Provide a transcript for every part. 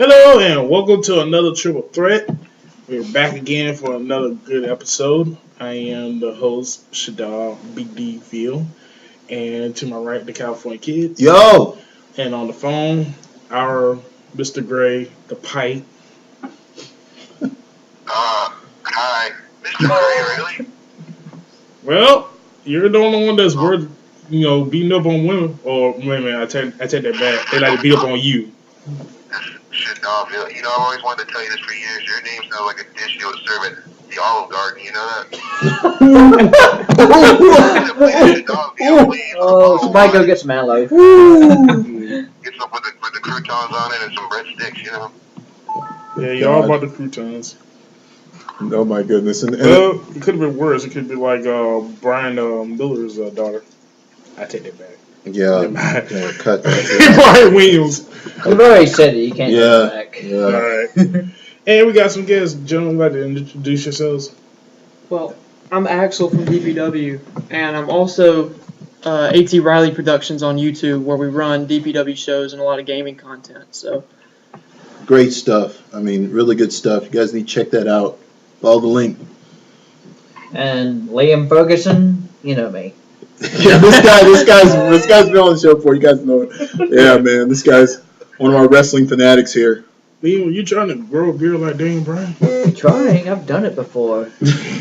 Hello and welcome to another Triple Threat. We're back again for another good episode. I am the host, Shadar Big D Field, and to my right, the California Kid, Yo! and on the phone, our Mr. Gray, the Pipe. Hi. Mr. Gray, really? Well, you're the only one that's worth, beating up on women. Or wait a minute, I take that back. They like to beat up on you. Shit, dog. I've always wanted to tell you this for years. Your name sounds like a dish you would serve at the Olive Garden. You know that? Oh, somebody go get some aloe. Get some with the croutons on it and some breadsticks, you know? Yeah, y'all about the croutons. Oh my goodness. Well, it could have been worse. It could be like Brian Miller's daughter. I take that back. Yeah, cut that. Brian Williams. You've already said it. You can't take it back. Yeah. All right. And we got some guests. Gentlemen, like to introduce yourselves. Well, I'm Axel from DPW, and I'm also AT Riley Productions on YouTube, where we run DPW shows and a lot of gaming content. So Great stuff. I mean, really good stuff. You guys need to check that out. Follow the link. And Liam Ferguson, you know me. Yeah, this guy's been on the show before. You guys know it. Yeah, man, this guy's one of our wrestling fanatics here. Liam, were you trying to grow a beard like Daniel Bryan? Trying. I've done it before.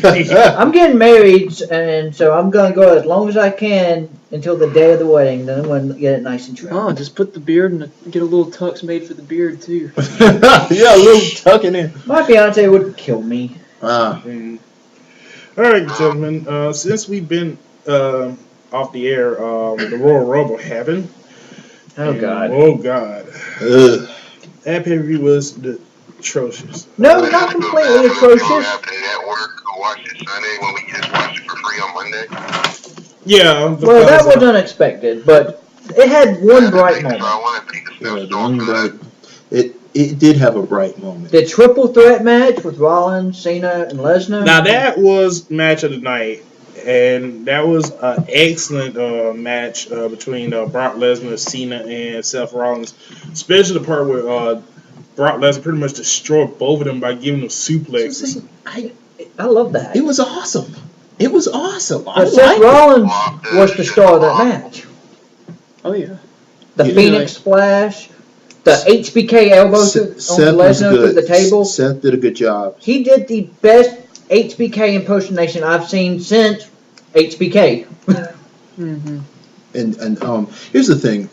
I'm getting married, and so I'm going to go as long as I can until the day of the wedding. Then I'm going to get it nice and trimmed. just put the beard and get a little tux made for the beard too. Yeah, a little tucking in. My fiance would kill me. Ah, All right, gentlemen. Since we've been off the air, the Royal Rumble happened. Oh, And, God. Oh God. ugh. That pay-per-view was atrocious. No, not completely atrocious. Watch it Sunday when we just watched it for free on Monday. Yeah. Well, that was unexpected, but it had one bright So I moment. want to take a Yeah, step the one for bright. that. It did have a bright moment. The triple threat match with Rollins, Cena, and Lesnar. Now that was match of the night, and that was an excellent match between Brock Lesnar, Cena, and Seth Rollins. Especially the part where Brock Lesnar pretty much destroyed both of them by giving them suplexes. I love that. It was awesome. It was awesome. I But Seth liked it. Rollins was the star of that match. Oh yeah. The Yeah. Phoenix Splash, the HBK elbow on Seth was Lesnar through good. the table. Seth did a good job. He did the best HBK impersonation I've seen since HBK. Mm-hmm. And here's the thing.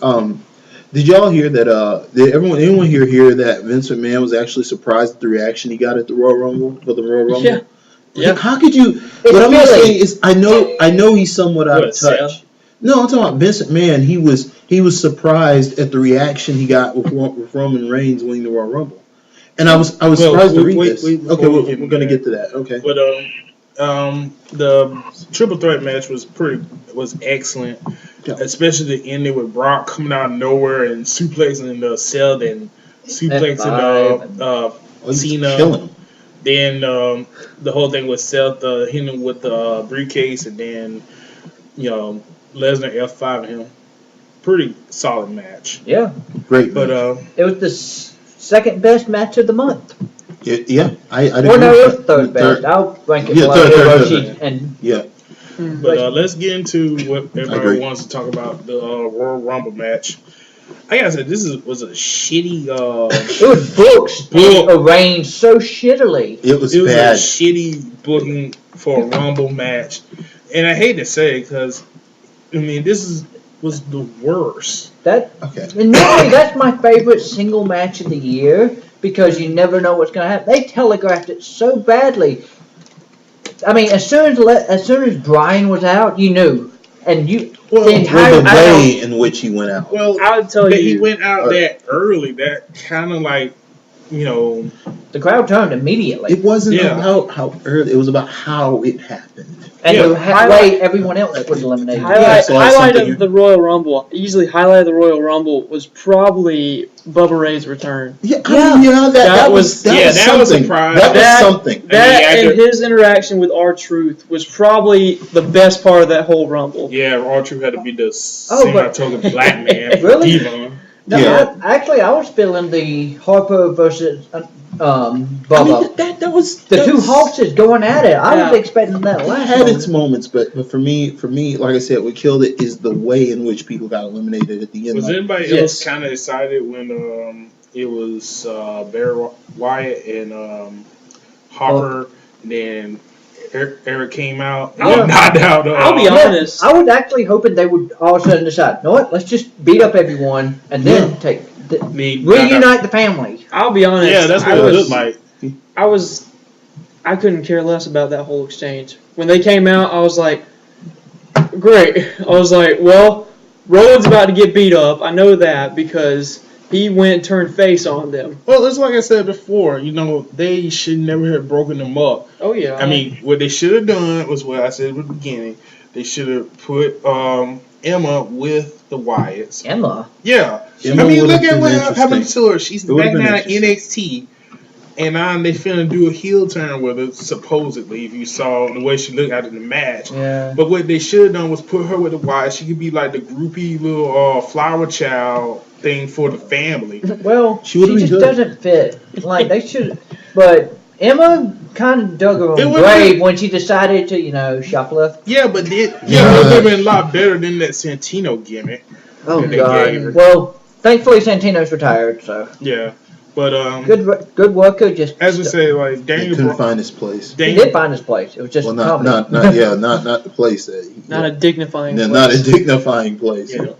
Did y'all hear that? Did anyone hear that Vince McMahon was actually surprised at the reaction he got at the Royal Rumble for the Royal Rumble? Yeah. Yeah. How could you? It's What I'm Philly. saying is, I know he's somewhat out of touch. Seth? No, I'm talking about Vince McMahon. He was surprised at the reaction he got with Roman Reigns winning the Royal Rumble, and I was surprised to read this. wait, Okay, before we get we're gonna into get to that. Okay. But the triple threat match was excellent, Yeah. especially the ending with Brock coming out of nowhere and suplexing the Seth and suplexing He's Cena. killing him. Then the whole thing with Seth hitting him with the briefcase, and then Lesnar F5 him. Pretty solid match. Yeah, Great. But it was the second best match of the month. Yeah, I didn't. Or no, it was third best. I'll rank it Yeah, below third. Hiroshi and Yeah. But let's get into what agree. everybody wants to talk about, the Royal Rumble match. I gotta say, was a shitty. it was booked and arranged so shittily. It was It was bad. a shitty booking for a Rumble match, and I hate to say it because, I mean, was the worst. That Okay. and normally that's my favorite single match of the year because you never know what's going to happen. They telegraphed it so badly. I mean, as soon as Brian was out, you knew, and the entire The way in which he went out. Well, I would tell that you- he went out that early. That kind of like, the crowd turned immediately, It wasn't Yeah. about how early. It was about how it happened. and yeah. the way everyone else was eliminated. Highlight, so that's highlight something of the Royal Rumble. Easily highlight of the Royal Rumble was probably Bubba Ray's return. Yeah, that was that was a something. surprise. That was That- something. That after- and his interaction with R-Truth was probably the best part of that whole Rumble. Yeah, R-Truth had to be the Oh, but- semi-token black man. Really? Diva. No, Yeah. I was feeling the Harper versus I mean, Bubba. that was The that two was- Hawkses going at it. I Yeah. was expecting that It last had one. its moments, but for me, like I said, what killed it is the way in which people got eliminated at the end. Was Like, anybody Yes. else kind of excited when it was Barry Wyatt and Harper, and then Eric came out and Yeah. knocked out? I'll be Yeah, honest. I was actually hoping they would all of a sudden decide, you know what, let's just beat up everyone and then reunite the family. I'll be honest. Yeah, that's what I it was, looked like. I couldn't care less about that whole exchange. When they came out, I was like, great. I was like, well, Rowan's about to get beat up. I know that because he went and turned face on them. Well, it's like I said before. They should never have broken them up. Oh yeah. I mean, what they should have done was what I said at the beginning. They should have put Emma with the Wyatts. Emma. Yeah. Emma I mean, would've look at been what happened interesting. to her. She's It would've back been now in interesting. NXT. And now they finna do a heel turn with her, supposedly, if you saw the way she looked out in the match. Yeah. But what they should have done was put her with the Wyatts. She could be like the groupie little flower child thing for the family. Well, She she would've been just good. doesn't fit. Like they should, but Emma kind of dug her It own would've grave been- when she decided to, shoplift. Yeah, but it would Yeah. have been a lot better than that Santino gimmick. Oh that they gave her. God. Well, thankfully Santino's retired, so Yeah. But good worker. Just as we say, like he Daniel couldn't Bryan. find his place. he did find his place. It was just Well, a not comedy. not the place that. not a dignifying. Yeah, place. not a dignifying place. Yeah.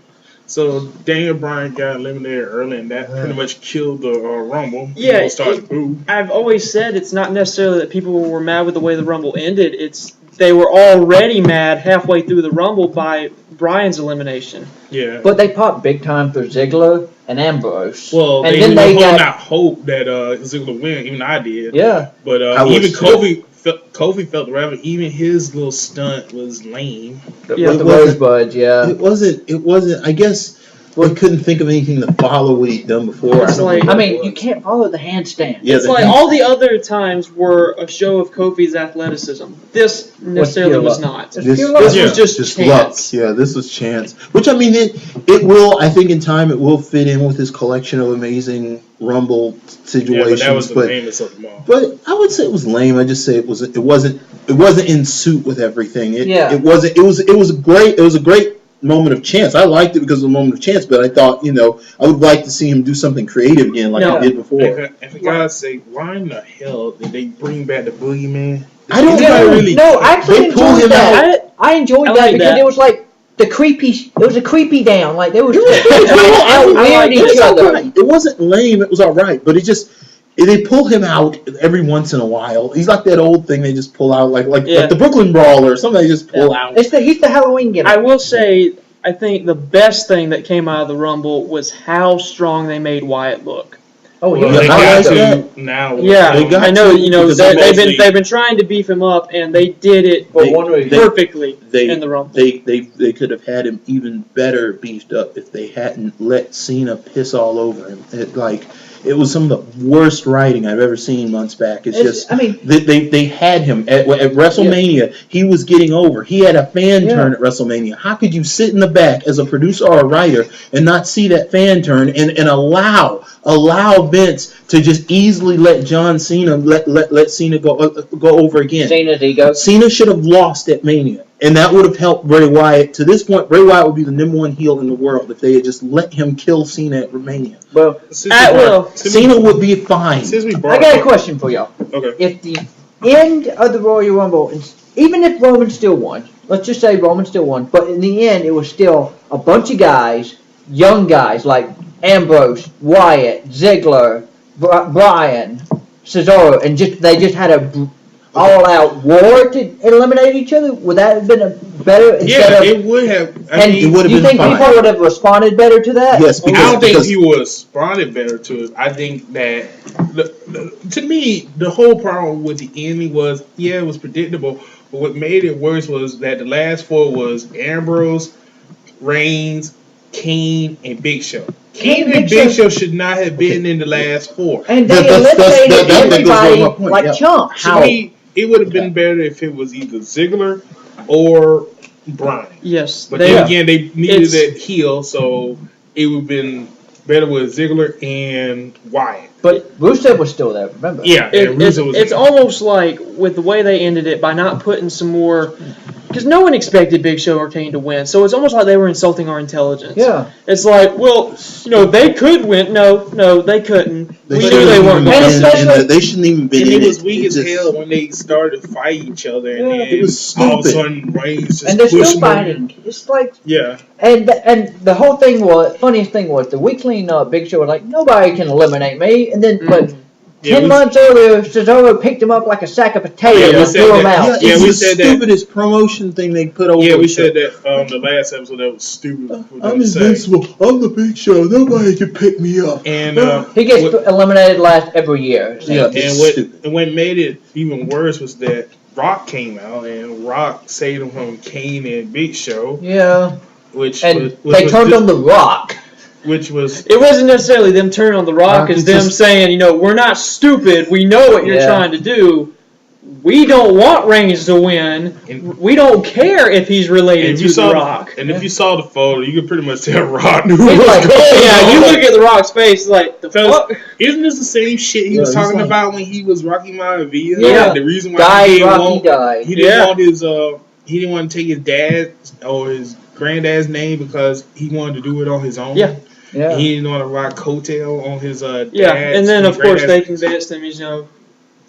So Daniel Bryan got eliminated early, and that pretty much killed the Rumble. Yeah, People started to boo. I've always said it's not necessarily that people were mad with the way the Rumble ended. It's they were already mad halfway through the Rumble by Bryan's elimination. Yeah. But they popped big time for Ziggler and Ambrose. Well, and they then were they holding got out hope that Ziggler win. Even I did. yeah. But I was even too. Kofi felt rather. Even his little stunt was lame. Yeah, with the it wasn't- rosebuds. Yeah. It wasn't. I guess we couldn't think of anything to follow what he'd done before. It's don't like- know I what mean, it you was. can't follow the handstand. Yeah, It's the like hand- all the other times were a show of Kofi's athleticism. This necessarily pure was luck. not. It's This, pure this luck. was just luck. chance. Yeah, this was chance. Which I mean, it will. I think in time it will fit in with his collection of amazing Rumble Yeah, situations. but that was the but lamest of them all. but I would say it was lame. I just say it wasn't in suit with everything. Yeah. It wasn't. It was a great moment of chance. I liked it because of the moment of chance. But I thought, I would like to see him do something creative again, like No. he did before. And for God's sake, why in the hell did they bring back the Boogeyman? I don't Anybody know. really- No, I actually They pull enjoyed him that. I enjoyed I that like because that. it was like the creepy. It was a creepy down. Like they were It was out I like weird it. each other. Alright. It wasn't lame. It was all right, but they pull him out every once in a while. He's like that old thing they just pull out, like Yeah. the Brooklyn Brawler or something. They just pull out. He's the Halloween gimmick. I will say, I think the best thing that came out of the Rumble was how strong they made Wyatt look. oh, Well, yeah. they I got like to that. now. Yeah, They got I know. to, You know, because they've been trying to beef him up, and they did it For They- one reason. perfectly They in the Rumble. they could have had him even better beefed up if they hadn't let Cena piss all over him. It was some of the worst writing I've ever seen months back. It's just. I mean, They had him at WrestleMania. He was getting over. He had a fan turn at WrestleMania. How could you sit in the back as a producer or a writer and not see that fan turn and allow Vince to just easily let John Cena let Cena go over again? Cena's ego. Cena should have lost at Mania, and that would have helped Bray Wyatt. To this point, Bray Wyatt would be the #1 heel in the world if they had just let him kill Cena at Mania. Well, At will. Cena would be fine. Since we I brought got a up- question for y'all. Okay. If the end of the Royal Rumble, even if Roman still won, let's just say Roman still won, but in the end it was still a bunch of guys, young guys like Ambrose, Wyatt, Ziggler, Bryan, Cesaro, and they just had a all-out war to eliminate each other. Would that have been a better instead Yeah, of? it would have. I And mean, it would have you been think fine. people would have responded better to that? Yes, I don't think because he would have responded better to it. I think that, to me, the whole problem with the ending was, it was predictable. But what made it worse was that the last four was Ambrose, Reigns, Kane, and Big Show. Kane and Big Show should not have been in the last four. And they That's- eliminated that goes to everybody my point, like yeah. chumps. To me, it would have been better if it was either Ziggler or Bryan. Yes, But they, then again, they needed It's- that heel, so it would have been better with Ziggler and Wyatt. But Rusev was still there, remember? Yeah, Rusev was It's almost like with the way they ended it by not putting some more, because no one expected Big Show or Kane to win, so it's almost like they were insulting our intelligence. Yeah. It's like, well, they could win. No, they couldn't. We knew they weren't And going to. especially- They shouldn't even been And in it was it. weak It as just- hell when they started to fight each other, and Yeah. then It was all of a stupid. sudden Reigns just And they're still pushing them. fighting. It's like, Yeah, and the whole thing was, funniest thing was, the weekly Big Show was like, nobody can eliminate me. And then, but Yeah, 10 we- months earlier, Cesaro picked him up like a sack of potatoes Yeah, we and said threw him that. out. Yeah, Yeah, it's we the said that. stupidest promotion thing they put over. yeah, we the said show. that on the last episode. That was stupid. for them I'm to say. invincible. I'm the Big Show. Nobody can pick me up. And He gets what- eliminated last every year. Yeah. and It's what stupid. and what made it even worse was that Rock came out and Rock saved him from Kane and Big Show, Yeah. which And was, they turned on The Rock. which was It wasn't necessarily them turning on the Rock, Rock it's is them just- saying, we're not stupid. We know what you're Yeah. trying to do. We don't want Reigns to win. And- We don't care if he's related and to you saw the Rock. and if you saw the photo, you could pretty much tell Rock knew He's what was like, going on. Yeah, you look at the Rock's face like, the Because- fuck? Isn't this the same shit he Yeah, was he's talking like- about when he was Rocky Maivia? Yeah. Like, the reason why Died, he didn't Rocky want died. he didn't Yeah. want his he didn't want to take his dad or his granddad's name because he wanted to do it on his own. Yeah. Yeah. He didn't want to rock coattail on his Yeah, dad's and then of course they granddad's- convinced him,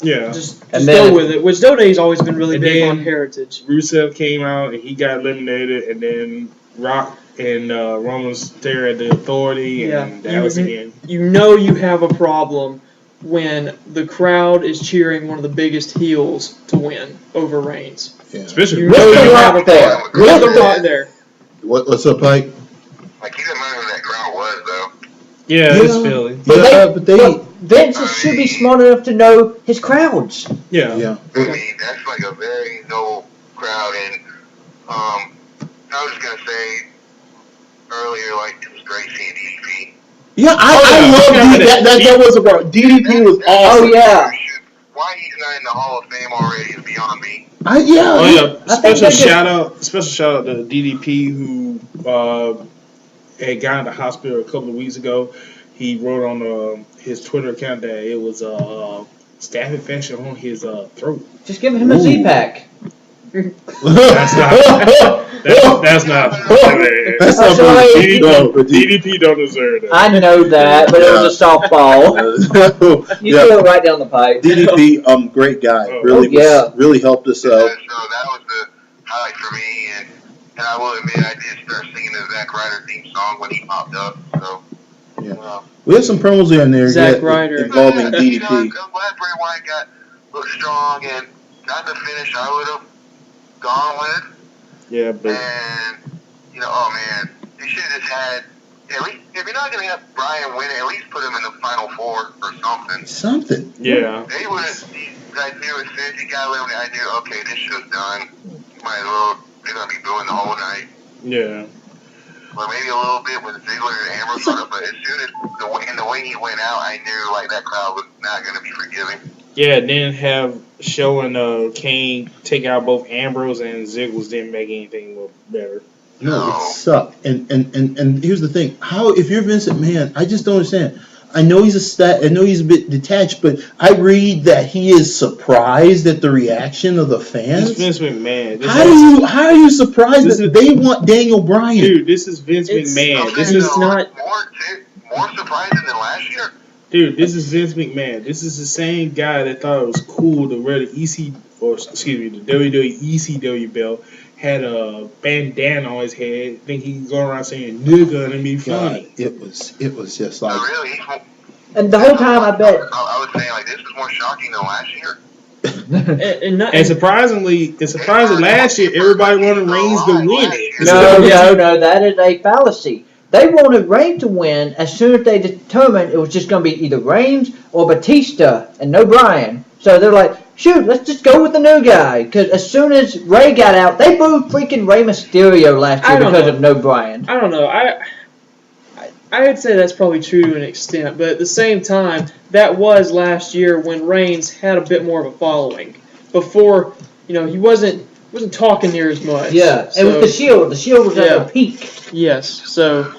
yeah. just And go then- with it. Which Dode's always been really And big then- on heritage. Rusev came out and he got eliminated, and then Rock and Roman stared at the Authority, and Yeah. that was the end. You know you have a problem when the crowd is cheering one of the biggest heels to win over Reigns. Yeah. Especially You With know The you have a Rock there. problem. With the Rock there. What's up, Pike? Like, keep in mind who that crowd was, though. yeah, Yeah. it's Philly. But they but Vince should be smart enough to know his crowds. Yeah. yeah. I mean, that's like a very noble crowd, and I was just gonna say earlier, like, it was great seeing DDP. Yeah, I yeah. love Yeah, that was a problem. DDP was Oh, awesome. yeah. Why he's not in the Hall of Fame already is beyond me. Oh yeah! I think Special they just- shout out to DDP who had got in the hospital a couple of weeks ago. He wrote on his Twitter account that it was a staph infection on his throat. Just give him a Ooh. Z-Pack. That's not. That's not. That's not sorry. DDP. No, but DDP don't deserve that. I know that, but it was a softball. You yeah. threw it right down the pipe. DDP, great guy. Oh, Really, yeah. really helped us So out. that was the highlight for me, and I will admit I did start singing the Zack Ryder theme song when he popped up. So, Yeah. We have some promos in there Zack yet Ryder. involving I'm DDP. glad Bray Wyatt looked strong and got the finish I would have gone with. Yeah, but And, oh man, they should have just had, at least, if you're not going to have Bryan win, at least put him in the Final Four or something. Something. yeah, They would have, I knew as soon as he got eliminated, I knew, okay, this show's done. Might as well, they're going to be booing the whole night. yeah. Well, maybe a little bit with Ziggler and Ambrose on it, but as soon as the way he went out, I knew, like, that crowd was not going to be forgiving. Yeah, then have showing Kane take out both Ambrose and Ziggles didn't make anything look better. No, it sucked. And here's the thing: how if you're Vince McMahon, I just don't understand. I know I know he's a bit detached, but I read that he is surprised at the reaction of the It's fans. Vince McMahon. How are you surprised This that is- they want Daniel Bryan? Dude, this is Vince It's- McMahon. This Okay, is is not- more surprising than last year. Dude, this is Vince McMahon. This is the same guy that thought it was cool to wear the the WWE ECW belt, had a bandana on his head, think he could go around saying nigga and be God, funny. it was just No, like really, And the whole time, I bet. I was saying, like, this is more shocking than last year. And surprisingly, last year everybody wanted Reigns to win it. No, that is a fallacy. They wanted Reigns to win as soon as they determined it was just going to be either Reigns or Batista and no Bryan. So they're like, shoot, let's just go with the new guy. Because as soon as Ray got out, they booed freaking Rey Mysterio last I year don't because know. of no Bryan. I don't know. I would say that's probably true to an extent, but at the same time, that was last year when Reigns had a bit more of a following. Before, he wasn't talking near as much. Yeah, and So, with the Shield was at Yeah. their peak. Yes, so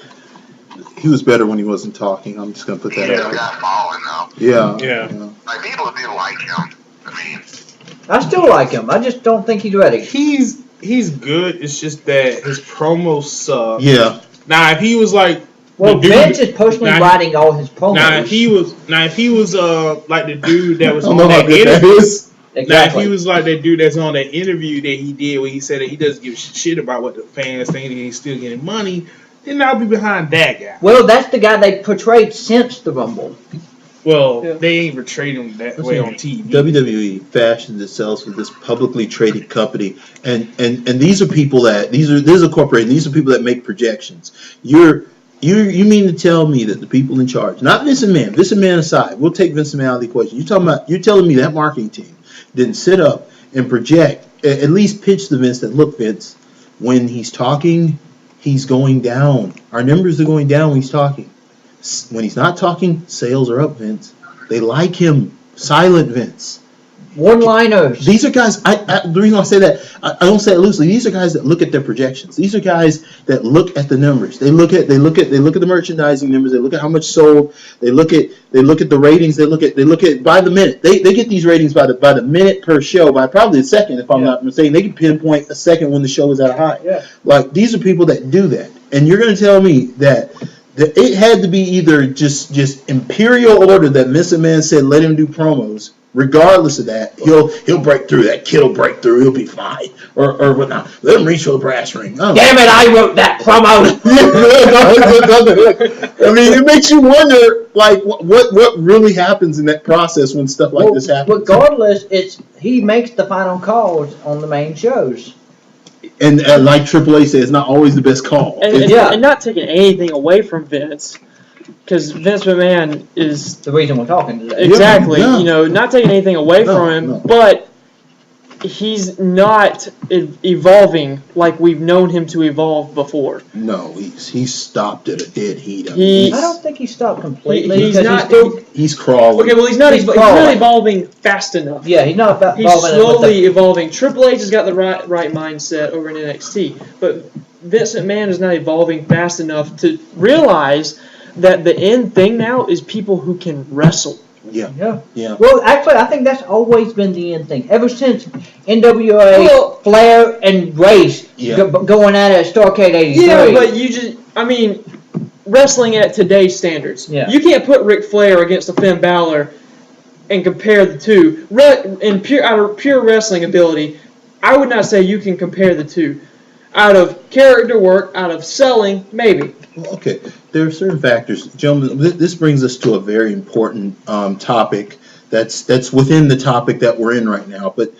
He was better when he wasn't talking. I'm just gonna put He that just out. got falling though. Yeah. Yeah. Like people do like him. I mean, I still like him. I just don't think he's ready. He's good. It's just that his promos suck. Yeah. Now if he was like Well, the dude- Vince is personally now- writing all his promos. now if he was like the dude that was I on don't know how that good that interview. is. Now, exactly. if he was like that dude that's on that interview that he did where he said that he doesn't give a shit about what the fans think and he's still getting money, then I'll be behind that guy. Well, that's the guy they portrayed since the Rumble. Well, Yeah. they ain't portrayed him that way on TV. WWE fashions itself with this publicly traded company, and these are people that this is a corporation. These are people that make projections. You mean to tell me that the people in charge, not Vince McMahon aside, we'll take Vince McMahon out of the equation. You're telling me that marketing team didn't sit up and project, at least pitch to Vince that, look, Vince, when he's talking, he's going down. Our numbers are going down when he's talking. When he's not talking, sales are up, Vince. They like him. Silent Vince. One-liners. These are guys. The reason I say that, I don't say it loosely. These are guys that look at their projections. These are guys that look at the numbers. They look at the merchandising numbers. They look at how much sold. They look at the ratings. They look at by the minute. They get these ratings by the minute per show, by probably a second, if I'm not mistaken. They can pinpoint a second when the show is at a high. Yeah. Like, these are people that do that, and you're going to tell me that it had to be either just imperial order that Mr. Man said let him do promos. Regardless of that, he'll break through. That kid will break through. He'll be fine, or whatnot. Let him reach for the brass ring. Oh. Damn it! I wrote that promo. I mean, it makes you wonder, like, what really happens in that process when stuff like this happens. Regardless, he makes the final calls on the main shows. And like AAA said, it's not always the best call. And not taking anything away from Vince, because Vince McMahon is The reason we're talking today. exactly, Yeah. not taking anything away No, from him, no. but he's not evolving like we've known him to evolve before. No, he's stopped at a dead heat. I mean, He- I don't think he stopped completely. He's because not- still, he's crawling. Okay, well he's not He's he's not crawling. evolving fast enough. yeah, he's not about He's involving it with slowly evolving. Triple H has got the right mindset over in NXT, but Vince McMahon is not evolving fast enough to realize that the end thing now is people who can wrestle. Yeah. Yeah. Well, actually, I think that's always been the end thing. Ever since NWA, Well- Flair, and Race Yeah. going at it at Starrcade 83. Yeah, but wrestling at today's standards. Yeah. You can't put Ric Flair against a Finn Balor and compare the two. Out of pure wrestling ability, I would not say you can compare the two. Out of character work, out of selling, maybe. Well, okay, there are certain factors, gentlemen. This brings us to a very important topic that's within the topic that we're in right now. But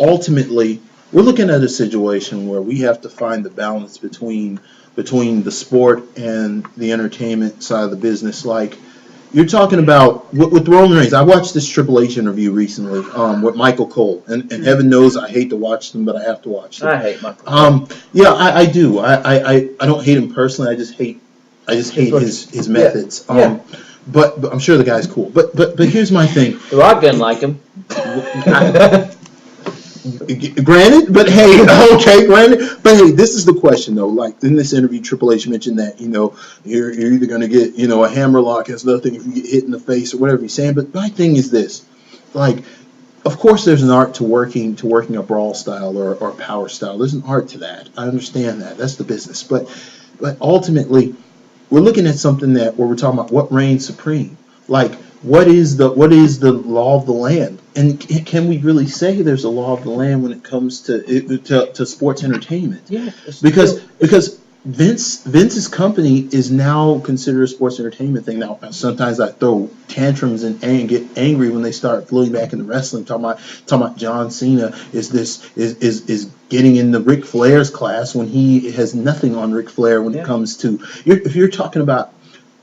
ultimately, we're looking at a situation where we have to find the balance between the sport and the entertainment side of the business. Like, you're talking about with Roman Reigns. I watched this Triple H interview recently with Michael Cole, and heaven knows I hate to watch them, but I have to watch them. I hate Michael. Yeah, I do. I don't hate him personally. I just hate his methods. Yeah. But I'm sure the guy's cool. But here's my thing. The Rock didn't like him. Granted, but hey, okay, granted. But hey, this is the question though. Like in this interview, Triple H mentioned that you're either going to get a hammerlock. It's nothing if you get hit in the face or whatever he's saying. But my thing is this, like, of course there's an art to working a brawl style or a power style. There's an art to that. I understand that. That's the business. But ultimately, we're looking at something where we're talking about what reigns supreme. Like, what is the law of the land? And can we really say there's a law of the land when it comes to sports entertainment? Yeah. Because Vince's company is now considered a sports entertainment thing. Now, sometimes I throw tantrums and get angry when they start floating back into wrestling, talking about John Cena is getting in the Ric Flair's class when he has nothing on Ric Flair when it comes to if you're talking about.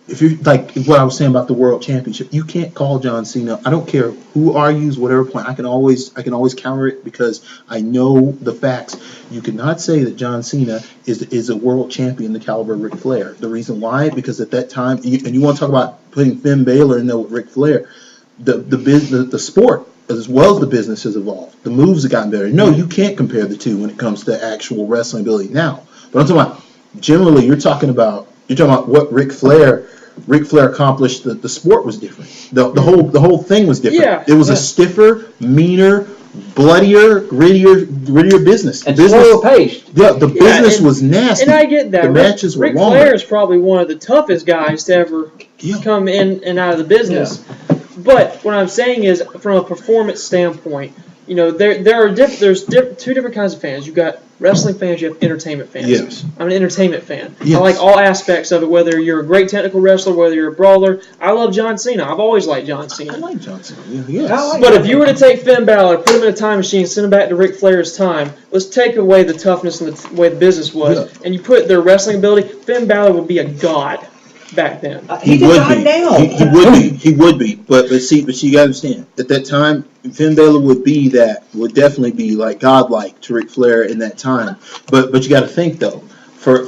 If you're like what I was saying about the World Championship, you can't call John Cena. I don't care who argues, whatever point. I can always counter it because I know the facts. You cannot say that John Cena is a world champion the caliber of Ric Flair. The reason why, because at that time, and you want to talk about putting Finn Balor in there with Ric Flair, the sport as well as the business has evolved. The moves have gotten better. No, you can't compare the two when it comes to actual wrestling ability now. But I'm talking about generally, you're talking about You're talking about what Ric Flair accomplished. The sport was different. The whole thing was different. Yeah. It was a stiffer, meaner, bloodier, grittier business. And business, slower paced. Yeah, the business and- was nasty. And I get that. The matches were Ric longer. Flair is probably one of the toughest guys to ever Yeah. come in and out of the business. But what I'm saying is, from a performance standpoint, there's two different kinds of fans. You've got wrestling fans, you have entertainment fans. Yes. I'm an entertainment fan. Yes. I like all aspects of it, whether you're a great technical wrestler, whether you're a brawler. I love John Cena. I've always liked John I Cena. like Johnson. Yes. I like But if you were to take Finn Balor, put him in a time machine, send him back to Ric Flair's time, let's take away the toughness and the way the business was, Yeah. and you put their wrestling ability, Finn Balor would be a god back then. He would died be. now. He would be. But you gotta understand, at that time, Finn Balor would definitely be like godlike to Ric Flair in that time. But you gotta think though. Would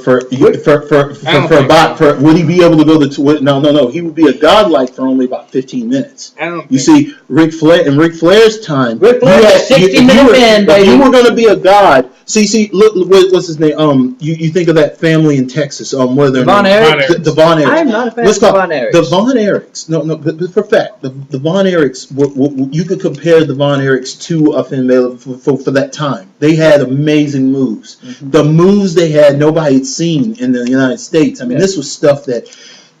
he be able to go to no, he would be a godlike for only about 15 minutes. I don't You think- see, Ric Flair's time, Ric Flair you had had- 60-minute man, if baby. you were going to be a god. See, look, what's his name? You think of that family in Texas. What are their Von names? Erich. The Von Erichs. I'm not a fan Let's of call Von Erichs. the Von Erichs. No, but for fact, the Von Erichs. You could compare the Von Erichs to a Finn Balor for that time. They had amazing moves. Mm-hmm. The moves they had, nobody had seen in the United States. I mean, this was stuff that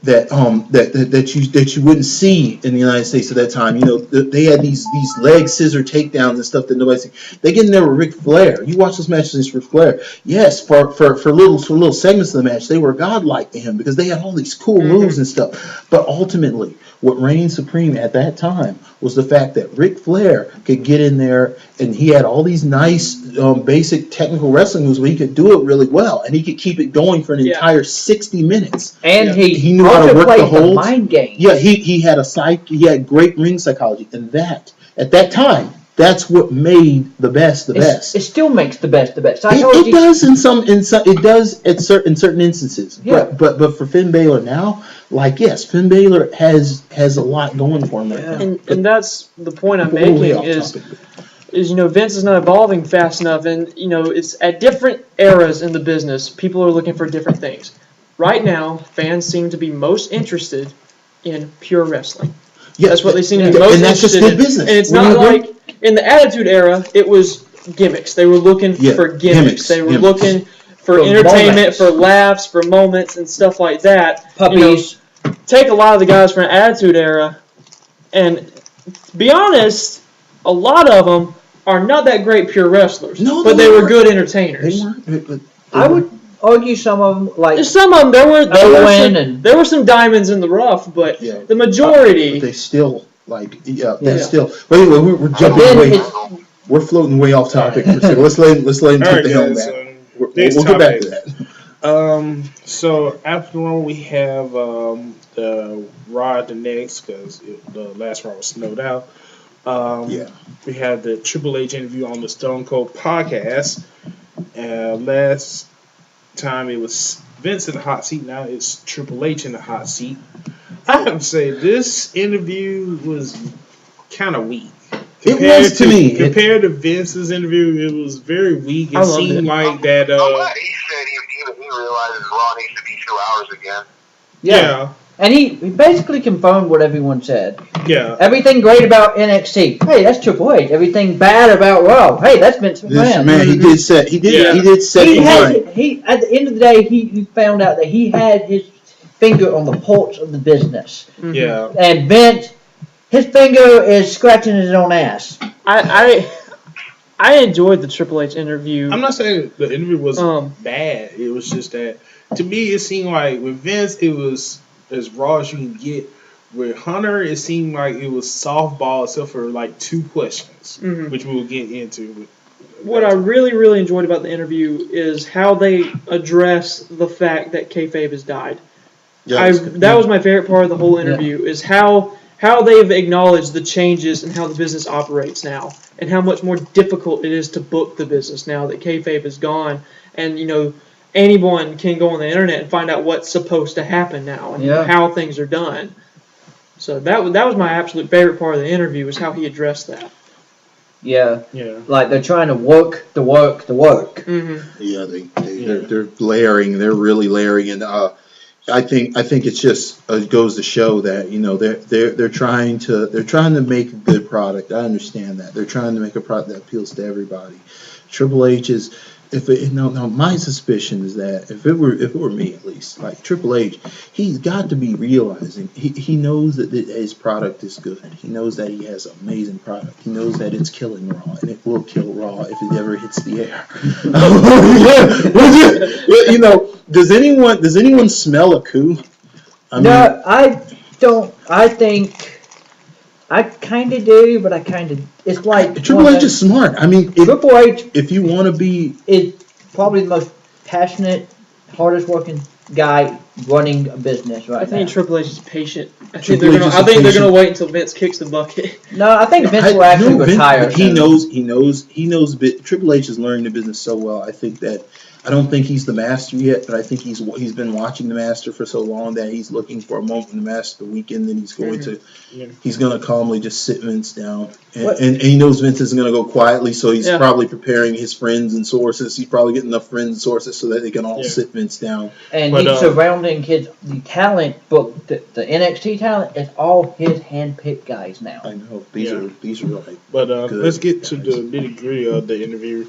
you wouldn't see in the United States at that time. They had these leg scissor takedowns and stuff that nobody seen. They get in there with Ric Flair. You watch those matches against Ric Flair. Yes, for little segments of the match, they were godlike to him because they had all these cool moves and stuff. But ultimately, what reigned supreme at that time was the fact that Ric Flair could get in there and he had all these nice basic technical wrestling moves where he could do it really well and he could keep it going for an entire 60 minutes. And He knew how to also work the played holds. mind game. Yeah, he had he had great ring psychology, and at that time, that's what made the best the best. It still makes the best the best. It does in some it does in certain instances. Yeah. But for Finn Balor now, yes, Finn Balor has a lot going for him right now. And that's the point I'm We're way making off is topic. Vince is not evolving fast enough, and it's at different eras in the business. People are looking for different things. Right now, fans seem to be most interested in pure wrestling. Yeah, That's what they seem to be and most that's just interested good in. business. And it's Wouldn't not you agree? like in the Attitude Era, it was gimmicks. They were looking for gimmicks. They were looking for entertainment, moments. for laughs, for moments, and stuff like that. Puppies. Take a lot of the guys from the Attitude Era, and to be honest, a lot of them are not that great pure wrestlers. No, but they they were weren't. good They entertainers. weren't. But I would argue some of them, like There's some of them. There were Owen there were some diamonds in the rough, but Yeah. the majority. they still Yeah. still. But anyway, we're But jumping then way. it's- We're floating way off topic. For a second. Let's let him All take right, the helm guys. back. We'll Next get back to topic. that. So after one, we have the Raw the next because the last Raw was snowed out. Yeah. We had the Triple H interview on the Stone Cold podcast. Last time it was Vince in the hot seat. Now it's Triple H in the hot seat. I have to say this interview was kind of weak. It was to me. Compared to Vince's interview, it was very weak. It I loved seemed it. like that. I'm glad he said he realizes Raw needs to be 2 hours again. Yeah. and he basically confirmed what everyone said. Yeah. Everything great about NXT. Hey, that's Triple H. Everything bad about Raw. Hey, that's Vince This McMahon. man, he did set Yeah. the line. He at the end of the day, he found out that he had his finger on the pulse of the business. Yeah. And Vince, his finger is scratching his own ass. I enjoyed the Triple H interview. I'm not saying the interview was Um, bad. It was just that to me it seemed like with Vince it was as raw as you can get. With Hunter, it seemed like it was softball except for like 2 questions, Mhm. which we'll get into. What I really, really enjoyed about the interview is how they address the fact that kayfabe has died. That was my favorite part of the whole interview is how they've acknowledged the changes and how the business operates now, and how much more difficult it is to book the business now that kayfabe is gone, and anyone can go on the internet and find out what's supposed to happen now and how things are done. So that was my absolute favorite part of the interview is how he addressed that. Yeah. Yeah. Like they're trying to work the work the work. Mm-hmm. Yeah, they're layering. They're really layering, and I think it's just it goes to show that they're trying to make a good product. I understand that they're trying to make a product that appeals to everybody. Triple H is my suspicion is that if it were me at least, like Triple H, he's got to be realizing he knows that his product is good. He knows that he has an amazing product. He knows that it's killing Raw and it will kill Raw if it ever hits the air. Does anyone smell a coup? No, I don't. I think I kind of do, but I kind of. It's like Triple H is smart. I mean, Triple H if you want to be, is probably the most passionate, hardest working guy running a business right I think now. Triple H is patient. I think Triple they're H gonna. is I think they're patient. gonna wait until Vince kicks the bucket. No, I think Vince will actually retire. He soon. knows. Triple H is learning the business so well. I don't think he's the master yet, but I think he's been watching the master for so long that he's looking for a moment in the master the weekend. Then he's going to calmly just sit Vince down, and he knows Vince isn't going to go quietly, so he's probably preparing his friends and sources. He's probably getting enough friends and sources so that they can all sit Vince down. And he's surrounding the talent, but the NXT talent is all his hand-picked guys now. I know these are like. But good let's get to guys. the nitty-gritty of the interview,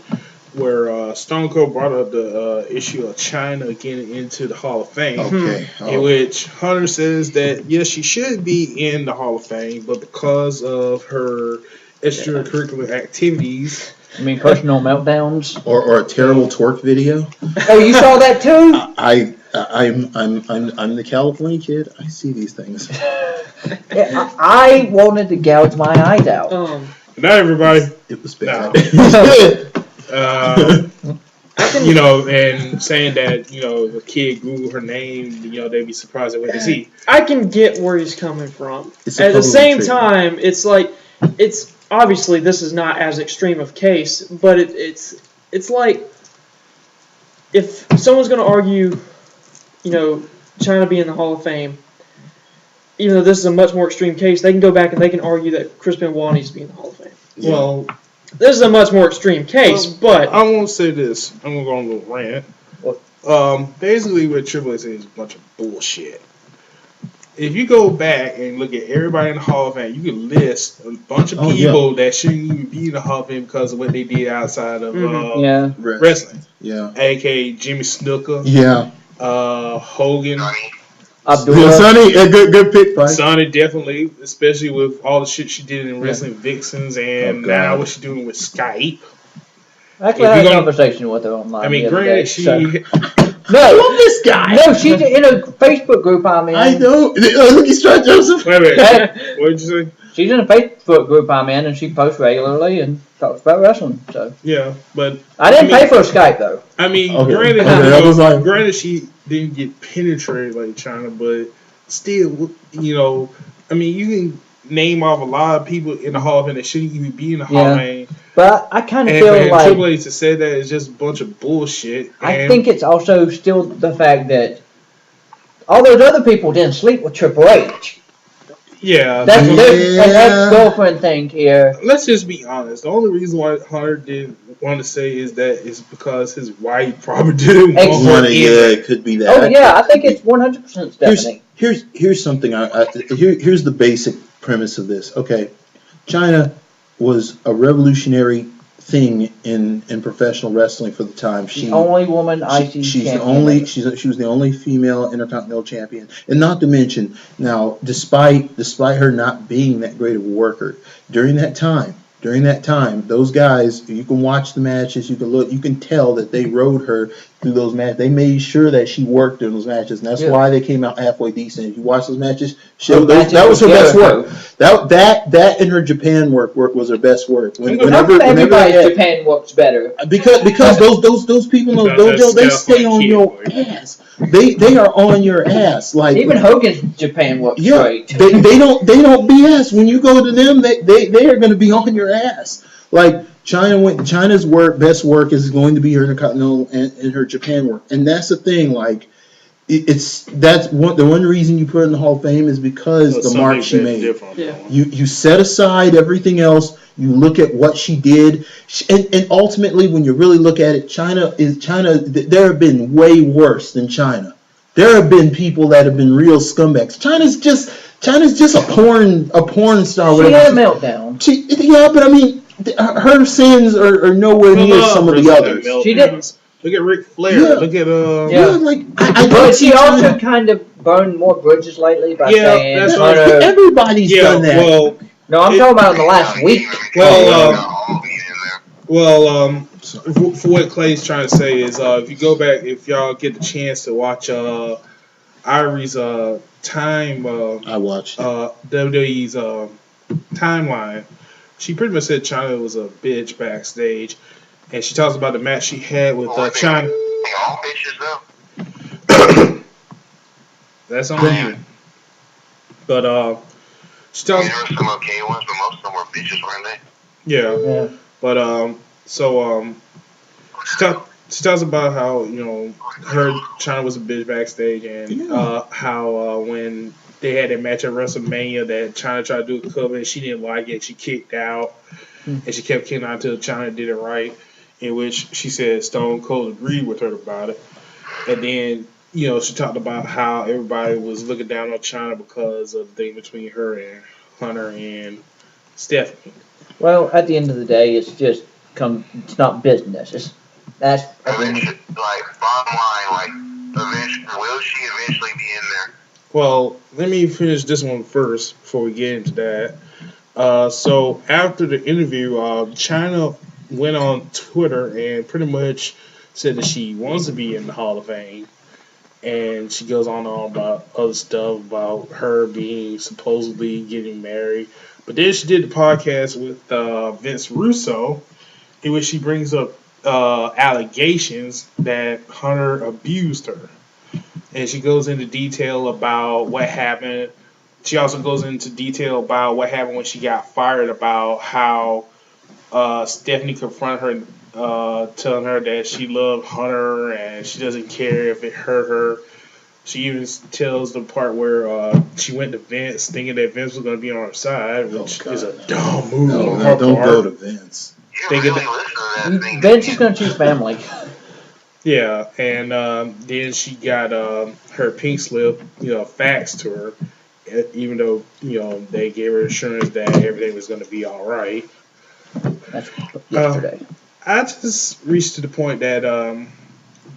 where Stone Cold brought up the issue of China getting into the Hall of Fame. Okay. In which Hunter says that yes, she should be in the Hall of Fame, but because of her extracurricular activities, I mean, personal meltdowns. Or a terrible twerk video. Oh, you saw that too? I'm the California kid. I see these things. Yeah, I wanted to gouge my eyes out. not everybody, It was bad. and saying that the kid Google her name, they'd be surprised at what they see. I can get where he's coming from. It's a At the public same treatment. time, it's obviously this is not as extreme of case, but it's like if someone's going to argue, China being in the Hall of Fame, even though this is a much more extreme case, they can go back and they can argue that Chris Benoit needs to be in the Hall of Fame. Yeah. Well, this is a much more extreme case, but I won't say this. I'm gonna go on a little rant. Basically, what Triple H says is a bunch of bullshit. If you go back and look at everybody in the Hall of Fame, you can list a bunch of people that shouldn't even be in the Hall of Fame because of what they did outside of wrestling. Yeah. A.K.A. Jimmy Snuka, Yeah. Hogan, Abdullah. Sonny, a good pick, Brian. Sonny definitely, especially with all the shit she did in Wrestling Vixens and now what she's doing with Skype. Actually, I had a conversation with her online. I mean, the other granted, day, she. so- I love this guy. No, she's in a Facebook group I'm in. I know. Look, he's trying Joseph. Wait a minute. What did you say? She's in a Facebook group I'm in, and she posts regularly and talks about wrestling. So Yeah, but I didn't pay for a Skype though. I mean, Okay. granted, Okay, I was like- granted, she didn't get penetrated like China, but still, I mean, you can name off a lot of people in the Hall of Fame that shouldn't even be in the Hall of Fame. But I kind of And feel for like Triple H to say that is just a bunch of bullshit. I And think it's also still the fact that all those other people didn't sleep with Triple H. yeah, That's Yeah. an ex-girlfriend thing here. let's just be honest. The only reason why Hunter didn't want to say is that is because his wife probably didn't want her in. It could be that. Oh yeah, I think it's 100% Stephanie. Here's something. Here's the basic premise of this. Okay, China was a revolutionary thing in professional wrestling for the time. The only woman IC She's the champion. only. She was the only female intercontinental champion, and not to mention now, despite her not being that great of a worker during that time, those guys, you can watch the matches, you can look, you can tell that they rode her through those matches. They made sure that she worked in those matches, and that's why they came out halfway decent. If you watch those matches, that was her best work. That and her Japan work was her best work. Whenever everybody's Japan works better. Because those people in those dojos, they stay on your ass. They are on your ass. Like Even Hogan's Japan works great. they don't BS. When you go to them, they are going to be on your ass. Like China's best work is going to be her Intercontinental and her Japan work, and that's the thing. Like the one reason you put her in the Hall of Fame is because the mark she made. Yeah. You set aside everything else. You look at what she did, and ultimately, when you really look at it, China. There have been way worse than China. There have been people that have been real scumbags. China's just a porn star. She had a whatever. meltdown. Yeah, but I mean, her sins are nowhere near some of the others. She didn't. Look at Ric Flair. Yeah. Look at Yeah, like I But don't she see also China. kind of burned more bridges lately by Yeah, saying, that's Like, right. everybody's Yeah, done that. well, no, I'm talking about in the last week. For what Clay's trying to say is, if you go back, if y'all get the chance to watch Irie's time, I watched it. WWE's timeline, she pretty much said China was a bitch backstage, and she talks about the match she had with China. All bitches though. That's on you. But she There talks, were some okay ones, but most of them were bitches, weren't they? yeah. Yeah. But she talks about how her China was a bitch backstage, and how when they had that match at WrestleMania that China tried to do a cover and she didn't like it, she kicked out, and she kept kicking out until China did it right, in which she said Stone Cold agreed with her about it, and then she talked about how everybody was looking down on China because of the thing between her and Hunter and Stephanie. Well, at the end of the day, it's not business. That's at the end Eventually, like, bottom line, like, eventually, will she eventually be in there? Well, let me finish this one first before we get into that. So after the interview, China went on Twitter and pretty much said that she wants to be in the Hall of Fame. And she goes on about other stuff about her being supposedly getting married. But then she did the podcast with Vince Russo, in which she brings up allegations that Hunter abused her. And she goes into detail about what happened. She also goes into detail about what happened when she got fired, about how Stephanie confronted her, telling her that she loved Hunter and she doesn't care if it hurt her. She even tells the part where she went to Vince thinking that Vince was going to be on her side, which is a dumb move on her Don't part. go to Vince. You They really get listen to that thing. Vince is going to choose family. Yeah, and then she got her pink slip, faxed to her, even though they gave her assurance that everything was going to be all right. That's yesterday. I just reached to the point that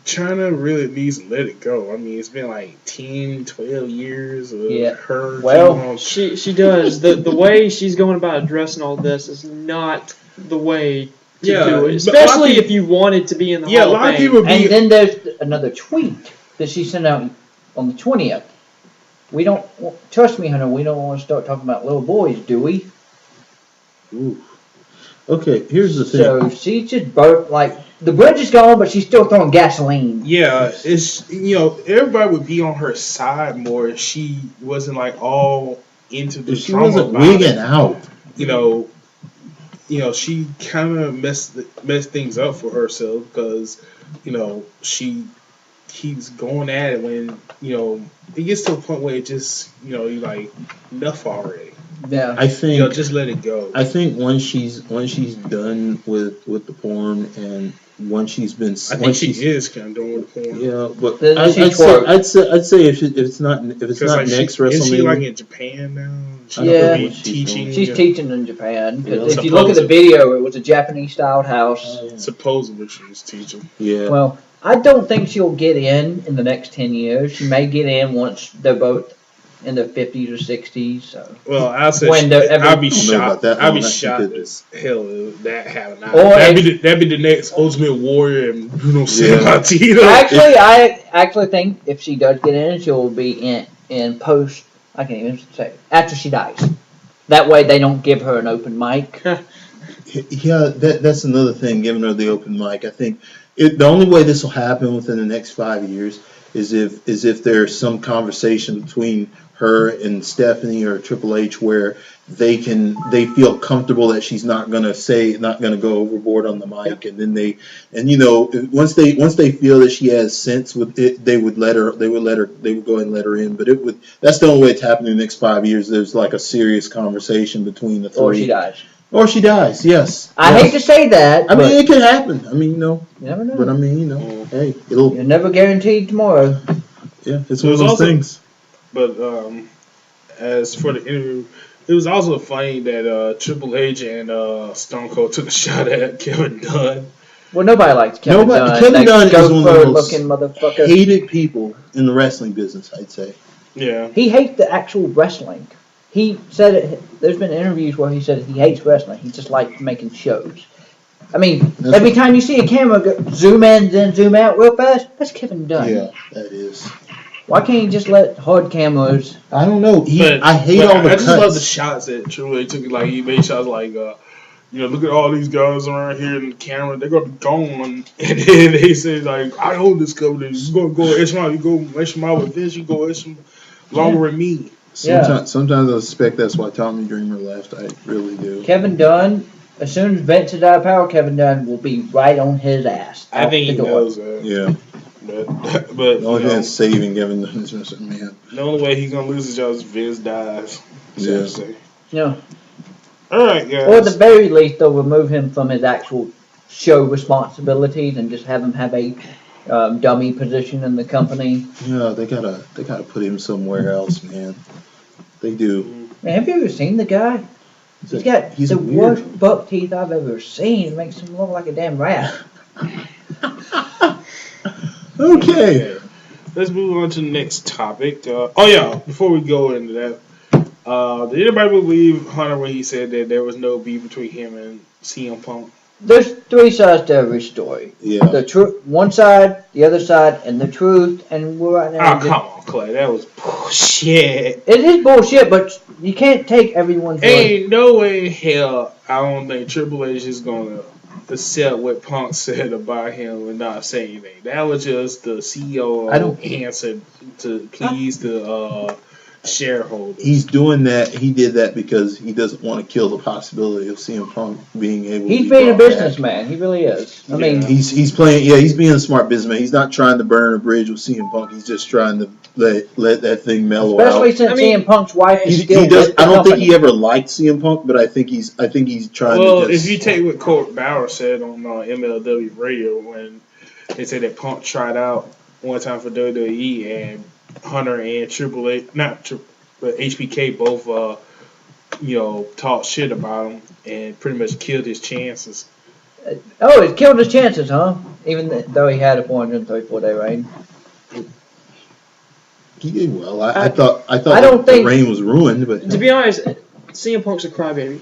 China really needs to let it go. I mean, it's been like 10, 12 years of her. Well, She does. The way she's going about addressing all this is not the way to do it. Especially if you wanted to be in the Hall of Fame. a lot of people And then there's another tweet that she sent out on the 20th. We don't, trust me, Hunter, we don't want to start talking about little boys, do we? Ooh. Okay, here's the thing. So she just burnt, like, the bridge is gone, but she's still throwing gasoline. Yeah, it's everybody would be on her side more if she wasn't like all into the She drama wasn't about wigging it. out. She kind of messed things up for herself because she keeps going at it when it gets to a point where it just you like enough already. Yeah. I think Just let it go. I think once she's done with the porn and once she's been I think she is kind of doing with the porn. yeah, but Then I'd she's say twerk. I'd say if it's not next WrestleMania. Is she like in Japan now? She Yeah. could be teaching. She's teaching in Japan. 'Cause Yeah. if you look at the video, it was a Japanese-styled house. Supposedly she was teaching. Yeah. Well, I don't think she'll get in the next 10 years. She may get in once they're both in their 50s or 60s. So. Well, I'll say When the- every- I'd be I don't know about shocked. that I'd be one. I shocked think as hell if that happened. Or That'd be the next Ultimate Warrior and Bruno Sammartino. Actually, I actually think if she does get in, she'll be in post. I can't even say after she dies. That way, they don't give her an open mic. Yeah, that's another thing, giving her the open mic. I think the only way this will happen within the next 5 years is if there's some conversation between her and Stephanie or Triple H where they feel comfortable that she's not gonna go overboard on the mic, and then once they feel that she has sense with it, they would go ahead and let her in. But that's the only way it's happening in the next 5 years. There's like a serious conversation between the three. Or she dies. Or she dies, yes. I hate to say that. I mean, but it can happen. I mean, you never know. But I mean, hey, it'll. You're never guaranteed tomorrow. Yeah, it's It one was of those also- things. But as for the interview, it was also funny that Triple H and Stone Cold took a shot at Kevin Dunn. Well, nobody likes Kevin Nobody- Dunn. Kevin that Dunn is one of the gopher most looking motherfucker. Hated people in the wrestling business, I'd say. Yeah. He hates the actual wrestling. He said it. There's been interviews where he said he hates wrestling. He just likes making shows. I mean, That's every right. time you see a camera go, zoom in, then zoom out real fast, that's Kevin Dunn. Yeah, that is. Why can't he just let hard cameras? I don't know. I hate all the I just cuts. love the shots that Triple H took. Like he made shots like, look at all these guys around here in the camera. They're gonna be gone. And then they say like, I own this company. You go extra mile. You go extra mile with Vince. You go extra longer with me. Sometimes I suspect that's why Tommy Dreamer left. I really do. Kevin Dunn, as soon as Vince is out of power, Kevin Dunn will be right on his ass. I out think the he door. knows that. Yeah. But The only thing that's saving Kevin Dunn is Mr. Man. the only way he's gonna lose his job is if Vince dies. Yeah. Yeah. All right, guys. Or at the very least, they'll remove him from his actual show responsibilities and just have him have a dummy position in the company. Yeah, they gotta put him somewhere else, man. They do. Man, have you ever seen the guy? He's got he's the weird. worst buck teeth I've ever seen. It makes him look like a damn rat. Okay. Let's move on to the next topic. Before we go into that, did anybody believe Hunter when he said that there was no beef between him and CM Punk? There's three sides to every story. Yeah. The truth, one side, the other side, and the truth. And we're right now. Oh, come on, Clay. That was bullshit. It is bullshit, but you can't take everyone's word. Ain't no way in hell I don't think Triple H is going to accept what Punk said about him and not say anything. That was just the CEO answer to please the shareholders. He's doing that. He did that because he doesn't want to kill the possibility of CM Punk being able. He's to being a brought back. businessman. He really is. I mean, He's playing. Yeah, he's being a smart businessman. He's not trying to burn a bridge with CM Punk. He's just trying to let that thing mellow especially out. since CM Punk's wife is He still does. with the I don't company. think he ever liked CM Punk, but I think he's trying Well, to. Just, if you take what Court Bauer said on MLW Radio when they said that Punk tried out one time for WWE and Hunter and Triple H, but HBK both, talked shit about him and pretty much killed his chances. Oh, it killed his chances, huh? Even though he had a 434-day reign. he did well. I thought I don't the think- reign was ruined, but To be honest, CM Punk's a crybaby.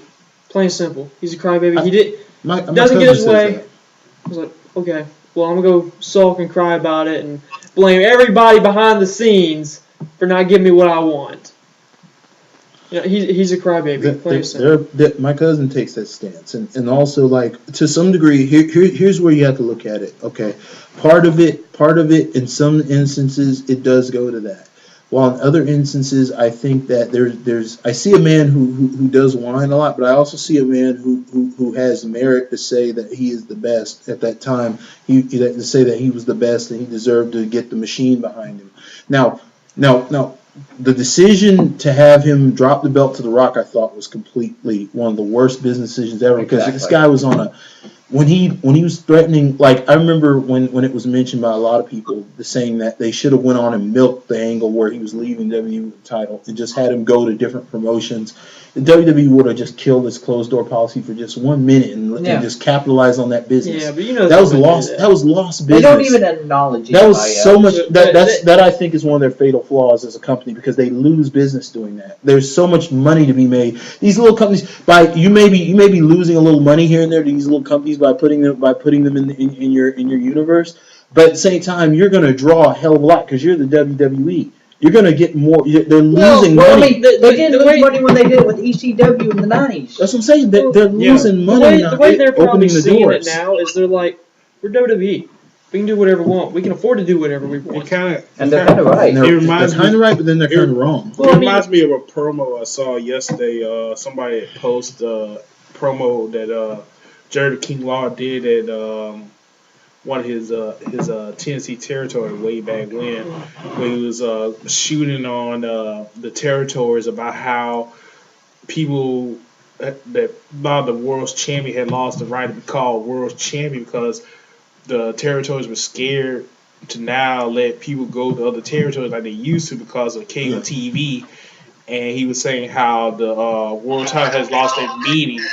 Plain and simple. He's a crybaby. He my doesn't get cousin his says way. that. I was like, okay, well, I'm going to go sulk and cry about it and blame everybody behind the scenes for not giving me what I want. You know, he's a crybaby. Plain and simple. My cousin takes that stance, and also like to some degree, here's where you have to look at it. Okay, part of it, in some instances, it does go to that. While in other instances, I think that I see a man who does whine a lot, but I also see a man who has merit to say that he is the best at that time. To say that he was the best and he deserved to get the machine behind him. Now, the decision to have him drop the belt to The Rock, I thought, was completely one of the worst business decisions ever because this Exactly. guy was on when he was threatening. Like I remember when it was mentioned by a lot of people, saying that they should have went on and milked the angle where he was leaving WWE with the title and just had him go to different promotions. The WWE would have just killed this closed door policy for just 1 minute and just capitalize on that business. Yeah, but you know that was they wouldn't lost. do That was lost They business. don't even acknowledge That was anybody so else. much. That I think is one of their fatal flaws as a company because they lose business doing that. There's so much money to be made. These little companies, you may be losing a little money here and there to these little companies by putting them in your universe. But at the same time, you're going to draw a hell of a lot because you're the WWE. You're going to get more. They're losing Well, I money. mean, they didn't the lose way- money when they did it with ECW in the 90s. That's what I'm saying. They're losing The money now. way they're probably opening the seeing doors. it now is they're like, we're WWE. We can do whatever we want. We can afford to do whatever we It want. kind of And they're kind of right. And they're It reminds kind of right, but then they're kind of wrong. Well, it I mean- reminds me of a promo I saw yesterday. Somebody had posted a promo that Jerry the King Law did at one of his Tennessee territory way back when he was shooting on the territories about how people that Bob the world's champion had lost the right to be called world's champion because the territories were scared to now let people go to other territories like they used to because of cable TV. And he was saying how the world title has lost their meaning,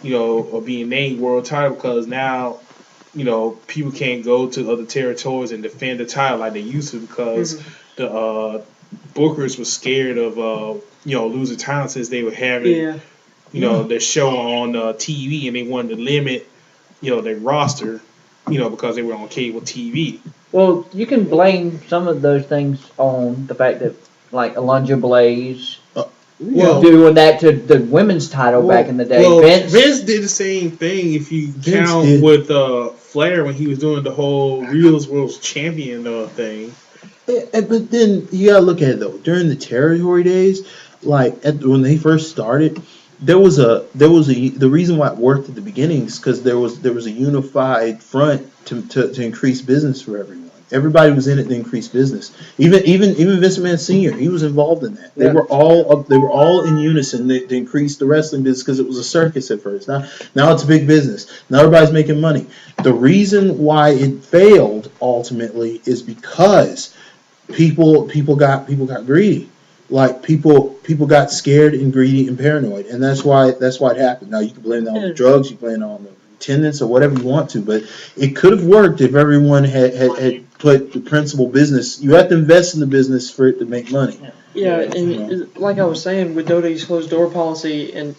of being named world title because now, people can't go to other territories and defend the title like they used to because the bookers were scared of, losing time since they were having, their show on TV and they wanted to limit, their roster, because they were on cable TV. Well, you can blame some of those things on the fact that, like, Alundra Blaze doing that to the women's title back in the day. Well, Vince did the same thing if you Vince count did. with Flair when he was doing the whole Reels World Champion thing. But then you gotta look at it though. During the territory days, like when they first started, the reason why it worked at the beginning is because there was a unified front to increase business for everyone. Everybody was in it to increase business. Even Vince McMahon Sr. He was involved in that. They were all in unison to increase the wrestling business because it was a circus at first. Now it's a big business. Now everybody's making money. The reason why it failed ultimately is because people got greedy. Like people got scared and greedy and paranoid, and that's why it happened. Now you can blame it on the drugs, you blame it on the attendance or whatever you want to, but it could have worked if everyone had put the principal business. You have to invest in the business for it to make money. Yeah, and like I was saying with Doty's closed door policy, and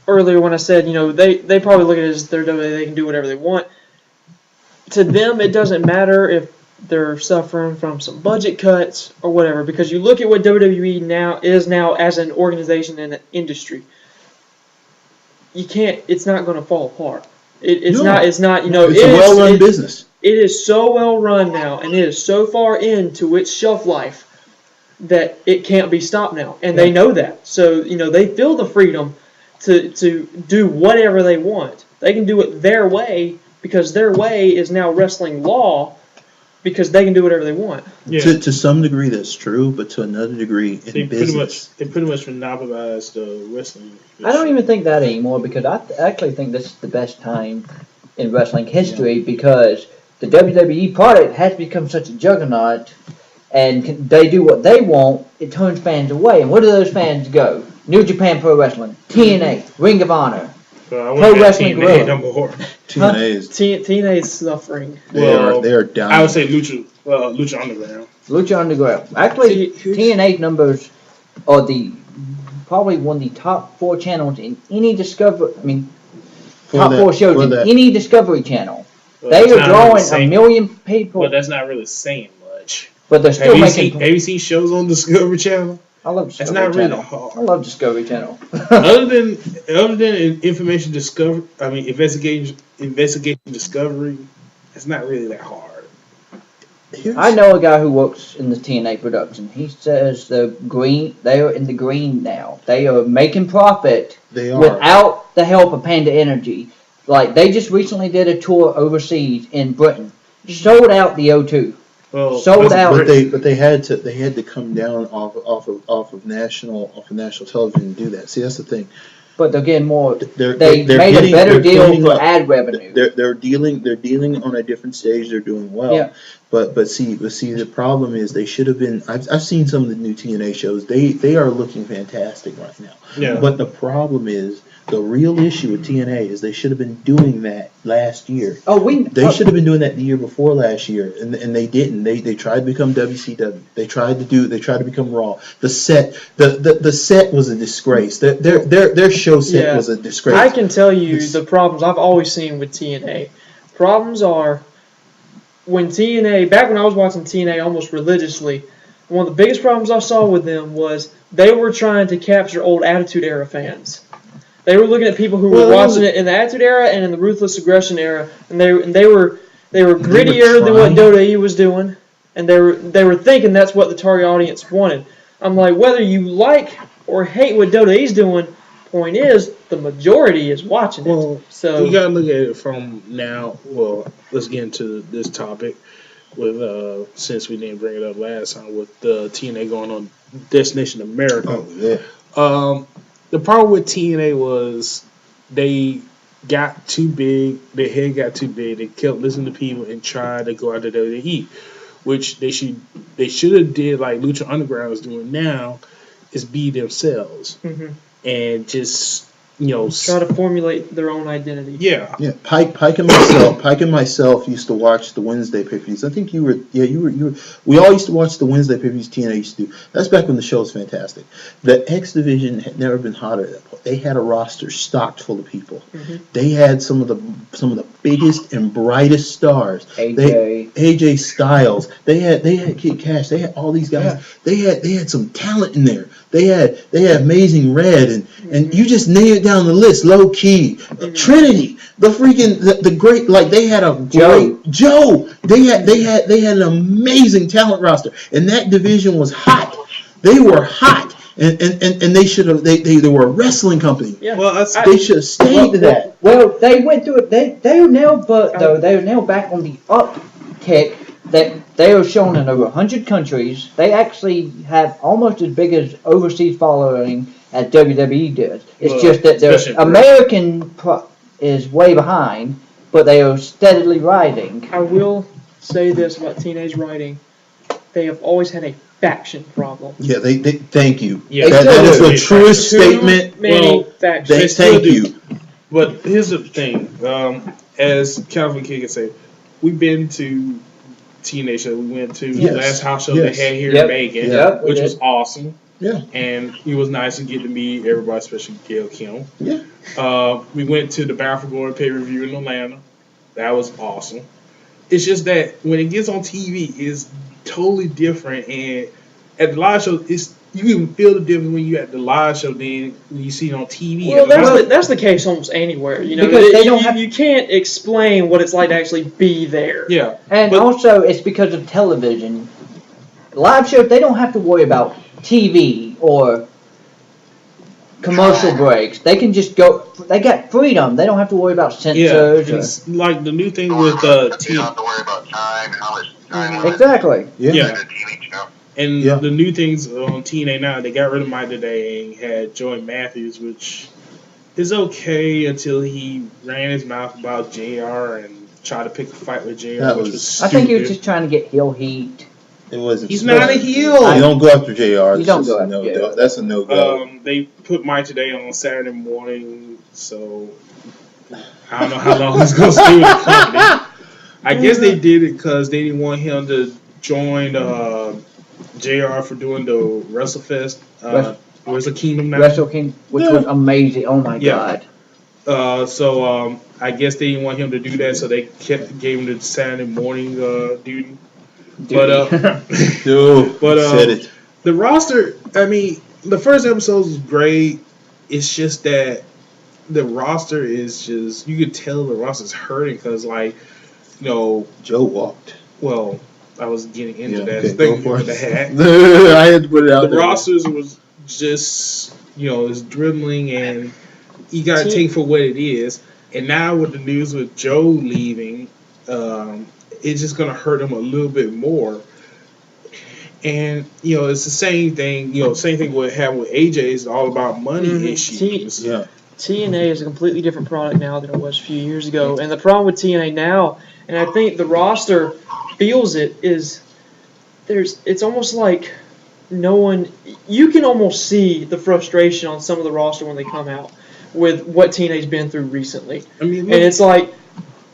earlier when I said, they probably look at it as their WWE, they can do whatever they want. To them, it doesn't matter if they're suffering from some budget cuts or whatever, because you look at what WWE now as an organization and an industry. It's not going to fall apart. It's not. It's a well-run business. It is so well run now, and it is so far into its shelf life that it can't be stopped now, and they know that. So they feel the freedom to do whatever they want. They can do it their way because their way is now wrestling law. Because they can do whatever they want. Yeah. To some degree, that's true, but to another degree, They pretty much monopolized wrestling. I don't even think that anymore because I actually think this is the best time in wrestling history because the WWE product has become such a juggernaut and they do what they want, it turns fans away. And where do those fans go? New Japan Pro Wrestling, TNA, Ring of Honor, Pro Wrestling Guerrilla. TNA is suffering. They are down. I would say Lucha Underground. Lucha Underground. Actually, TNA numbers are probably one of the top 4 channels in any Discovery. I mean, top 4 shows in any Discovery channel. They are drawing 1 million people. But that's not really saying much. But they're still making. Have you seen shows on Discovery Channel? I love Discovery It's not Channel. really hard. I love Discovery Channel. other than information discovery, investigation discovery, it's not really that hard. I know a guy who works in the TNA production. He says they are in the green now. They are making profit without the help of Panda Energy. Like they just recently did a tour overseas in Britain. Sold out the O2. Well, sold out. But they had to come down off of national television and do that. See, that's the thing. But they're getting more. They're made a better deal for ad revenue. They're dealing on a different stage. They're doing well. Yeah. But see, the problem is they should have been. I've seen some of the new TNA shows. They are looking fantastic right now. Yeah. But the problem is the real issue with TNA is they should have been doing that last year. They should have been doing that the year before last year, and they didn't. They tried to become WCW. They tried to become Raw. The set was a disgrace. Their show set was a disgrace. I can tell you the problems I've always seen with TNA. Problems are when back when I was watching TNA almost religiously, one of the biggest problems I saw with them was they were trying to capture old Attitude Era fans. They were looking at people who were watching it in the Attitude Era and in the Ruthless Aggression Era, and they were grittier than what WWE was doing, and they were thinking that's what the target audience wanted. I'm like, whether you like or hate what WWE's doing, point is the majority is watching it. So you gotta look at it from now. Well, let's get into this topic with since we didn't bring it up last time with the TNA going on Destination America. Oh yeah. The problem with TNA was they got too big. Their head got too big. They kept listening to people and tried to go out to WWE, which they should have did like Lucha Underground is doing now, is be themselves Mhm. and just Try to formulate their own identity. yeah. Yeah, Pike and myself used to watch the Wednesday pay-per-views. I think you were. We all used to watch the Wednesday pay-per-views TNA used to do. That's back when the show was fantastic. The X division had never been hotter at that point. They had a roster stocked full of people. Mhm. They had some of the biggest and brightest stars. AJ. AJ Styles. They had Kid Cash. They had all these guys. They had some talent in there. They had Amazing Red and you just nailed down the list. Low Key, Trinity, the great, like they had a great Joe. They had an amazing talent roster, and that division was hot. They were hot, and they should have. They were a wrestling company. Yeah. Well, that's They should have stayed to that. Well, they went through it. They are now, they are now back on the uptick. That they are shown in over 100 countries. They actually have almost as big as overseas following as WWE does. It's Well, just that their especially in American is way behind, but they are steadily rising. I will say this about teenage writing: they have always had a faction problem. Yeah, they thank you. Yeah, that is the Too truest statement. Many Well, factions. Thank you. But here's the thing, as Calvin King can say, we've been to TNA show. We went to Yes. the last house show Yes. they had here Yep. in Macon, Yep, we which did. was awesome. Yeah. And it was nice to get to meet everybody, especially Gail Kim. Yeah. We went to the Bound for Glory pay-per-view in Atlanta. That was awesome. It's just that when it gets on TV, it's totally different. And at the live show, you can feel the difference when you at the live show than when you see it on TV. Well, At the live- that's the case almost anywhere. You know, Because they you, don't have- you can't explain what it's like to actually be there. yeah. And But- also, it's because of television. Live shows, they don't have to worry about TV or commercial breaks. They can just go. They got freedom. They don't have to worry about Yeah, censors. it's like the new thing You with don't have to TNA. worry about time and how much time or, limit exactly. Yeah. Yeah. in the TV show. And Yeah. the new things on TNA now, they got rid of Mike today and had Joey Matthews, which is okay until he ran his mouth about JR and tried to pick a fight with JR, That which was- was stupid. I think he was just trying to get heel heat. It wasn't. He's not a heel. You don't go after JR. You It's don't just go a after no JR. go. That's a no go. They put Mike today on Saturday morning, so I don't know how long he's going to stay with the company. I guess they did it because they didn't want him to join JR for doing the WrestleFest. Wrestle Kingdom now. Wrestle King, which Yeah. was amazing. Oh my Yeah. god. So I guess they didn't want him to do that, so they gave him the Saturday morning duty. But Dude, but, said it. the roster, I mean, the first episode was great. It's just that the roster is just, you could tell the roster's hurting because, like, Joe walked. well, I was getting into Yeah, that. okay, Thank go you for for it. the hat. I had to put it out The there. rosters was just, it's dribbling and you got to take for what it is. And now with the news with Joe leaving, it's just going to hurt him a little bit more. And, it's the same thing, same thing we have with AJ. It's all about money Mhm. issues. Yeah. TNA is a completely different product now than it was a few years ago. And the problem with TNA now, and I think the roster feels it, is it's almost like no one, you can almost see the frustration on some of the roster when they come out with what TNA's been through recently. I mean, And look, it's like,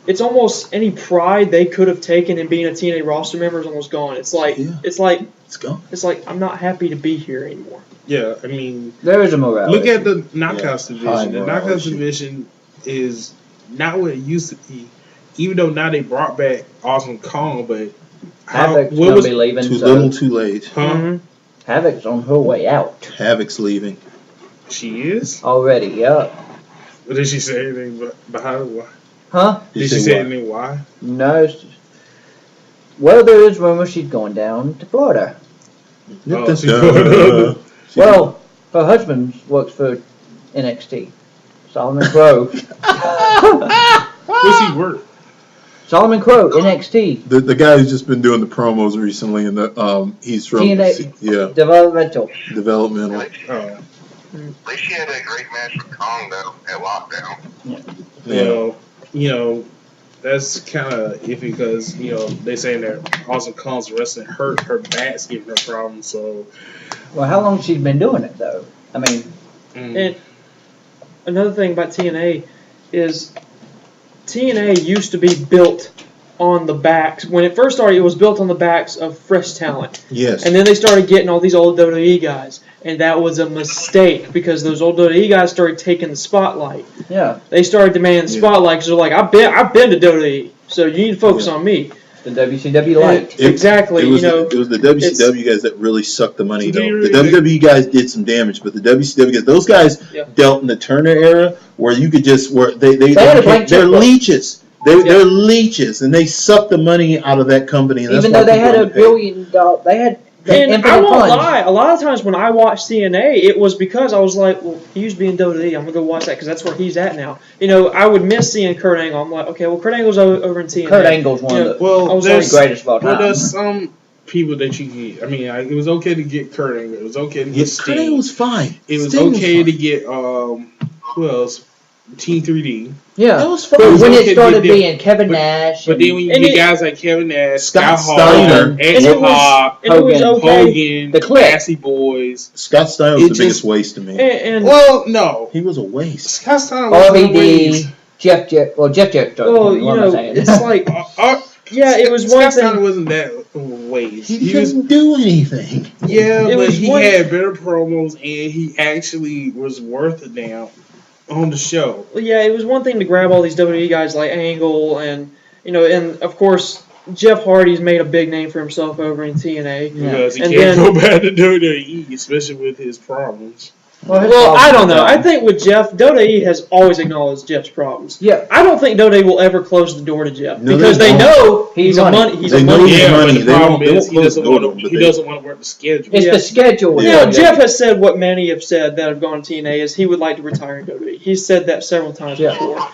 it's almost any pride they could have taken in being a TNA roster member is almost gone. It's like, Yeah. it's like, Let's go. it's like, I'm not happy to be here anymore. yeah, I mean, There is a morale. look at issue. the Knockouts High division. The morale Knockouts issue. division is not what it used to be. Even though now they brought back Awesome Kong, but Havoc's what gonna was be leaving. Too So little, too late. huh? Mhm. Havoc's on her way out Havoc's leaving. She is. already. Yeah. Did she say anything behind why? Huh? Did she say anything why? No. Well, there is rumor she's going down to Florida. Oh, she's Duh. going She- Well, her husband works for NXT. Solomon Crow. What's he work? Solomon Crow, NXT. the guy who's just been doing the promos recently, and he's from TNA. Developmental. developmental. At Oh, least she had a great match with Kong, though, at Lockdown. Well, you know, that's kind of iffy because they saying that Awesome Kong's wrestling hurt her back's giving her problems. So, Well, how long she's been doing it though? I mean, And another thing about TNA is TNA used to be built on the backs. When it first started, it was built on the backs of fresh talent. Yes. And then they started getting all these old WWE guys. And that was a mistake because those old WWE guys started taking the spotlight. yeah, They started demanding the Yeah. spotlight because they're like, I've been to WWE, so you need to focus on me. the WCW light. Exactly, It was, you know, it was the WCW guys that really sucked the money, So though. do you The really WWE guys did some damage, but the WCW guys, those guys Yeah. dealt in the Turner era where you could just, where They had a blank they're checkbook. leeches. They're leeches, and they sucked the money out of that company. And that's Even why though they people had a underpaid. $1 billion, they had the and I infinite won't funds. lie, a lot of times when I watched TNA, it was because I was like, well, he used to be in WWE, I'm going to go watch that because that's where he's at now. You know, I would miss seeing Kurt Angle. I'm like, okay, well, Kurt Angle's over in TNA. Kurt Angle's one of the well, I was there's greatest of all well, time. there's some people that you get. I mean, it was okay to get Kurt Angle. It was okay to get Yeah, Sting. Kurt Angle was fine. It was Sting okay fine. to get who else? T3D. Yeah. That was But fine. when okay it started to get being Kevin Nash, But then when you And get it- guys like Kevin Nash, Scott Scott Steiner, Hall, X and it was- Pac, And it was Hogan. okay. Hogan, The Clique. Nasty Boys. Scott Steiner was It the biggest just- waste to me. And Well, no, He was a waste. Scott Steiner was RVD, Jeff Jarrett. well, you know, it's like, yeah, it was one Scott Steiner thing. wasn't that waste. He He was, couldn't do anything. yeah, It but was he one- had better promos and he actually was worth it now on the show. Well, yeah, it was one thing to grab all these WWE guys like Angle and, you know, and of course, Jeff Hardy's made a big name for himself over in TNA. Because he And can't then- go back to WWE, especially with his problems. Well, I don't know. I think with Jeff, WWE has always acknowledged Jeff's problems. Yeah. I don't think WWE will ever close the door to Jeff No, because they they won't. know he's a money. money. He's They a know money. he's Yeah, money. but the They problem won't is he close doesn't the door want to to. him, He but they- doesn't want to work the schedule. It's Yeah. the schedule. with Yeah, WWE. Jeff has said what many have said that have gone to TNA is he would like to retire in WWE. He's said that several times Yeah. before.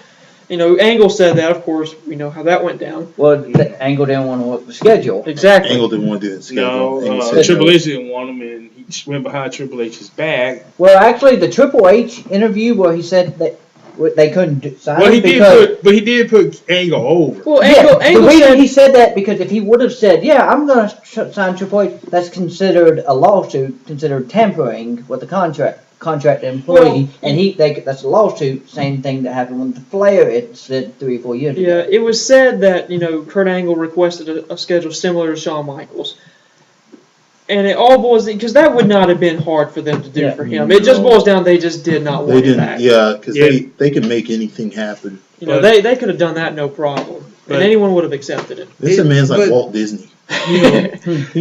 You know, Angle said that. Of course, we know how that went down. Well, the Angle didn't want to work the schedule. Exactly. Angle didn't want to do that schedule. No, Angle said Triple no. H didn't want him, and he went behind Triple H's back. Well, actually, the Triple H interview where he said that they couldn't sign Well, him because he did put Angle over. Well, yeah, Angle, the Angle reason said he said that because if he would have said, "Yeah, I'm going to sign Triple H," that's considered a lawsuit, considered tampering with the contract employee, Well, and that's a lawsuit. Same thing that happened with the Flair incident 3 or 4 years ago. Yeah, it was said that, you know, Kurt Angle requested a schedule similar to Shawn Michaels. And it all boils because that would not have been hard for them to do Yeah. for him. It just boils down they just did not They want him didn't, back. yeah, because Yeah. they can make anything happen. You know, they could have done that no problem. But- And anyone would have accepted it. This man's like but- Walt Disney. You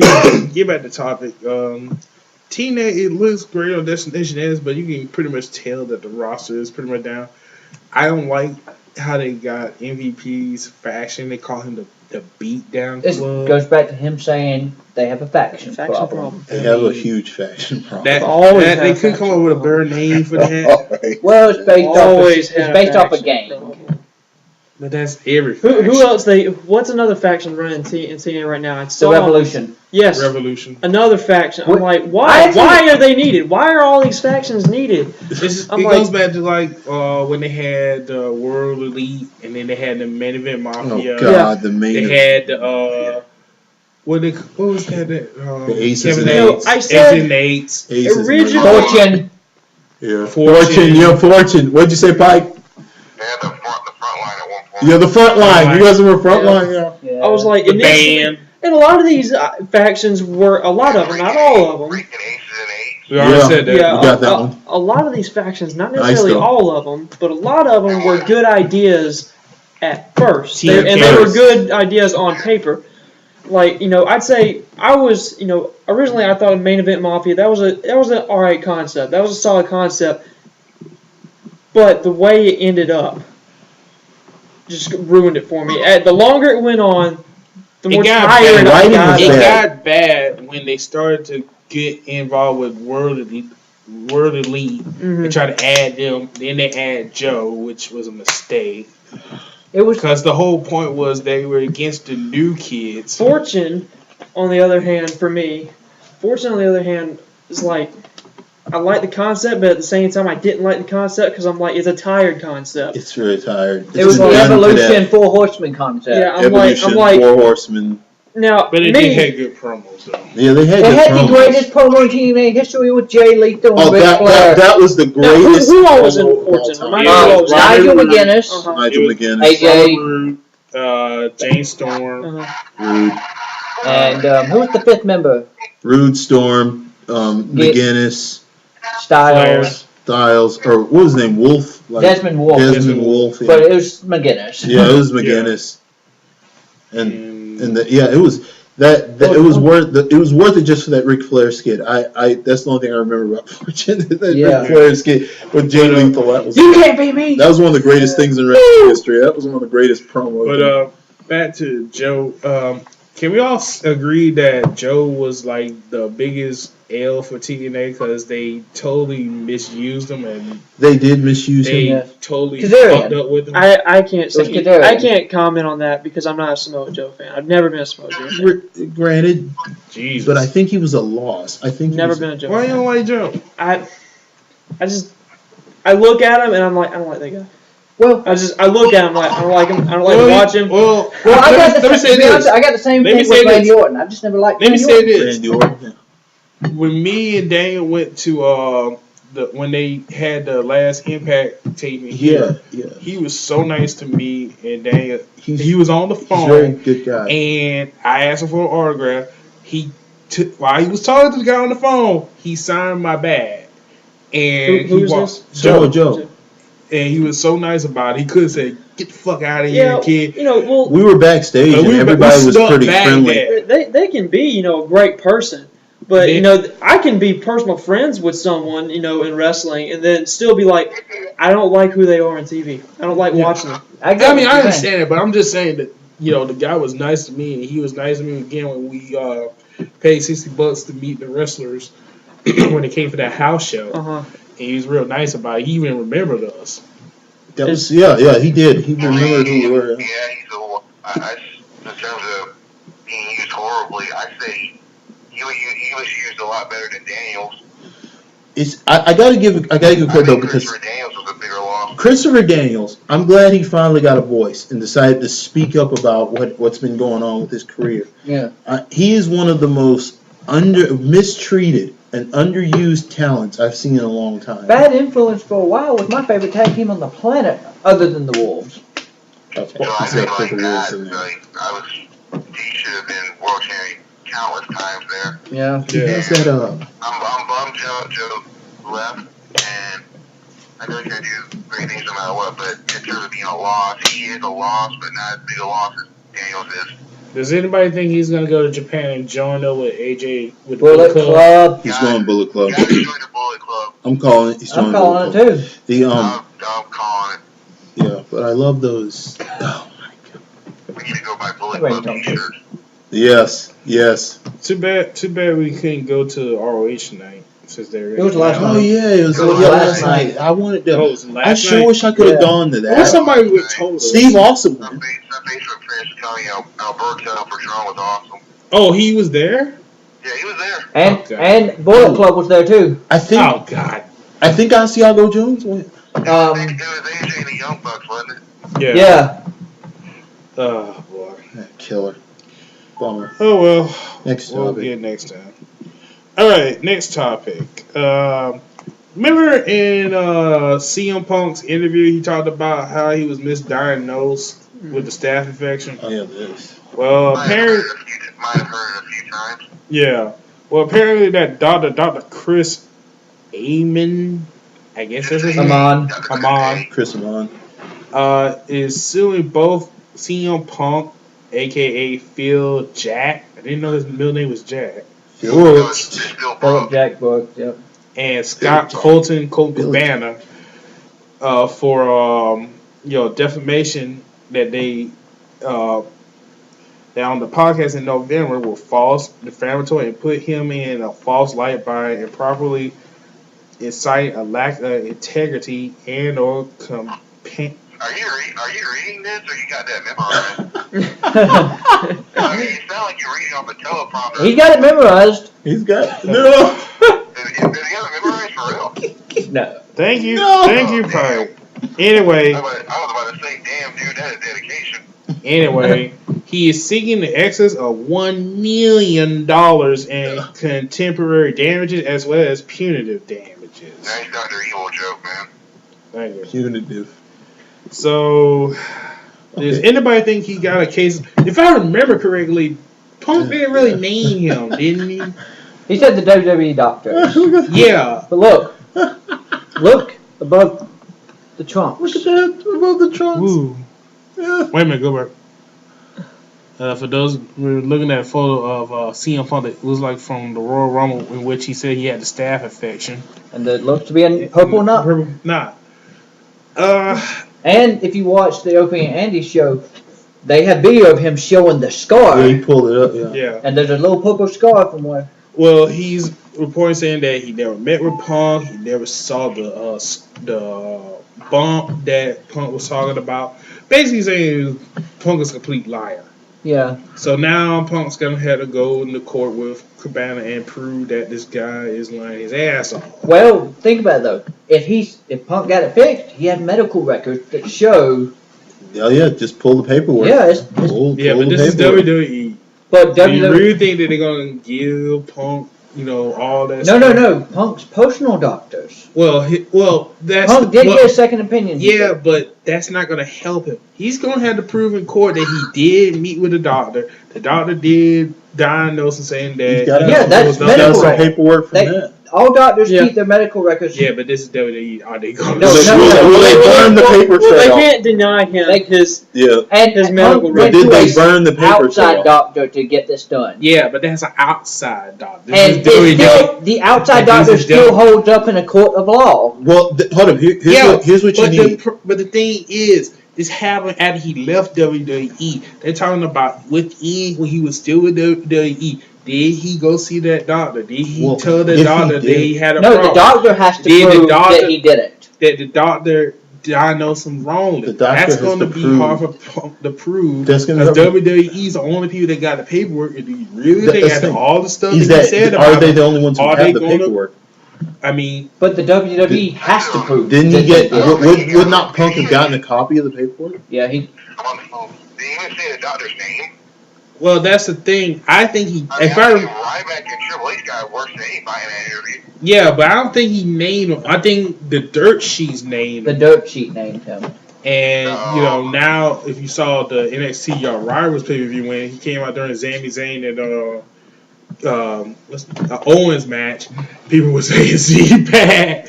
know, get back to topic. TNA, it looks great on Destination X, but you can pretty much tell that the roster is pretty much down. I don't like how they got MVP's faction. They call him the Beatdown This Club. goes back to him saying they have a faction, problem. They have a huge faction problem. That, Always that they have couldn't come up faction with a better name for that. Alright. Well, it's based Always off. had It's based off a faction game. problem. But that's every Who faction. else? What's another faction running in TNA right now? I The saw Revolution. Yes, Revolution. another faction. I'm What- like, I why? actually- Why are they needed? Why are all these factions needed? I'm It like- goes back to like when they had the World Elite, and then they had the Main Event Oh Mafia. God, the main. They had what was that? The Aces Kevin and Nates. I said- Aces and Nates. Aces and original- Nates. Fortune. Yeah. Fortune. Yeah, Fortune. What'd you say, Pike? They had the front line at one point. Yeah, the front line. You guys were front Yeah. line, yeah. Yeah. I was like, The initially- band. and a lot of these factions were a lot of them, not all of them. Freaking Aces and Eights. We already Yeah. said that. Yeah, We got that one. a lot of these factions, not Nice, necessarily though. all of them, but a lot of them were good ideas at first, Team and they were Chaos. good ideas on paper. Like, you know, I'd say I was, you know, originally I thought of Main Event Mafia. That was an alright concept. That was a solid concept, but the way it ended up just ruined it for me. The longer it went on, the more It got tired bad. I Writing got. was It bad. got bad when they started to get involved with World Elite. Mhm. They tried to add them. Then they add Joe, which was a mistake. It was Because the whole point was they were against the new kids. Fortune, on the other hand, for me, Fortune, on the other hand, is like, I like the concept, but at the same time, I didn't like the concept because I'm like, it's a tired concept. It's really tired. It was It's the done to Evolution death. 4 Horsemen concept. Yeah, I'm Evolution, like, Four Horsemen. now, But it me, did have good promos though. Yeah, they had They good had the promos. greatest promo in TNA history with Jay Lethal and Oh, Ric Flair. that was the now, greatest. who all was promo of all important? time. Remind me who all was Nigel Robert Roode. McGuinness, Uh-huh. Nigel It was- McGuinness. AJ, Robert Roode, Jane Storm. Uh-huh. Rude. and who was the fifth member? Rude, Storm, McGuinness, Styles, Styles, or what was his name? Wolf? Desmond Wolfe. Desmond Wolf. But Yeah, it was McGuinness. yeah, it was McGuinness. And it was it was worth it just for that Ric Flair skit. I that's the only thing I remember about that Yeah. Ric Flair skit with Jay Lethal. That was You can't beat me. that was one of the greatest things in wrestling history. That was one of the greatest promos. But back to Joe. Can we all agree that Joe was like the biggest L for TNA because they totally misused him and they did misuse they him. Yeah. totally Kazarian. fucked up with him? I can't It was say, Kazarian. I can't comment on that because I'm not a Samoa Joe fan. I've never been a Samoa Joe fan. Granted, Jesus. but I think he was a loss. I think he Never was, been a Joe Why you fan. don't like Joe? I look at him and I'm like, I don't like that guy. Well, I look at him like, I don't like him. I don't like to watch him. Well, I got let me the say to be honest, this. I got the same Let me thing say with Randy this. Orton. I've just never liked Let me Randy say Orton. this. Randy Orton. When me and Daniel went to when they had the last Impact taping here, Yeah, yeah. he was so nice to me and Daniel. He's- He was on the He's a very phone good guy. and I asked him for an autograph. He took while he was talking to the guy on the phone, he signed my bag. And Who he is walked, this? Joe. and he was so nice about it. He could say, "Get the fuck out of Yeah, here, kid." you know, well, We were backstage But and we everybody was stuck pretty back friendly. there. they can be, you know, a great person. But, They- you know, I can be personal friends with someone, you know, in wrestling and then still be like, I don't like who they are on TV. I don't like Yeah. watching them. I mean, what I you're saying. understand it, but I'm just saying that the guy was nice to me, and he was nice to me again when we paid $60 to meet the wrestlers when they came for that house show. Uh-huh. And he was real nice about it. He even remembered us. That was yeah, he did. He remembered who we were. Yeah, he's in terms of being used horribly, I say he was used a lot better than Daniels. I gotta give credit though think because Christopher Daniels was a bigger loss. Christopher Daniels, I'm glad he finally got a voice and decided to speak up about what's been going on with his career. Yeah. He is one of the most mistreated and underused talents I've seen in a long time. Bad Influence for a while was my favorite tag team on the planet, other than the Wolves. Of So I course, think except like for the that, Wolves in there. he should have been world champion countless times there. Yeah. He has that I'm bummed Joe left, and I know he's gonna do great things no matter what. But in terms of being a loss, he is a loss, but not as big a loss as Daniels is. Does anybody think he's going to go to Japan and join up with AJ with the Bullet Club? Club. he's going Bullet Club. You gotta join the Bullet Club. I'm calling it. He's I'm joining calling it Bullet Club. too. The I'm calling it. yeah, but I love those. Oh my god. We need to go buy Bullet Wait, Club don't t-shirts. Yes. Too bad we couldn't go to ROH tonight since they're. It was last Oh night. yeah, it was last night. I wanted to. Oh, it was last I sure night? wish I could have Yeah. gone to I wish that. somebody would told us. Steve Austin. Some Facebook friends tell me Alberto Bergeron was awesome. Oh, he was there? Yeah, he was there. And Okay. and Bullet Club was there too. I think Oh, God. Asiago Jones went. It was AJ and the Young Bucks, wasn't it? Yeah. Oh, boy. That killer. Bummer. Oh, well. Next We'll topic. get next time. All right, next topic. Remember in CM Punk's interview, he talked about how he was misdiagnosed with the staph infection? Oh yeah, this. Well, Might have apparently, heard it a few times. yeah. Well, apparently that Dr. Chris Amon, I guess that's his name, Amon. Amon. Chris Amon. Is suing both CM Punk, aka Phil Jack. I didn't know his middle name was Jack. Brooks. Still Philip broke. Jack Brooks. Yep. And Scott Billy Colt Cabana for defamation that they that on the podcast in November were false, defamatory, and put him in a false light by improperly inciting a lack of integrity and or Are you reading this, or you got that memorized? I mean, you sound like you're reading off a teleprompter. He's got it memorized. He's got no. Does he have it memorized for No. Thank you, No. thank you, Pipe. Anyway, I was about to say, damn, dude, that is dedication. Anyway, he is seeking the excess of $1 million in contemporary damages as well as punitive damages. Nice Dr. Evil joke, man. Thank you. Punitive. So, does anybody think he got a case? If I remember correctly, Punk didn't really name him, didn't he? He said the WWE doctors. Yeah. But look above the trunks. Look at that above the trunks. Ooh. Yeah. Wait a minute, go back. For those who are looking at a photo of CM Punk, it was like from the Royal Rumble in which he said he had the staph infection. And it looks to be a purple knot. Purple knot. And if you watch the Opie and Andy show, they have video of him showing the scar. Yeah, he pulled it up. Yeah. Yeah. And there's a little purple scar from where. Well, he's reporting saying that he never met with Punk. He never saw the bump that Punk was talking about. Basically saying Punk is a complete liar. Yeah. So now Punk's gonna have to go into court with Cabana and prove that this guy is lying his ass off. Well, think about it though. If Punk got it fixed, he had medical records that show. Oh yeah, just pull the paperwork. Yeah, it's Pull Yeah, the but this is paperwork. WWE. but Do you WWE. really think that they're gonna give Punk, all that? No, stuff? no. Punk's personal doctors. Well, that's Punk did well, get a second opinion. yeah, but that's not gonna help him. He's gonna have to prove in court that he did meet with the doctor. The doctor did diagnose him saying that. He's got Yeah, there that's was no- medical some record. paperwork from They- that. All doctors Yeah. keep their medical records. Yeah, but this is WWE. Are they gonna? No, Will they- will they burn the paper Well, they trail? can't deny him They- his. Yeah. And His Punk medical went Did to they a burn the paper outside trail? doctor to get this done. Yeah, but that's an outside doctor. This And is it's WWE. still, the outside But this doctor is still different. holds up in a court of law. Well, hold up. Here's what you but need. But the thing is, this happened after he left WWE. They're talking about within when he was still with WWE. Did he go see that doctor? Did he Well, tell if the he doctor that did- he had a No, problem? the doctor has to Did the prove doctor- that he did it. That the doctor diagnosed him wrongly. The doctor That's has going to to be prove- hard for Punk to prove. That's gonna Because help- WWE's the only people that got the paperwork. And do you really That's think the after thing. all the stuff Is that he that said are about they him, the only ones who are have they the gonna- paperwork? I mean, But the WWE has to prove. Didn't he that get? they did it. Would not Punk have gotten a copy of the paperwork? Yeah, he. I'm on the phone. Did he even say the doctor's name? well, that's the thing. I think he. I mean, If I I think Ryback and Triple H got worse than anybody in that interview. Yeah, but I don't think he named him. I think the dirt sheets named The him. dirt sheet named him. And, now if you saw the NXT Rivals pay-per-view when he came out during the Sami Zayn and Owens match, people were saying Z-Pad.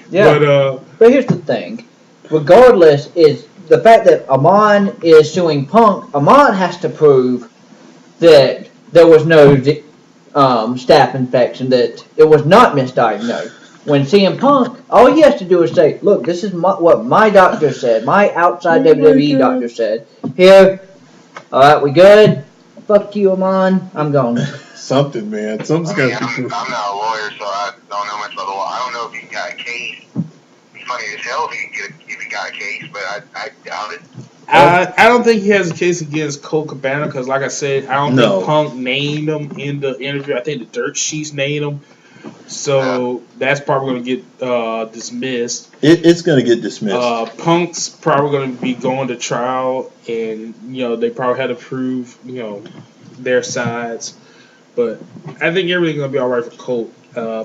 Yeah. But, But here's the thing. Regardless, is the fact that Amon is suing Punk. Amon has to prove that there was no staph infection, that it was not misdiagnosed. When CM Punk, all he has to do is say, "Look, this is what my doctor said. My outside WWE doctor said. Here, all right, we good? Fuck you, Amon. I'm gone." Something, man. Something's I mean, got to be. I'm not a lawyer, so I don't know much about the law. I don't know if he got a case. It'd be funny as hell if he got a case, but I doubt it. I don't think he has a case against Cole Cabana because, like I said, I don't No. think Punk named him in the interview. I think the dirt sheets named him. So that's probably going to get dismissed. It's going to get dismissed. Punk's probably going to be going to trial, and they probably had to prove their sides. But I think everything's going to be all right for Colt.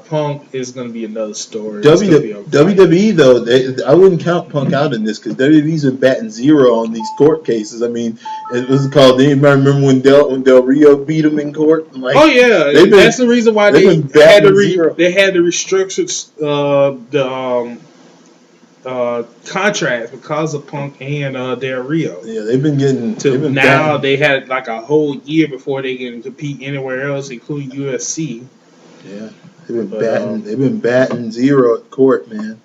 Punk is going to be another story. It's gonna be okay. WWE though, I wouldn't count Punk out in this because WWE's been batting zero on these court cases. I mean, it was called. Anybody remember when Del Rio beat him in court? Like, Oh yeah, they've been- that's the reason why they've they been had to batting zero. they had to restrict the contracts because of Punk and Del Rio. yeah, they've been getting. To they've been now, batting. they had like a whole year before they can compete anywhere else, including UFC. Yeah, they've been But, batting. They've been batting zero at court, man.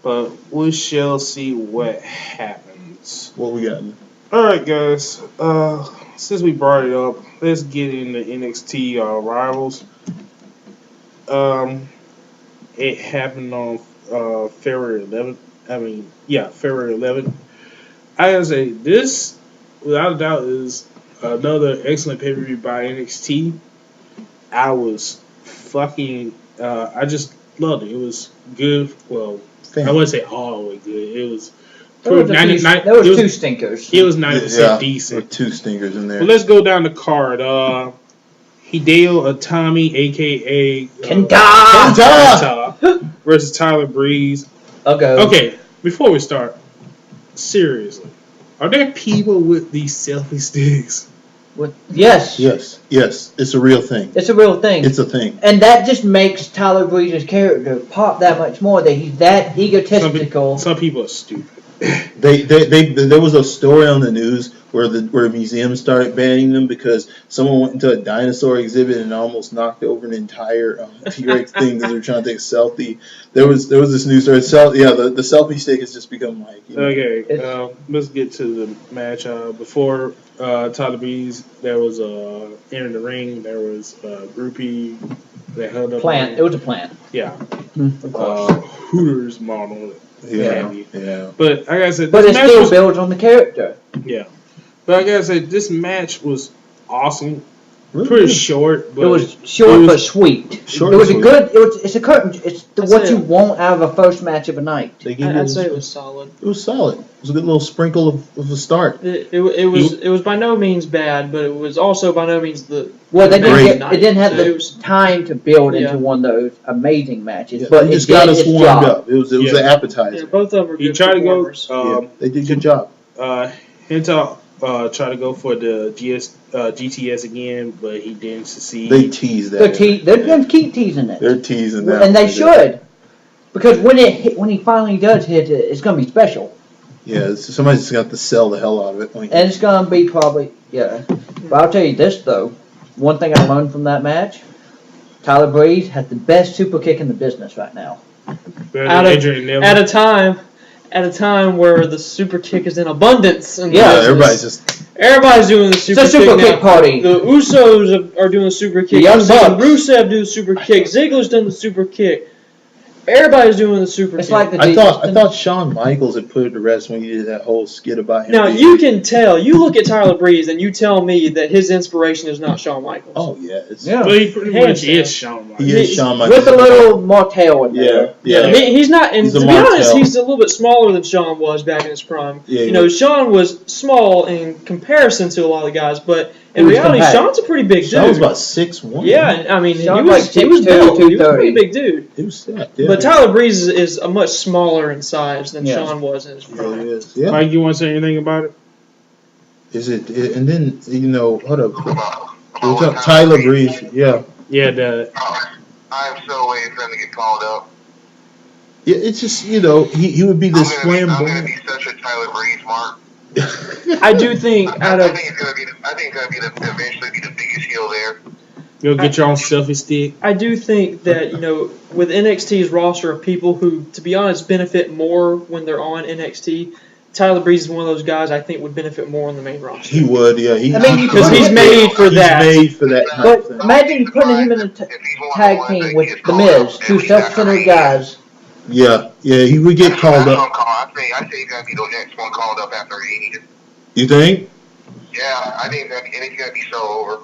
But we shall see what happens. What we got? All right, guys. Since we brought it up, let's get into NXT Rivals. It happened on February 11th. February 11th. I gotta say, this, without a doubt, is another excellent pay-per-view by NXT. I was fucking. I just loved it. It was good. Well, I Fan. wouldn't say all the way good. It was There was, pretty, there was two stinkers. it was 90% There were decent. 2 stinkers in there. Well, let's go down the card. Hideo Itami, aka Kenta! Kenta, versus Tyler Breeze. I'll go. Okay, before we start, seriously, are there people with these selfie sticks? Yes. Yes, it's a real thing. It's a real thing. It's a thing. And that just makes Tyler Breeze's character pop that much more. That he's that egotistical. Some people are stupid. There was a story on the news where museums started banning them because someone went into a dinosaur exhibit and almost knocked over an entire T-Rex thing because they were trying to take a selfie. There was this news story. The selfie stick has just become like. Okay, let's get to the match. Before Tyler Breeze, there was entering the ring. There was a groupie that held up. Plant. It was a plant. Yeah. Of course. Hooters model. Yeah. But like I said, But this it match still was, builds on the character. yeah. But like I said, this match was awesome. Really Pretty good. short, but It was short it was- but sweet. Short it was and a sweet. good. It's a curtain. It's I'd what say- you want out of a first match of a night. They gave you I'd say it was solid. it was solid. It was a good little sprinkle of a start. It was by no means bad, but it was also by no means the Well, they Great. didn't. It didn't have So the it was- time to build Yeah. into one of those amazing matches. Yeah, but they it just did got us its warmed job. up. It was Yeah. an appetizer. yeah, both of them were He good tried to go. performers. They did a good job. Henta tried to go for the GTS again, but he didn't succeed. They teased that. They're going to keep teasing it, They're teasing that. and they should, because when he finally does hit it, it's going to be special, Yeah, somebody's got to sell the hell out of it. and it's going to be probably yeah. But I'll tell you this though, one thing I learned from that match, Tyler Breeze has the best super kick in the business right now. Better Out than of- Adrian Neville. At a time where the super kick is in abundance, and Yeah, everybody's doing the super It's a super kick kick now. party. The Usos are doing the super kick. Young I'm seeing Bucks. Rusev do the super kick. Ziggler's done the super kick. Everybody's doing the super It's kick. like the I thought Shawn Michaels had put it to rest when he did that whole skit about him. Now being- you can tell. You look at Tyler Breeze and you tell me that his inspiration is not Shawn Michaels. Oh yeah, it's, Yeah. But he pretty Hands much down. is Shawn Michaels. he is Shawn Michaels. with a little Martel in there. Yeah. He's not. And He's a to be honest, Martel. he's a little bit smaller than Shawn was back in his prime. Yeah, you know, Shawn was small in comparison to a lot of the guys, but in He was reality, compact. Shawn's a pretty big dude. Shawn was about 6'1". Yeah, I mean, Shawn he was like he was 6'2", built. He was a 230. pretty big dude. He was set. Yeah. But Tyler Breeze is a much smaller in size than Yeah. Shawn was in his Yeah, prime. he is. Yeah. Mike, you want to say anything about it? Is it? And then hold up. About What's up, Tyler Breeze? Yeah. Yeah, the I'm so waiting for him to get called up. Yeah, it's just he would be this I'm gonna flamboyant. be such a Tyler Breeze mark. I do think out I of think it's gonna be. I think it's gonna be eventually be the biggest heel there. you'll get your own selfie stick. I do think that, with NXT's roster of people who, to be honest, benefit more when they're on NXT, Tyler Breeze is one of those guys I think would benefit more on the main roster. He would, yeah. Because he's made for that. He's made for that kind of But thing. imagine putting him in a tag team with The Miz, two self-centered guys. Yeah, he would get called up. I say he's gonna be the next one called up after Mania. You think? Yeah, I think it's gonna be so over.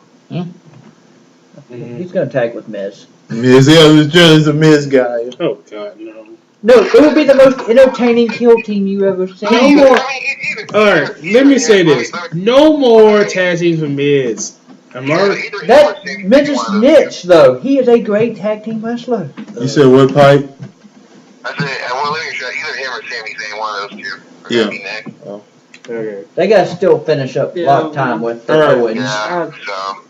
He's going to tag with Miz. Miz, yeah, it was just a Miz guy. Oh God, no. No, it would be the most entertaining kill team you ever seen. All right, let me say this: no more tag teams for Miz. I'm already. That Miz's niche, though, he is a great tag team wrestler. You said what, Pipe? I said, well, let me show you. Either him or Sami Zayn, one of those two. are Yeah. gonna be next. Okay. They got to still finish up Yeah, lock time with the all right. Owens. Yeah.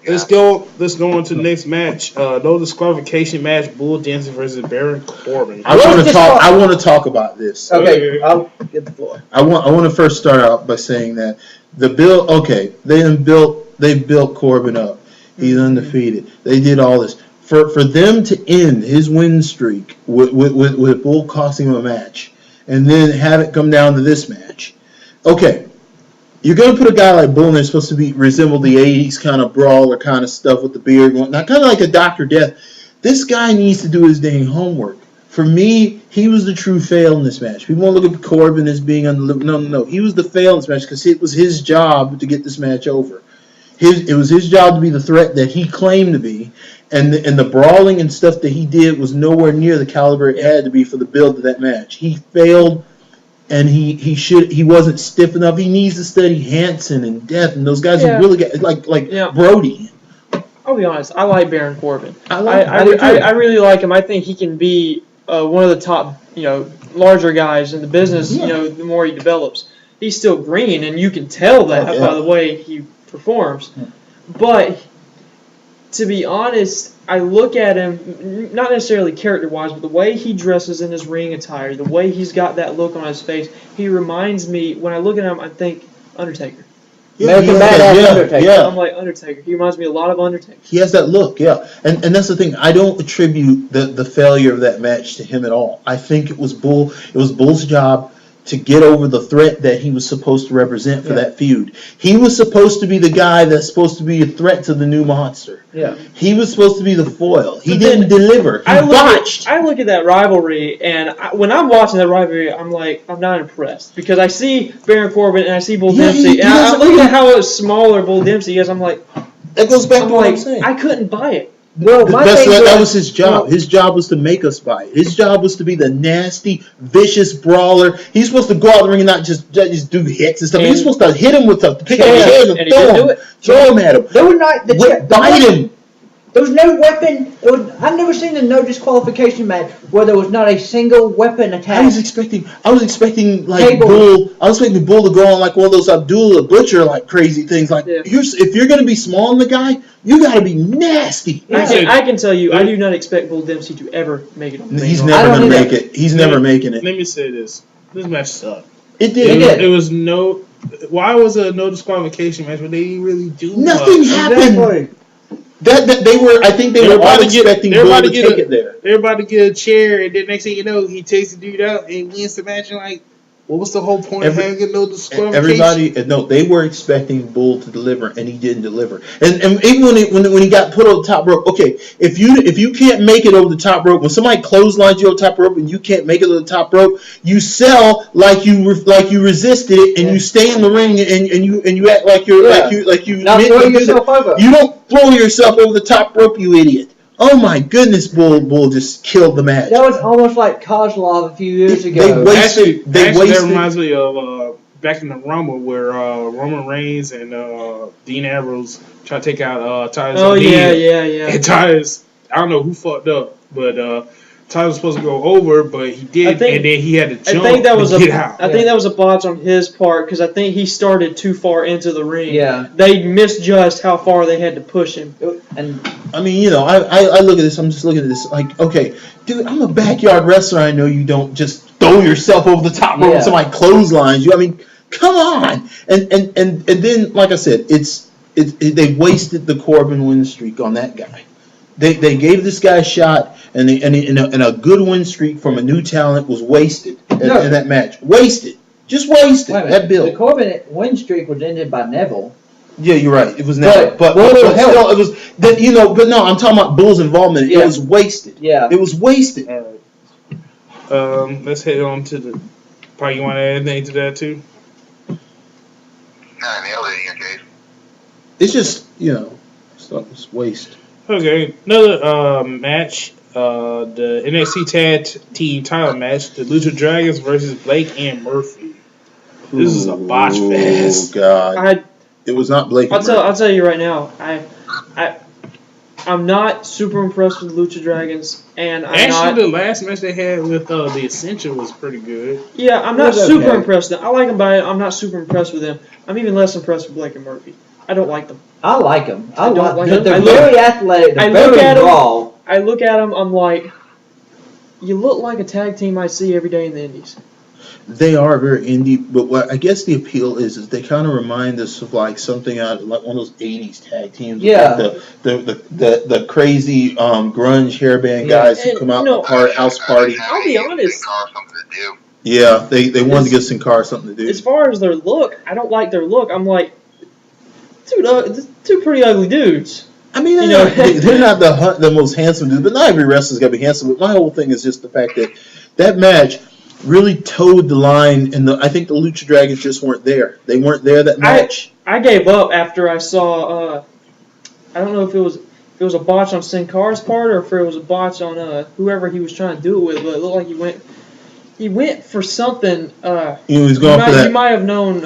Let's go. Let's go on to the next match. No disqualification match: Bull Jensen versus Baron Corbin. I want to talk about this. Okay, I'll get the floor. I want to first start out by saying that they built Corbin up. He's undefeated. They did all this for them to end his win streak with Bull costing him a match, and then have it come down to this match. Okay, you're gonna put a guy like Bull in there supposed to resemble the '80s kind of brawler kind of stuff with the beard and whatnot, kind of like a Dr. Death. This guy needs to do his dang homework. For me, he was the true fail in this match. People want to look at Corbin as being no. He was the fail in this match because it was his job to get this match over. It was his job to be the threat that he claimed to be, and the brawling and stuff that he did was nowhere near the caliber it had to be for the build of that match. He failed, and he wasn't stiff enough. He needs to study Hanson and Death and those guys who really got like Yeah. Brody. I'll be honest. I like Baron Corbin. I do too. I really like him. I think he can be one of the top, larger guys in the business. Yeah. The more he develops, he's still green, and you can tell that by the way he performs. But to be honest, I look at him not necessarily character-wise, but the way he dresses in his ring attire, the way he's got that look on his face. He reminds me when I look at him, I think Undertaker. American Badass Undertaker. Yeah. I'm like Undertaker. He reminds me a lot of Undertaker. He has that look, yeah. And that's the thing. I don't attribute the failure of that match to him at all. I think it was Bull's job to get over the threat that he was supposed to represent for that feud. He was supposed to be the guy that's supposed to be a threat to the new monster. Yeah. He was supposed to be the foil. He But didn't then deliver. He botched. I look at that rivalry, and when I'm watching that rivalry, I'm like, I'm not impressed. Because I see Baron Corbin and I see Bull Yeah, Dempsey, he and I'm doesn't looking look- at how smaller Bull Dempsey is, I'm like, That goes back to what I'm saying. I couldn't buy it. Well, my thing That was was his job. His job was to make us buy it. His job was to be the nasty, vicious brawler. He's supposed to go out the ring and not just do hits and stuff. He's supposed to hit him with the pick up his head and and he didn't do throw him. it. Throw him at him. there was not Bite him. There was no weapon. I've never seen a no disqualification match where there was not a single weapon attack. I was expecting like Table. Bull. I was expecting Bull to go on like one of those Abdullah Butcher like crazy things. Like Yeah. if you're gonna be small in the guy, you gotta be nasty. I can tell you, I do not expect Bull Dempsey to ever make it on the He's main never don't gonna either. make it. He's never making it. Let me say this. This match sucked. It It did. did. It was no. Why was it a no disqualification match? But they didn't really do Nothing much. happened. Exactly. That they were. I think they were all expecting Bull to take it there. They're about to get a chair, and then next thing you know, he takes the dude out and wins the match. And like, what was the whole point of having no disqualification? Everybody, no, they were expecting Bull to deliver, and he didn't deliver. And even when he got put on the top rope, okay, if you can't make it over the top rope, when somebody clotheslines you over the top rope and you can't make it over the top rope, you sell like you resisted it, and you stay in the ring and you act like you're Yeah. like you Not meant to throwing do yourself that. over. You don't throw yourself over the top rope, you idiot. Oh my goodness, Bull just killed the match. That was almost like Kozlov a few years ago. They wasted- Actually, they that wasted- reminds me of back in the Rumble where Roman Reigns and Dean Ambrose tried to take out Titus Oh O'Neil. yeah. And Titus, I don't know who fucked up, but Titus was supposed to go over, but he did, I think- and then he had to I jump think that was to get out. I think that was a botch on his part because I think he started too far into the ring. Yeah. They misjudged how far they had to push him. And I mean, I look at this. I'm just looking at this like, okay, dude, I'm a backyard wrestler. I know you don't just throw yourself over the top rope Yeah. and somebody clotheslines you. I mean, come on. And then, like I said, they wasted the Corbin win streak on that guy. They gave this guy a shot, and a good win streak from a new talent was wasted in that match. Wasted. Just wasted. wait a minute, That the bill. Corbin win streak was ended by Neville. Yeah, you're right. It was never. But But Bull still, helped. it was. But no, I'm talking about Bull's involvement. Yeah. It was wasted. Yeah. It was wasted. All right. Let's head on to the. Probably you want to add anything to that too? Nah, I nailed it in your case. It's just, it's waste. Okay, another match. The NXT Tag Team Title match: the Lucha Dragons versus Blake and Murphy. This is a botch fest. Oh God! It was not Blake. and Murphy. I'll tell you right now. I'm not super impressed with Lucha Dragons, and The last match they had with the Ascension was pretty good. I'm It not was super okay. impressed with them. I like them, but I'm not super impressed with them. I'm even less impressed with Blake and Murphy. I don't like them. I like them. I don't like them. They're I look- very athletic. I They're look at very 'em- raw. I look at them, I'm like, you look like a tag team I see every day in the Indies. They are very indie, but what I guess the appeal is they kind of remind us of like something out of like one of those '80s tag teams. with, Yeah. like, the crazy grunge hairband Yeah. guys who And, come out you know, to house party. I'll be honest. Something to do. Yeah, they wanted to give Sin Cara something to do. As far as their look, I don't like their look. I'm like, two pretty ugly dudes. I mean, You know- they're not the most handsome dude, but not every wrestler's got to be handsome. But my whole thing is just the fact that match really towed the line, and I think the Lucha Dragons just weren't there. They weren't there that match. I gave up after I saw. I don't know if it it was a botch on Sin Cara's part or if it was a botch on whoever he was trying to do it with. But it looked like he went for something. He was going for that. You might have known.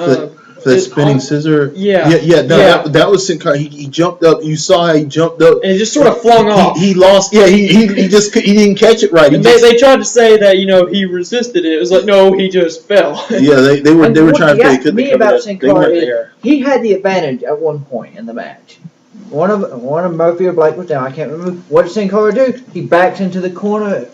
For that spinning scissor. Yeah. Yeah. No, that was Sin Cara. He jumped up. You saw how he jumped up. And it just sort of flung off. He lost. Yeah. He didn't catch it right. They tried to say that he resisted it. It was like no, he just fell. Yeah, they were trying to say couldn't me about Sin Cara is he had the advantage at one point in the match. One of Murphy or Blake was down. I can't remember. What did Sin Cara do? He backs into the corner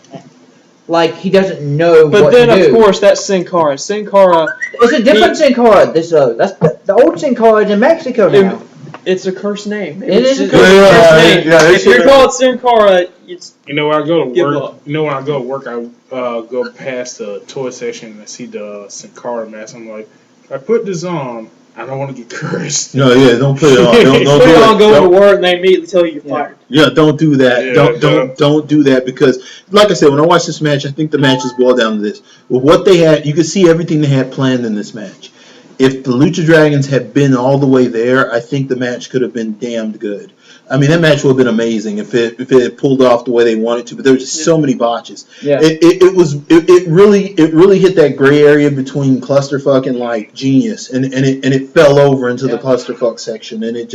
like he doesn't know what to do. But then, of course, that's Sin Cara. Sin Cara... It's a different Sin Cara. That's the old Sin Cara is in Mexico now. It's a cursed name. It is a cursed name. Yeah, if you're called Sin Cara, it's... When I go to Give work, up. when I go to work, I go past the toy section and I see the Sin Cara mask. I'm like, if I put this on, I don't want to get cursed. No, yeah, don't put it on. Don't Put do it on, it. go to Don't- work, and they immediately tell you you're fired. Yeah, don't do that. Yeah, Don't do that because, like I said, when I watched this match, I think the match is boiled down to this. With what they had, you could see everything they had planned in this match. If the Lucha Dragons had been all the way there, I think the match could have been damned good. I mean, that match would have been amazing if it had pulled off the way they wanted to. But there were just so many botches. Yeah. It really hit that gray area between clusterfuck and like genius, and it fell over into the clusterfuck section, and it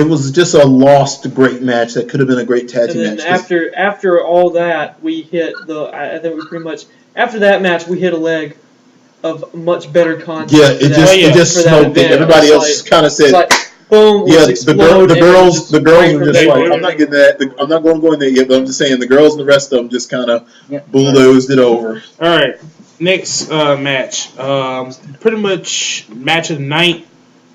was just a lost great match that could have been a great tag team And then match. after all that, we hit I think we pretty much after that match we hit a leg of much better content. Yeah, it just for that smoked it. event. Everybody It else was kind of said, like, boom, yeah, let's the explode, and girls just were right just from like, there. I'm not getting that. I'm not going to go in there yet, but I'm just saying the girls and the rest of them just kind of Yeah. bulldozed it over. All right, next match. Pretty much match of the night.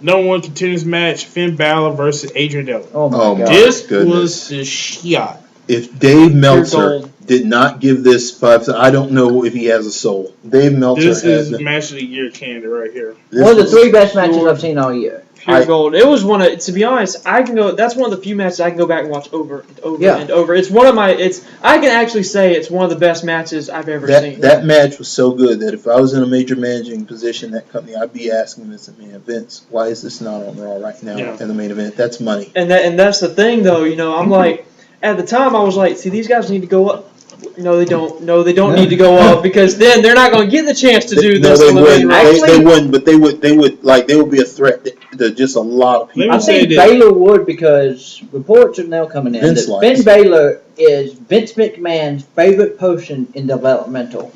Number one continuous match: Finn Balor versus Adrian Ellis. Oh my Oh, god. This goodness. was the shot. If Dave Meltzer gold. did not give this 5, I don't know if he has a soul. Dave Meltzer This has is match of the year candidate right here. this One of the was- 3 best matches I've seen all year. Pure gold. It was to be honest, that's one of the few matches I can go back and watch over and over Yeah. and over. I can actually say it's one of the best matches I've ever seen. That match was so good that if I was in a major managing position in that company, I'd be asking Vince, why is this not on Raw right now Yeah. in the main event? That's money. And that's the thing though, I'm like, at the time I was like, see, these guys need to go up. No, they don't. No, they don't need to go up because then they're not going to get the chance to do this. No, they on the main wouldn't. roster. They wouldn't, but they would be a threat to just a lot of people. Let I me say think this. Baylor would because reports are now coming in Vince that likes Finn Baylor is Vince McMahon's favorite person in developmental.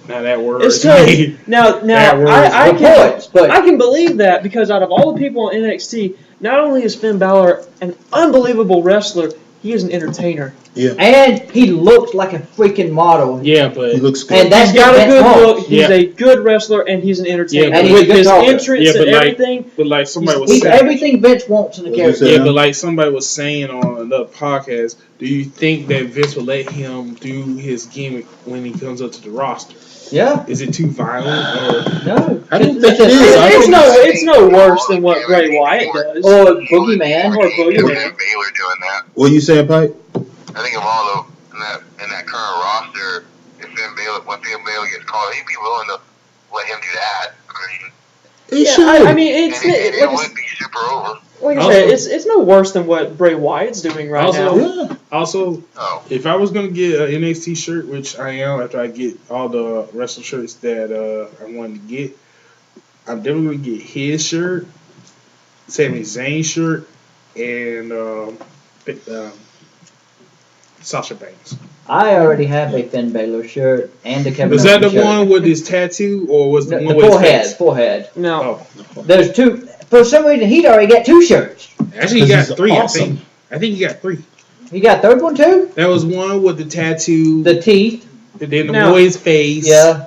Now that word. It's good. Now That was I can Reports, but I can believe that because out of all the people on NXT, not only is Finn Balor an unbelievable wrestler, he is an entertainer. and he looks like a freaking model. Yeah, but He looks good. And that's He's got a Vince good wants. look. He's Yeah. a good wrestler, and he's an entertainer. Yeah, and he's a with good his talker. entrance Yeah, but and like- everything. but like somebody was He's saying. everything Vince wants in a What'd you character. say? Yeah, but like somebody was saying on another podcast, do you think that Vince will let him do his gimmick when he comes up to the roster? Yeah, Is it too violent or? no. I don't think it is. It's no worse than what Bray Wyatt does. Or Boogeyman. Or Boogeyman. Baylor doing that. What are you saying, Pipe? I think of all in that current roster, when Finn Baylor gets called, he'd be willing to let him do that. I mean, He Yeah, should. I mean, it's and it like, would be super over. I said, it's no worse than what Bray Wyatt's doing right Also- now. Yeah. Also, Oh, if I was gonna get an NXT shirt, which I am after I get all the wrestler shirts that I wanted to get, I'm definitely gonna get his shirt, Sami Zayn shirt, and Sasha Banks. I already have a Finn Baylor shirt and a Kevin Was that the Owens shirt. one with his tattoo, or was the No, one the with forehead, his face? forehead. No. Oh, There's 2. For some reason, he'd already got 2 shirts. actually, he This got is 3. awesome. I think he got 3. He got a third one too. That was one with the tattoo, The teeth. and then the Now- boy's face. Yeah.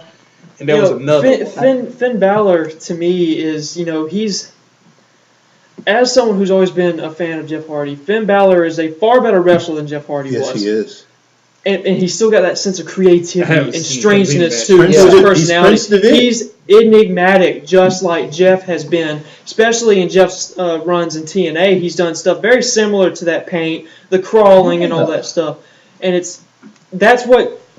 And there was another one. Finn Balor to me is he's as someone who's always been a fan of Jeff Hardy. Finn Balor is a far better wrestler than Jeff Hardy Yes, was. he is. And he's still got that sense of creativity I haven't and seen strangeness him to in his that. He's personality. Prince Devitt. He's enigmatic, just like Jeff has been, especially in Jeff's runs in TNA. He's done stuff very similar to that paint, the crawling and all that stuff. And that's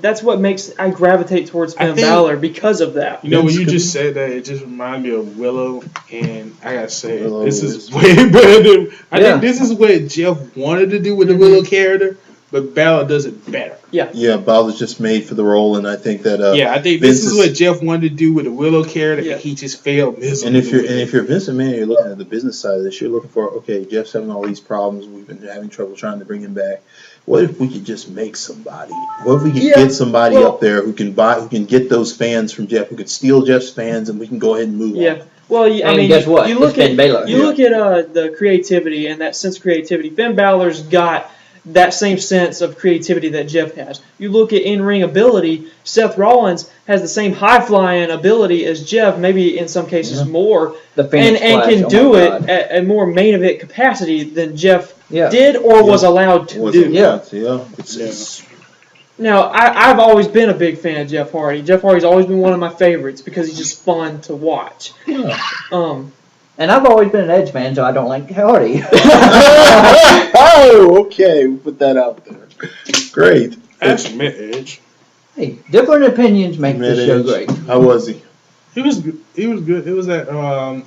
that's what makes I gravitate towards I Finn think- Balor because of that. You know, when Vince you could just be- said that, it just reminded me of Willow, and I gotta say, Willow this is- is way better than. I Yeah. think this is what Jeff wanted to do with the Willow character, but Balor does it better. Yeah, Balor's just made for the role, and I think that Yeah, I think this Vince is what Jeff wanted to do with the Willow character, Yeah. and he just failed miserably. And with if you're Vince McMahon, you're looking at the business side of this. You're looking for, okay, Jeff's having all these problems. We've been having trouble trying to bring him back. What if we could just make somebody? What if we could Yeah, get somebody well- up there who can get those fans from Jeff, who could steal Jeff's fans, and we can go ahead and move Yeah. on. Well, I And mean, guess what? You look It's Finn at Balor. you look at the creativity and that sense of creativity. Finn Balor's got that same sense of creativity that Jeff has. You look at in-ring ability. Seth Rollins has the same high-flying ability as Jeff, maybe in some cases Yeah. more, The and Phoenix Splash, can oh do my it God. at a more main event capacity than Jeff Yeah. did or was Yeah. allowed to Was do. it Yeah. not? Yeah. It's Now, I've always been a big fan of Jeff Hardy. Jeff Hardy's always been one of my favorites because he's just fun to watch. yeah. And I've always been an Edge fan, so I don't like Hardy. Oh, okay. We'll put that out there. Great. I actually met Edge. Hey, different opinions make Mid the show Edge. great. How was he? He was good. He was good. It was at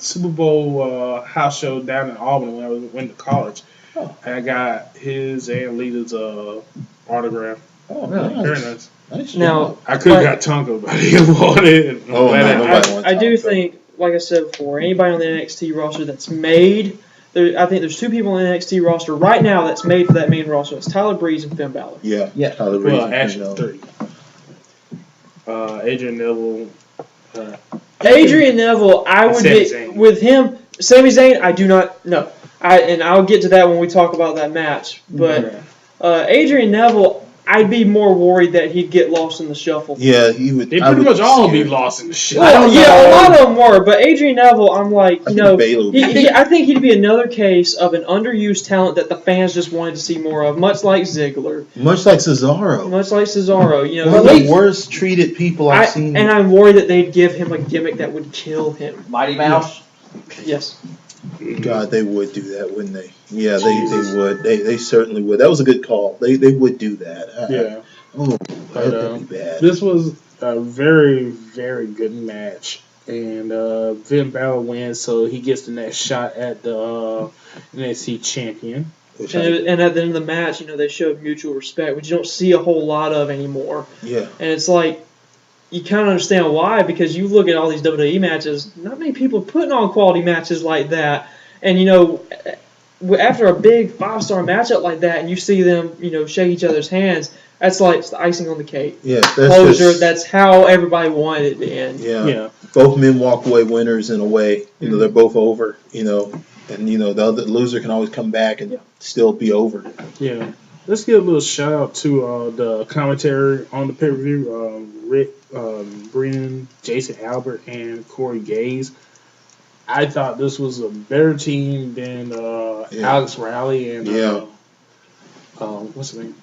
Super Bowl house show down in Albany when I went to college. Oh. And I got his and Lita's autograph. Oh, Really? Very nice. nice. Nice Now, job. I could have got Tonka, but he didn't want it. I'm Oh, glad no, I- nobody wants I do Tonka. think, like I said before, anybody on the NXT roster that's made, I think there's two people on the NXT roster right now that's made for that main roster. It's Tyler Breeze and Finn Balor. Yeah. Yeah. Tyler Breeze Well, and actually, Finn three. Adrian Neville. Adrian Neville, I would Sami get Zayn. with him. Sami Zayn, I do not know. And I'll get to that when we talk about that match. But Adrian Neville, I'd be more worried that he'd get lost in the shuffle. Yeah, he would. They I pretty would much all see be it. lost in the shit. Well, don't yeah, know. a lot of them were, but Adrian Neville, I'm like, I you think know, Baylor would I think he'd be another case of an underused talent that the fans just wanted to see more of, much like Ziggler, Much like Cesaro. much like Cesaro. You know, One of He- the worst treated people I've seen. and I'm worried that they'd give him a gimmick that would kill him. Mighty Mouse. Yes. God, they would do that, wouldn't they? Yeah, they would. They certainly would. That was a good call. They would do that. Yeah. Oh, But, that'd be bad. This was a very, very good match. And Finn Balor wins, so he gets the next shot at the NXT champion. Which I- And at the end of the match, you know, they showed mutual respect, which you don't see a whole lot of anymore. yeah. And it's like, you kind of understand why, because you look at all these WWE matches, not many people are putting on quality matches like that. And, you know, after a big 5-star matchup like that, and you see them, you know, shake each other's hands, that's like it's the icing on the cake. Yeah, that's Closure, just, that's how everybody wanted it to end. yeah. Yeah. Both men walk away winners in a way. You know, they're both over. You know, and you know the other loser can always come back and still be over. Yeah. Let's give a little shout out to the commentary on the pay per view. Rick Brennan, Jason Albert, and Corey Gaze. I thought this was a better team than Alex Riley and what's his name?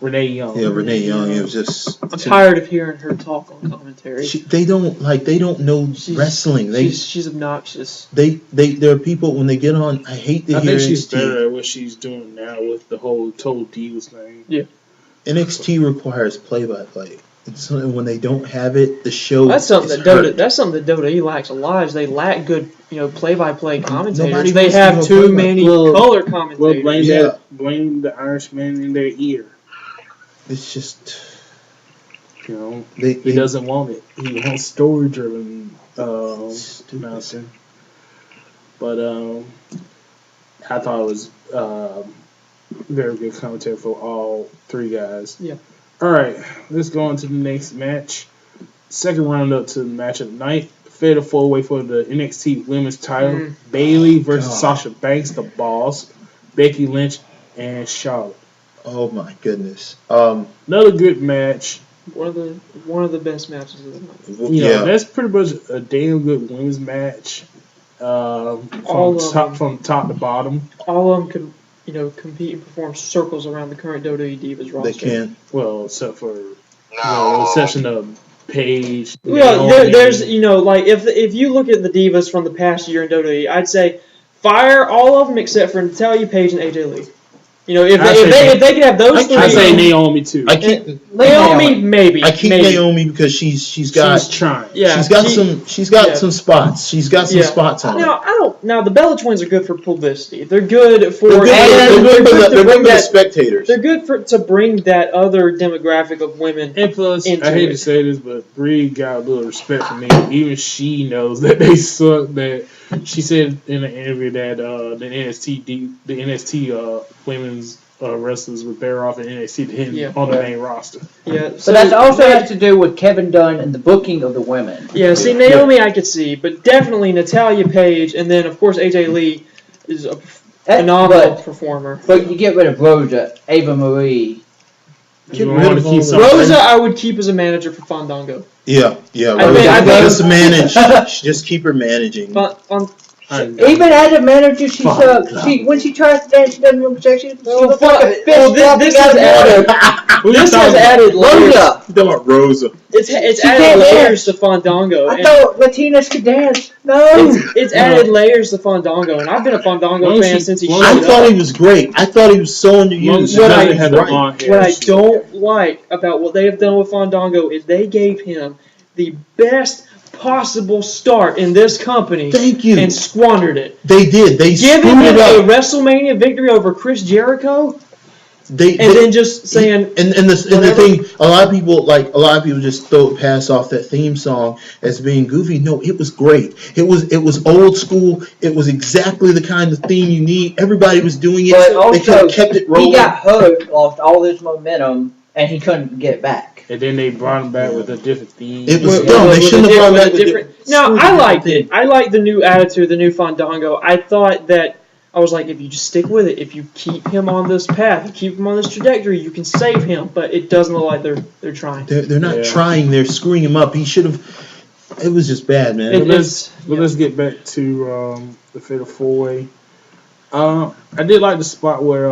Renee Young. Yeah, Renee Young. It was just. I'm tired of hearing her talk on commentary. They don't know wrestling. She's obnoxious. There are people when they get on. I hate to I hear think she's NXT. better at what she's doing now with the whole Total Divas thing. NXT requires play-by-play. And so when they don't have it, the show. That's something is that hurt. WWE lacks a lot. Is they lack good, you know, play-by-play commentators. Nobody They wants to have go too play-by-play. many Well, color Well, commentators. Yeah. blame the Irishman in their ear. It's just You know, they he doesn't want it. He wants story-driven Stupid. announcing. But I thought it was very good commentary for all three guys. Yeah. All right, let's go on to the next match. Second roundup to the match of the night. Fatal four-way for the NXT Women's title. Bayley versus God. Sasha Banks, the Boss, Becky Lynch, and Charlotte. Oh my goodness. Another good match. One of the best matches of the night. You know, Yeah. that's pretty much a damn good women's match. All From top to bottom. All of them could, you know, compete and perform circles around the current WWE Divas roster. They can. Well, except for No. exception of Paige. Well, Naomi. there's, you know, like if you look at the Divas from the past year in WWE, I'd say fire all of them except for Natalya, Paige, and AJ Lee. You know, if I they, say- if they could have those three, I say Naomi too. I keep Naomi maybe. I keep maybe. Naomi because she's got She's trying. Yeah, she's got yeah. some spots. She's got some Yeah. spots on her. Now I don't. Now the Bella Twins are good for publicity. They're good for. They're good, and they're good for the, to they're bring good for the that. spectators. They're good to bring that other demographic of women. And plus, Into I hate it. to say this, but Bree got a little respect for me. Even she knows that they suck. That she said in an interview that the NXT women's wrestlers were better off in NXT than him Yeah. on the main roster. Yeah. But that also has to do with Kevin Dunn and the booking of the women. Yeah. See, Naomi, I could see, but definitely Natalia Page, and then of course AJ Lee is a phenomenal performer. But you get rid of Rosa, Ava Marie. Get You rid want of to all keep of some Rosa, I would keep as a manager for Fandango. Yeah. I think- Just manage. Just keep her managing. Even as a manager, she sucks. When she tries to dance, she doesn't look sexy. She looks like a fish this dropping out has of water. added. This has added layers. Rosa. You talking about Rosa? It's She added can't layers to Fandango. I and thought Latinas could dance. No. it's added layers to Fandango, and I've been a Fandango Long fan she- since he long showed I up. thought he was great. I thought he was so underused. Long He's as What she I- doesn't have the right. blonde hair. What I she- don't like about what they have done with Fandango is they gave him the best possible start in this company Thank you. and squandered it. They did. They Giving screwed him it a up. WrestleMania victory over Chris Jericho, They and then just saying, and the whatever. thing, a lot of people just pass off that theme song as being goofy. No, it was great. It was old school. It was exactly the kind of theme you need. Everybody was doing it. But They could also, have kept it rolling. he got hurt, lost all his momentum, and he couldn't get it back. And then they brought him back with a different theme. It was with- dumb. with They a shouldn't have brought with that a with different. the- No, screw I the liked different it. I liked the new attitude, the new Fandango. I thought that I was like, if you just stick with it, if you keep him on this path, you keep him on this trajectory, you can save him. But it doesn't look like they're trying. They're not Yeah. trying. They're screwing him up. He should have. It was just bad, man. It- Let's get back to the Fatal 4-Way. I did like the spot where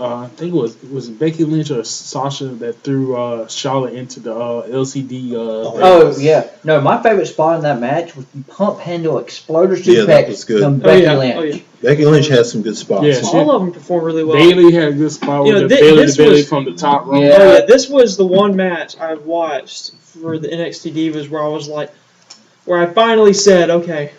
I think it was Becky Lynch or Sasha that threw Charlotte into the LCD. Oh, yeah. No, my favorite spot in that match was the pump handle exploder Yeah, that suplex was good. from Oh Becky yeah, Lynch. oh yeah. Becky Lynch has some good spots. Yeah, she- All of them perform really well. Bailey had a good spot You with know, the thi- belly this to belly was- from the top rope. Yeah. Oh yeah, this was the one match I watched for the NXT Divas where I was like, where I finally said, okay,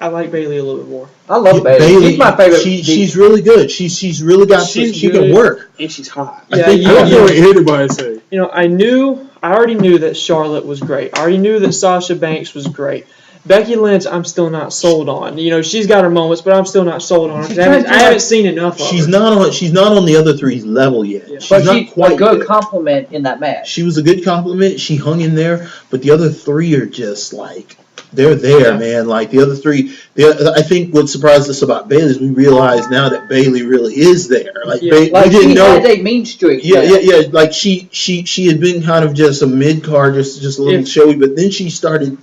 I like Bailey a little bit more. I love Bailey. She's my favorite. She's really good. She's really got. She's She good. can work. And she's hot. Yeah, I think you- I don't care you- what anybody say. You know, I already knew that Charlotte was great. I already knew that Sasha Banks was great. Becky Lynch, I'm still not sold on. You know, she's got her moments, but I'm still not sold on her. 'Cause I haven't seen enough of She's her. not on. She's not on the other three's level yet. Yeah. She's but not she's quite a good there. compliment in that match. She was a good compliment. She hung in there, but the other three are just like they're there, Yeah. man. Like the other three, I think what surprised us about Bailey is we realize now that Bailey really is there. Like, Yeah. we Like, didn't she know. has a mean streak. Yeah, now. yeah. Like she had been kind of just a mid card, just a little If- showy, but then she started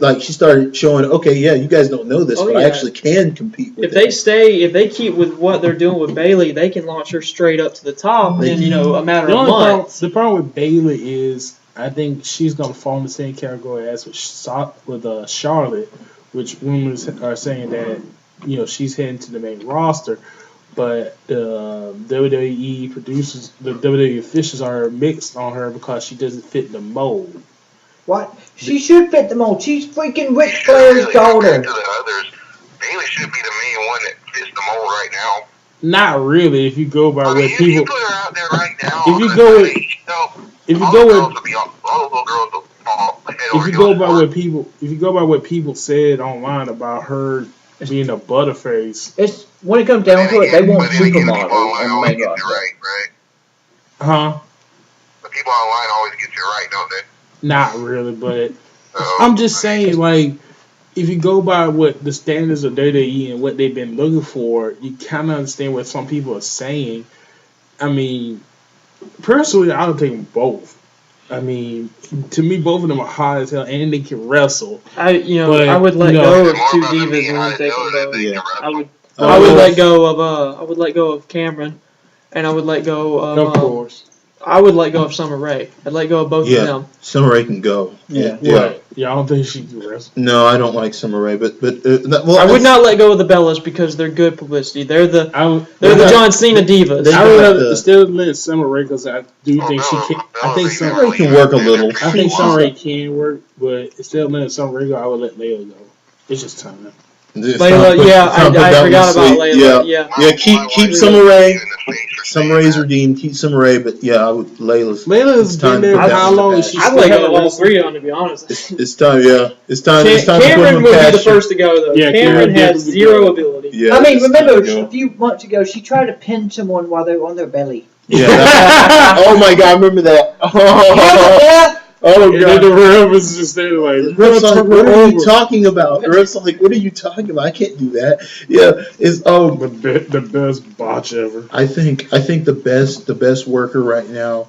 showing. Okay, yeah, you guys don't know this, Oh, but I yeah. actually can compete with If they keep with what they're doing with Bailey, they can launch her straight up to the top in, a matter The of only problem, months. the problem with Bailey is I think she's gonna fall in the same category as with Charlotte, which rumors are saying that she's heading to the main roster, but the WWE producers, the WWE officials are mixed on her because she doesn't fit the mold. What? She should fit the mold. She's freaking Ric She Flair's really daughter. compared to the others, Bailey should be the main one that fits the mold right now. Not really, if you go by I what mean, you people. put her out there right now. If you go with- If you all go the with girls will be all the little girls will fall head over if you go heels by for her. if you go by what people said online about her being a butterface, It's when it comes down to it, they want But then again, the people supermodels online on the always main get you roster. right? huh? The people online always get you right, don't they? Not really, but So, I'm just saying, like, if you go by what the standards of WWE and what they've been looking for, you kind of understand what some people are saying. I mean, personally, I would take them both. I mean, to me, both of them are hot as hell, and they can wrestle. But, But, I would let you know- go It's of more two about them divas being and hot then as take hell them than both. they can Yeah. I wrestle. would Oh, I would yeah. let go of Cameron, and I would let go Of of course. I would let go of Summer Rae. I'd let go of both of Yeah. them. Summer Rae can go. Yeah. What? Yeah, I don't think she can wrestle. No, I don't like Summer Rae, but well, I would not let go of the Bellas because they're good publicity. They're the They're the not- John Cena divas. They- I would got have the- still let Summer Rae because I do think she can. I think Summer Rae can work a little. I think Summer Rae can work, but instead of letting Summer Rae go, I would let Layla go. It's just time. Layla, yeah, I forgot about Layla. Yeah, Yeah. keep Summer Rae. Summer Rae's redeemed. Keep Summer Rae, but yeah, I would Layla's It's been time there. for How that long one is to she? I'd still let go got of all wrestling? three on, to be honest. It's time. Yeah, it's time. It's time to put Cameron them would be the past you. first to go, though. Yeah, Cameron Cameron has definitely zero go. ability. Yeah, I mean, it's remember time to go. a few months ago, she tried to pin someone while they were on their belly. Yeah. Oh my God, I remember that. Oh And then the ref was just there like, Ref's like, what are you over. talking about? The ref's like, what are you talking about? I can't do that. Yeah, it's The best botch ever. I think the best worker right now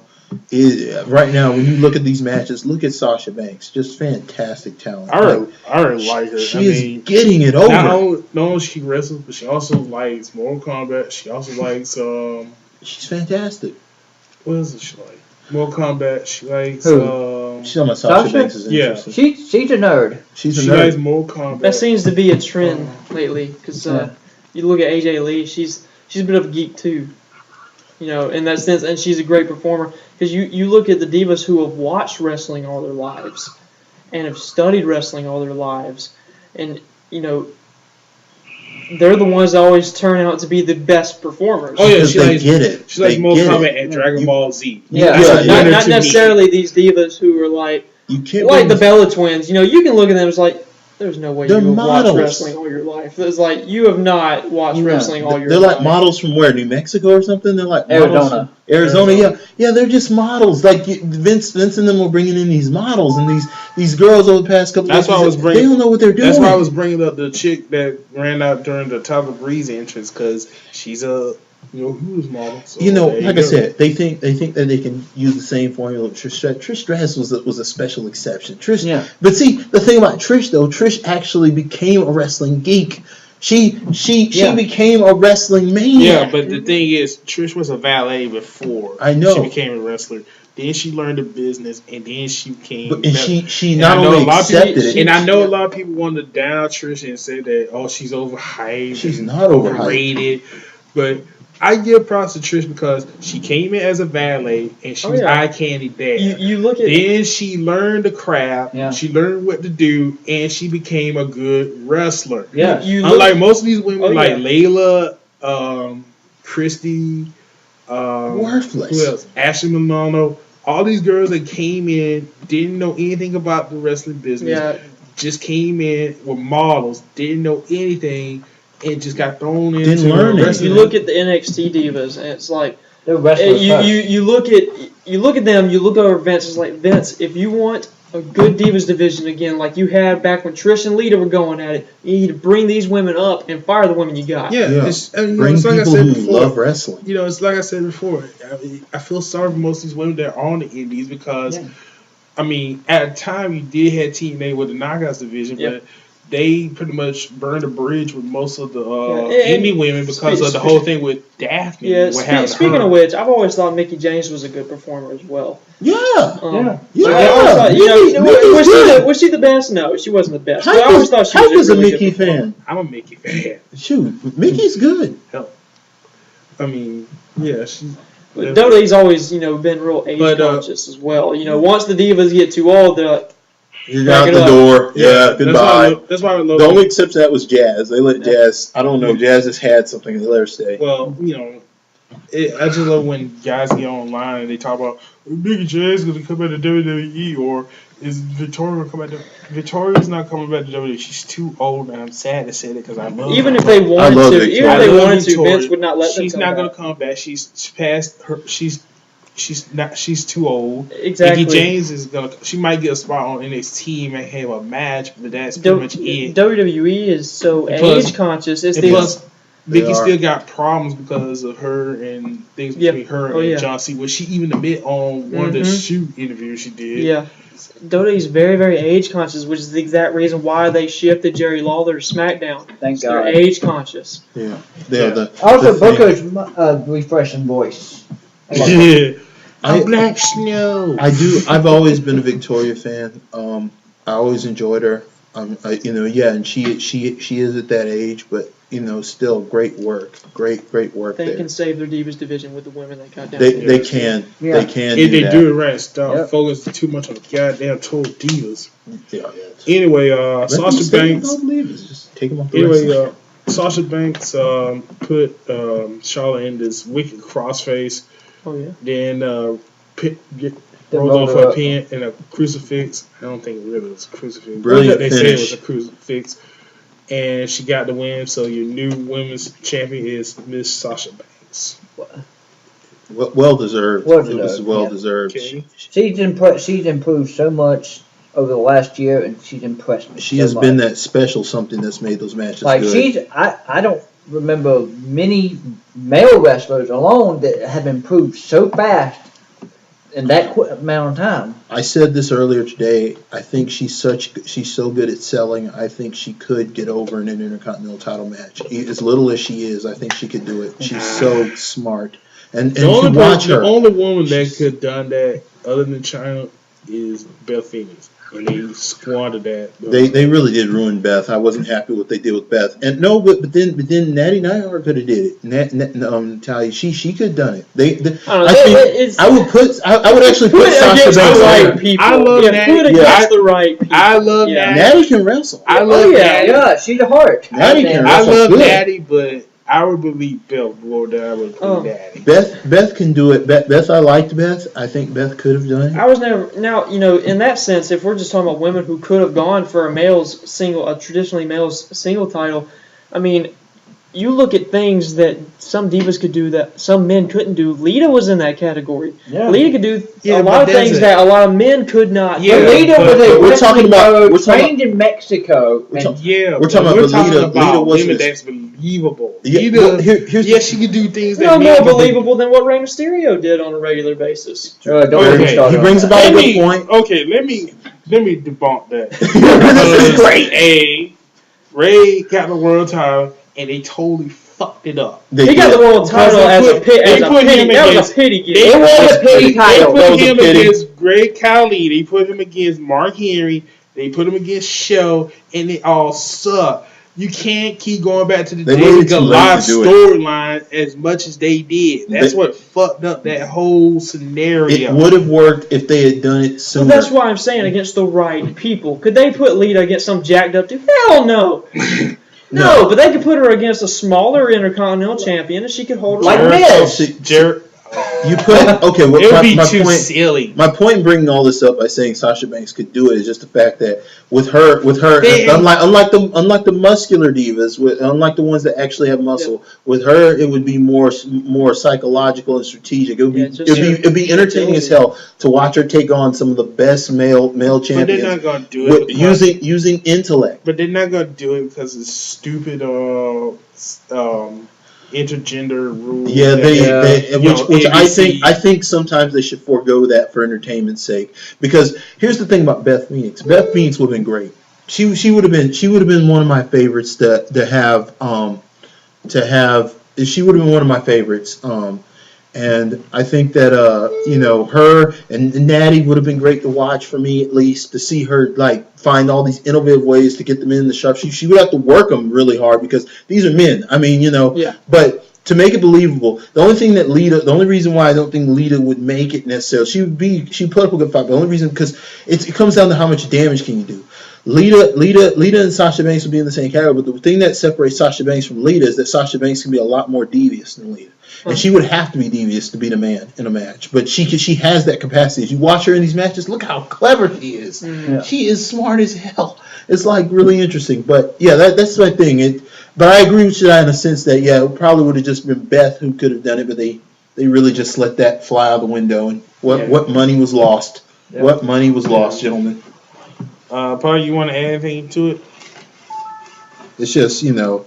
is when you look at these matches, look at Sasha Banks, just fantastic talent. I really like her. She I is mean, getting it not over. only she wrestles, but she also likes Mortal Kombat. She also likes She's fantastic. what is it she like? Mortal Kombat. She likes She's on my Sasha Sasha? Banks is Yeah. interesting. She's a nerd. She's a she nerd. likes Mortal Kombat. That seems to be a trend lately, because Yeah. you look at AJ Lee, she's a bit of a geek too, in that sense, and she's a great performer. Because you look at the divas who have watched wrestling all their lives, and have studied wrestling all their lives, and they're the ones that always turn out to be the best performers. Oh yeah, Because she they likes get it. She likes They Mortal get Kombat it. and Dragon Ball Z. Yeah. That's a Yeah, winner Not to me. necessarily these divas who are like You can't the bring- Bella Twins. You can look at them as like, there's no way They're you have watched models. wrestling all your life. It's like you have not watched Yeah. wrestling all your They're life. like models from where? New Mexico or something? They're like models Arizona. from Arizona, yeah. Yeah, they're just models. Like Vince and them were bringing in these models and these girls over the past couple That's of why I years. was They bringing- don't know what they're doing. That's why I was bringing up the chick that ran out during the Tyler Breeze entrance because she's a who's model. So there like I go. said, they think that they can use the same formula with Trish Stratus. Trish Stratus was a special exception. Trish, Yeah. But see, the thing about Trish though, Trish actually became a wrestling geek. She Yeah. became a wrestling maniac. Yeah, but the thing is, Trish was a valet before I know. she became a wrestler. Then she learned the business, and then she became. But, and she And not I know only a lot of people- accepted it. And I know a lot of people want to down Trish and say that she's overhyped. She's and not overhyped. overrated. But I give props to Trish because she came in as a valet and she was yeah. eye candy there. You look at Then she learned the craft. Yeah. She learned what to do, and she became a good wrestler. Yeah. you look, Unlike most of these women, Oh, like yeah. Layla, Christy, Worthless. who else? Ashley Milano. All these girls that came in didn't know anything about the wrestling business. yeah, Just came in with models, didn't know anything, and just got thrown into Didn't learn it. wrestling. you look at the NXT divas, and it's like They're wrestlers first. you look at them. You look over Vince. It's like, Vince, if you want a good divas division again, like you had back when Trish and Lita were going at it, you need to bring these women up and fire the women you got. Yeah, Yeah. Bring it's like I people said who before. love wrestling. It's like I said before. I feel sorry for most of these women that are on the indies because, Yeah. at the time you did have TNA with the Knockouts division, Yeah. but they pretty much burned a bridge with most of the Yeah, and indie women because of the whole thing with Daphne. Yeah, what happened to speaking her. of which, I've always thought Mickey James was a good performer as well. Yeah. Um, Yeah. I always thought, Mickey's good. was she the best? No, she wasn't the best. Hank But I always thought she Hank was is a really Mickey good performer. fan. I'm a Mickey fan. Shoot, Mickey's good. Yeah, she. But WWE's always, been real age But, conscious as well. Once the divas get too old, they're like, You're Back out it the up. door. Yeah, goodbye. That's why I love. The only exception to that was Jazz. They let Jazz. I don't know. Jazz has had something. They let her stay. Well, I just love when guys get online and they talk about Mickey James going to come back to WWE or is Victoria going to come back to Victoria's not coming back to WWE. She's too old, and I'm sad to say that because I love even her. if they wanted love to, Victoria. even if I they love wanted to, Victoria. Vince would not let them She's come not back. going to come back. She's past her. She's too old. Exactly. Mickey James is gonna. She might get a spot on NXT and have a match, but that's pretty much it. WWE is so And plus- age conscious. It's And the plus, They Mickey are. still got problems because of her and things Yep. between her Oh, and yeah. John C. Which she even admit on one of the Mhm. shoot interviews she did. yeah. WWE's very, very age conscious, which is the exact reason why they shifted Jerry Lawler to SmackDown. Thank They're God. age conscious. Yeah. They are the. Also, the thing- Booker's refreshing voice. I love it. Yeah. Black Snow. I've always been a Victoria fan. I always enjoyed her. And she is at that age, but still great work. Great work They there. can save their Divas division with the women they got down. They can. Yeah. They can. If they that. do it right, stop Yep. focusing too much on the goddamn total divas. Yeah. Anyway, Let them Sasha stay Banks. with all the divas. Just take them off the Anyway, wrestling. Sasha Banks put Charlotte in this wicked crossface. Oh yeah. Then Then rolled rolled off her her up. pin in a crucifix. I don't think it really was a crucifix. Brilliant They say it finish. was a crucifix. And she got the win. So your new women's champion is Miss Sasha Banks. Well deserved. Well It was deserved, well yeah. deserved. Okay. She's improved so much over the last year, and she's impressed me. She so has much. been that special something that's made those matches Like good. I don't remember many male wrestlers alone that have improved so fast in that amount of time. I said this earlier today. I think she's so good at selling. I think she could get over in an Intercontinental title match. As little as she is, I think she could do it. She's so smart. And The you only, watch the her. only woman that could have done that other than China is Beth Phoenix. And they squandered that. They really did ruin Beth. I wasn't happy with what they did with Beth. And no, but then Natty Neidhart could have did it. Talia, she could have done it. I don't know. I think it's, I would actually put put it Sasha against Banks the on right her. people. I love yeah, Natty. put it Yeah. against the right people. I love Yeah. Natty. Natty can wrestle. I Oh, love yeah, Natty. Yeah, she's a heart. Natty can I wrestle love good. Natty, but I would believe Beth more than I would Oh. believe Natty. Beth can do it. Beth, I liked Beth. I think Beth could have done it. I was never now in that sense. If we're just talking about women who could have gone for a traditionally male's single title, I mean, you look at things that some divas could do that some men couldn't do. Lita was in that category. Yeah. Lita could do Yeah, a lot but of things that's that a lot of men could not. Yeah, do. Lita but- was a but we're talking about- we're talking trained in Mexico. We're and talking- Yeah, We're talking but about Lita wasn't women as- that's believable. Yeah, Lita, well, here's yes, she can do things that No men more can do. believable than what Rey Mysterio did on a regular basis. don't Okay. get me started He on brings that. about a Let good me, point. okay, let me debunk that. This is great. Ray got the world title, and they totally fucked it up. They He got did. the world title Because as they a put- pit. they As a put pity. him That was against- a pity gig. It was a pity They title. That put was a him pity. against Greg Khali. They put him against Mark Henry. They put him against Show, and they all suck. You can't keep going back to the They David waited too late Goliath to do it. storyline as much as they did. That's They- what fucked up that whole scenario. It would have worked if they had done it sooner. Well, that's why I'm saying against the right people. Could they put Lita against some jacked up dude? Hell no. No, but they could put her against a smaller Intercontinental champion, and she could hold her Like own. Miz. Jared, You put okay. it would Well, be my too point. silly. My point in bringing all this up by saying Sasha Banks could do it is just the fact that with her, They- unlike the muscular divas, unlike the ones that actually have muscle, with her it would be more psychological and strategic. It would be Yeah, just it'd be entertaining as hell to watch her take on some of the best male But they're champions not gonna do it with, because- using intellect. But they're not gonna do it because it's stupid. Intergender rules. Yeah, that- which ABC. I think sometimes they should forego that for entertainment's sake. Because here's the thing about Beth Phoenix. Beth Phoenix would have been great. She would have been one of my favorites to have. She would have been one of my favorites. And I think that her and Natty would have been great to watch for me, at least to see her like find all these innovative ways to get them in the shop. She would have to work them really hard because these are men. I mean, Yeah. But to make it believable, the only reason why I don't think Lita would make it necessarily, she put up a good fight. But the only reason because it comes down to how much damage can you do. Lita and Sasha Banks will be in the same category, but the thing that separates Sasha Banks from Lita is that Sasha Banks can be a lot more devious than Lita. And she would have to be devious to beat a man in a match. But she has that capacity. If you watch her in these matches, look how clever she is. Mm-hmm. Yeah. She is smart as hell. It's like really interesting. But yeah, that's my thing. But I agree with you in a sense that it probably would have just been Beth who could have done it, but they really just let that fly out the window. And what money was lost? Yeah. What money was lost, gentlemen? Paul, you want to add anything to it? It's just, I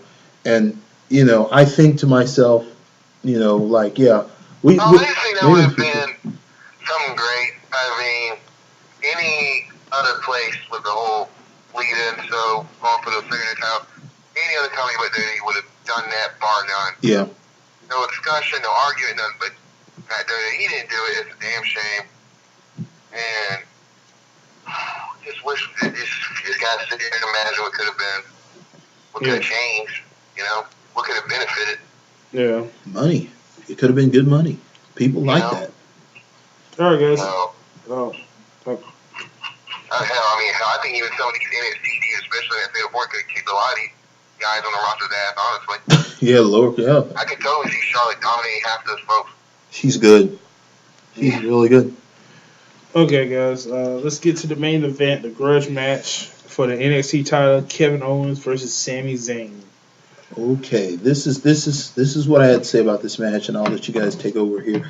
think to myself, we Honestly, that would have been something great. I mean, any other place with the whole lead in, so going for the second title, any other company but they would have done that bar none. yeah. No discussion, no argument, nothing. But Matt Doty. He didn't do it. It's a damn shame. And just wish that this guy sit here and imagine what could have been, what could have changed, you know, what could have benefited. Yeah. Money. It could have been good money. People like that. All right, guys. So, Oh. hell, I think even some of these NXT teams, especially at Fatal 4, could have kicked a lot of these guys on the roster ass, honestly. Yeah, Lord, yeah. I could totally see Charlotte dominating half those folks. She's good. She's really good. Okay, guys. Let's get to the main event, the grudge match for the NXT title: Kevin Owens versus Sami Zayn. Okay, this is what I had to say about this match, and I'll let you guys take over here.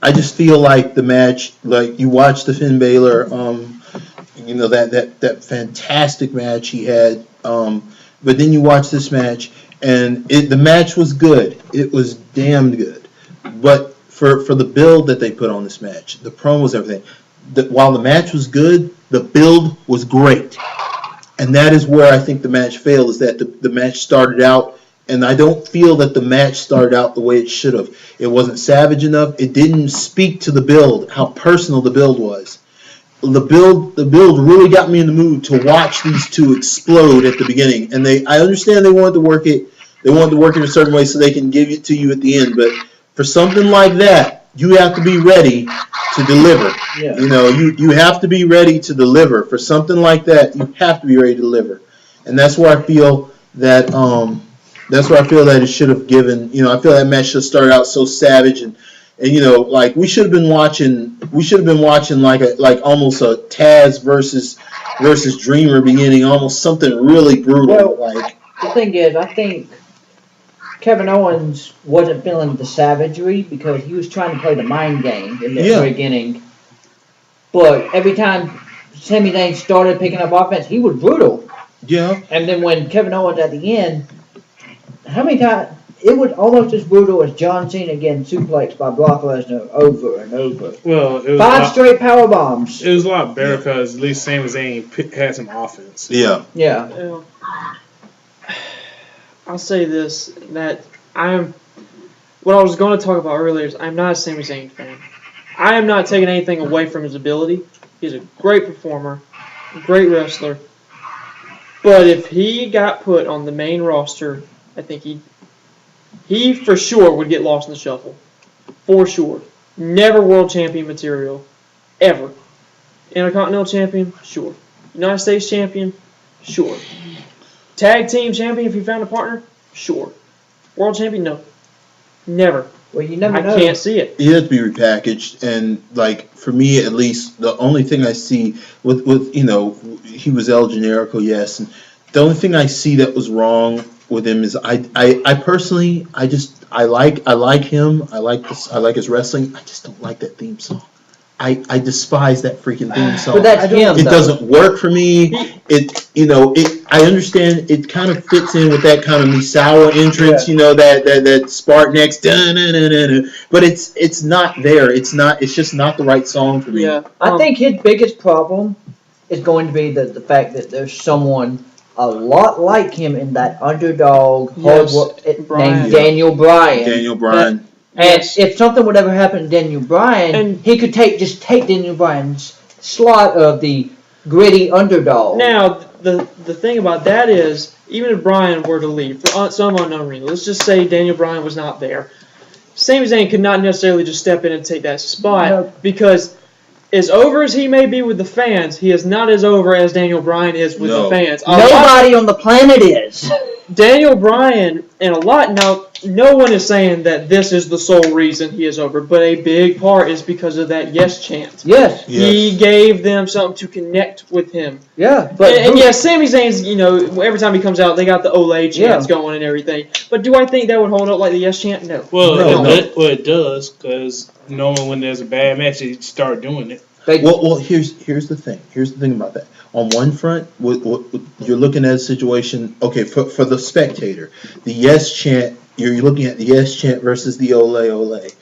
I just feel like the match, like you watched the Finn Balor, you know, that fantastic match he had, but then you watch this match, and the match was good. It was damn good, but for the build that they put on this match, the promos, everything, while the match was good, the build was great. And that is where I think the match failed, is that the match started out, and I don't feel that the match started out the way it should have. It wasn't savage enough. It didn't speak to the build, how personal the build was. The build really got me in the mood to watch these two explode at the beginning. And I understand they wanted to work it. They wanted to work it a certain way so they can give it to you at the end. But for something like that, you have to be ready to deliver. Yeah. You know, you have to be ready to deliver. For something like that, you have to be ready to deliver. And that's where I feel that it should have given, you know, I feel that match should have started out so savage and you know, like we should have been watching like almost a Taz versus Dreamer beginning, almost something really brutal. Well, like the thing is, I think Kevin Owens wasn't feeling the savagery because he was trying to play the mind game in the beginning. But every time Sami Zayn started picking up offense, he was brutal. yeah. And then when Kevin Owens at the end, how many times? It was almost as brutal as John Cena getting suplexed by Brock Lesnar over and over. Well, it was 5 straight power bombs. It was a lot better because at least Sami Zayn had some offense. Yeah. Yeah. I'll say this, that what I was going to talk about earlier is I'm not a Sami Zayn fan. I am not taking anything away from his ability. He's a great performer, great wrestler. But if he got put on the main roster, I think he for sure would get lost in the shuffle. For sure. Never world champion material. Ever. Intercontinental champion? Sure. United States champion? Sure. Tag team champion if he found a partner? Sure. World champion? No. Never. Well, you never I know. can't see it. He has to be repackaged, and like for me at least, the only thing I see with you know, he was El Generico, yes, and the only thing I see that was wrong with him is I personally I like him. I like his wrestling. I just don't like that theme song. I despise that freaking theme song. But that's him, It though. doesn't work for me. I understand it kind of fits in with that kind of Misawa entrance, you know, that Spartan X, but it's not there. It's just not the right song for me. Yeah. I think his biggest problem is going to be the fact that there's someone a lot like him in that underdog Yes, Bryan. named Daniel Bryan. Daniel Bryan. And if something would ever happen to Daniel Bryan, And- he could take Daniel Bryan's slot of the gritty underdog. Now, the thing about that is, even if Bryan were to leave for some unknown reason, let's just say Daniel Bryan was not there, Sami Zayn could not necessarily just step in and take that spot No. because as over as he may be with the fans, he is not as over as Daniel Bryan is with No. the fans. Nobody on the planet is. Daniel Bryan, and now, no one is saying that this is the sole reason he is over, but a big part is because of that yes chant. Yes. He gave them something to connect with him. Yeah. But And yes, Sami Zayn's, you know, every time he comes out, they got the Olay chants Yeah. going and everything. But do I think that would hold up like the yes chant? No. Well, No. it does because knowing when there's a bad match, they start doing it. Well, here's the thing. Here's the thing about that. On one front, you're looking at a situation. Okay, for the spectator, the yes chant. You're looking at the yes chant versus the ole. The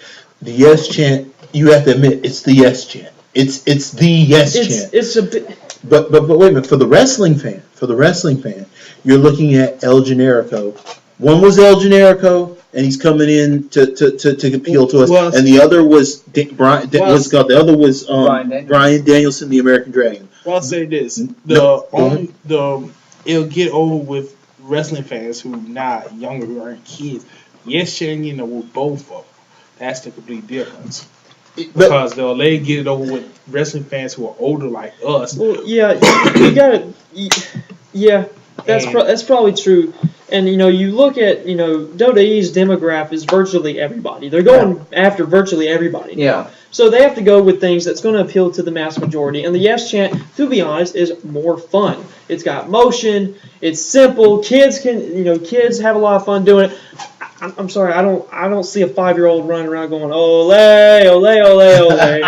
yes chant. You have to admit it's the yes chant. It's the yes chant. It's a bit. But wait a minute. For the wrestling fan, you're looking at El Generico. One was El Generico. and he's coming in to appeal to us. Well, And the other was Brian. well, What's it called? The other was Bryan Danielson. Bryan Danielson, the American Dragon. Well, I'll say this: No, it'll get over with wrestling fans who not younger, who aren't kids. Yes, sharing with both of them. That's the complete difference. But Because they'll let get it over with wrestling fans who are older like us. Well, yeah, you gotta. Yeah, that's probably true. And you look at WWE's demographic is virtually everybody. They're going after virtually everybody. Yeah. So they have to go with things that's going to appeal to the mass majority. And the Yes Chant, to be honest, is more fun. It's got motion. It's simple. Kids kids have a lot of fun doing it. I'm sorry, I don't see a 5-year-old running around going ole ole ole ole.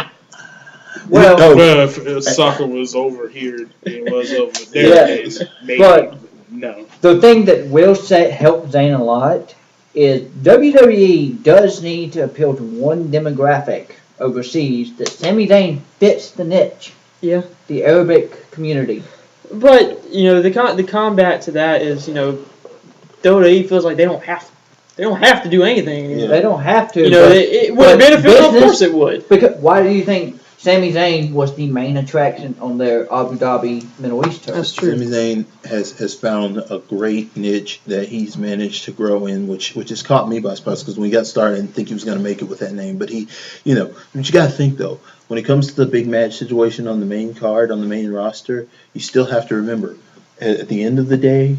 Well, Well, if soccer was over here, it was over there. Yeah, Maybe. but- No. the thing that will help Zayn a lot is WWE does need to appeal to one demographic overseas that Sami Zayn fits the niche. Yeah. The Arabic community. But the combat to that is WWE feels like they don't have to do anything anymore. They don't have to. It would but benefit them. Of business- course it would. Because why do you think Sami Zayn was the main attraction on their Abu Dhabi Middle East tour? That's true. Sami Zayn has found a great niche that he's managed to grow in, which has caught me by surprise, because when he got started, I didn't think he was going to make it with that name. But but you got to think, though, when it comes to the big match situation on the main card, on the main roster, you still have to remember, at the end of the day,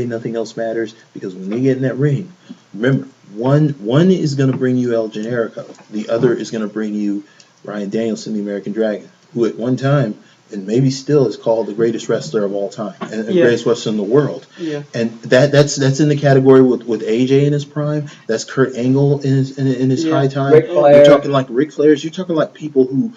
nothing else matters, because when they get in that ring, remember, one is going to bring you El Generico, the other is going to bring you Bryan Danielson, the American Dragon, who at one time, and maybe still, is called the greatest wrestler of all time, and the greatest wrestler in the world. Yeah. And that's in the category with AJ in his prime. That's Kurt Angle in his high time. Ric Flair. You're talking like Ric Flair's. You're talking like people who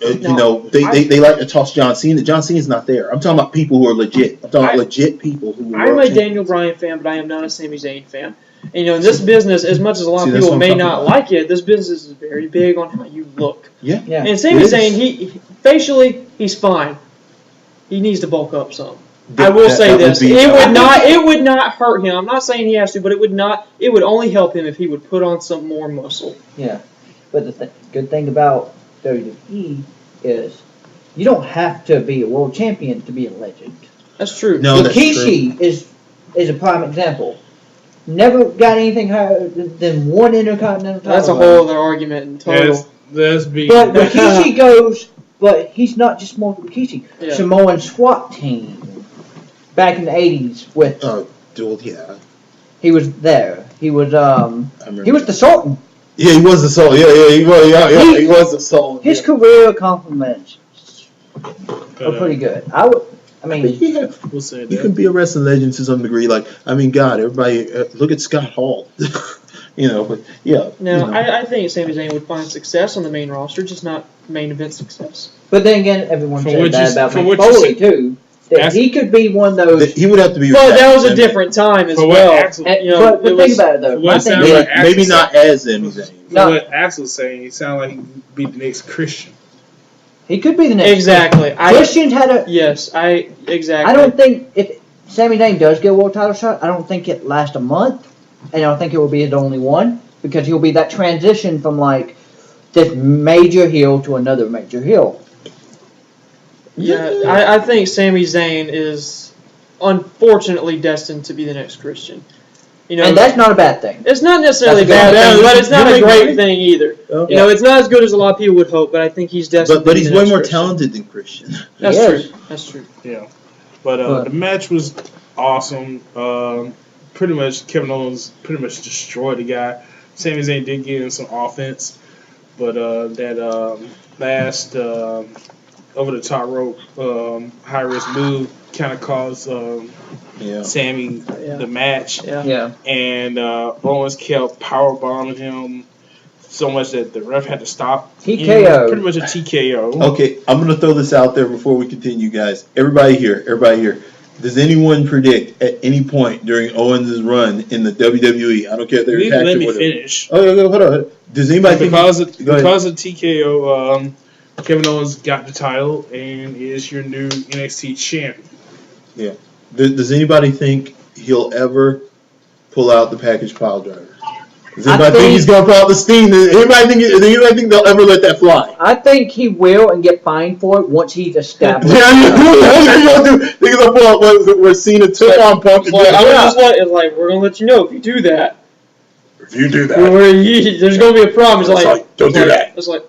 they like to toss John Cena. John Cena's not there. I'm talking about people who are legit. I'm talking about legit people who. I'm a Daniel Bryan fan, but I am not a Sami Zayn fan. And in this business, as much as a lot of that's people what I'm may talking not about. like it, this business is very big on how you look. Yeah. Yeah. And Sami It is. Zayn, he facially he's fine. He needs to bulk up some. I will say that would this: be- it would not hurt him. I'm not saying he has to, but it would not. It would only help him if he would put on some more muscle. Yeah. But the good thing about WWE is you don't have to be a world champion to be a legend. That's true. No, that's true. Rikishi is a prime example. Never got anything higher than one Intercontinental title. That's a run. whole other argument in total. Let's be. But Rikishi goes, but he's not just more Rikishi. Yeah. Samoan SWAT team back in the 80s with Dude, yeah. he was there. He was I remember. he was the Sultan. Yeah, he was the soul. Yeah, he was. He- he was the soul. His career accomplishments are uh, pretty good. I mean, Yeah. We'll say You that. can be a wrestling legend to some degree. Like, I mean, God, everybody, look at Scott Hall. But yeah. Now, I think Sami Zayn would find success on the main roster, just not main event success. but then again, everyone For said what that you- about for Mick what you Foley said- too. That That's- he could be one of those. He would have to be. Well, that was a I mean, different time as For what well. Axel- But it think was- about it though. what My sound thing like is, Axel maybe not as Sami Zayn. For No. what Axel's saying, he sounded like he'd be the next Christian. he could be the next. Exactly. Christian had a. Yes, exactly. I don't think if Sami Zayn does get a world title shot, I don't think it lasts a month, and I don't think it will be his only one because he'll be that transition from like this major heel to another major heel. Yeah, I think Sami Zayn is unfortunately destined to be the next Christian. And that's not a bad thing. it's not necessarily a That's a bad good thing, thing. but it's not You a make great money. thing either. Oh. It's not as good as a lot of people would hope, but I think he's destined. But to be he's the way next more Christian. talented than Christian. That's Yes. true. That's true. Yeah. But But- the match was awesome. Pretty much Kevin Owens pretty much destroyed the guy. Sami Zayn did get in some offense, but that last over the top rope high risk move kind of caused Yeah. Sammy Yeah. the match, Yeah. Yeah. and Owens kept power bombing him so much that the ref had to stop. TKO. Pretty much a TKO. Okay, I'm gonna throw this out there before we continue, guys. Everybody here. Does anyone predict at any point during Owens' run in the WWE? I don't care if they're Please attacked let or me whatever. finish. Oh, yeah, hold on. Does anybody think? Because of, Go ahead. because of TKO, Kevin Owens got the title and is your new NXT champion. Does anybody think he'll ever pull out the package pile driver? Does I anybody think think- he's gonna pull out the steam? Does anybody think they'll ever let that fly? I think he will and get fined for it once he's established. They're gonna pull out where Cena took on Punk. It's like, I would just let, it's like, we're gonna let you know if you do that. If you do that, There's gonna be a problem. It's like, don't do that. It's like,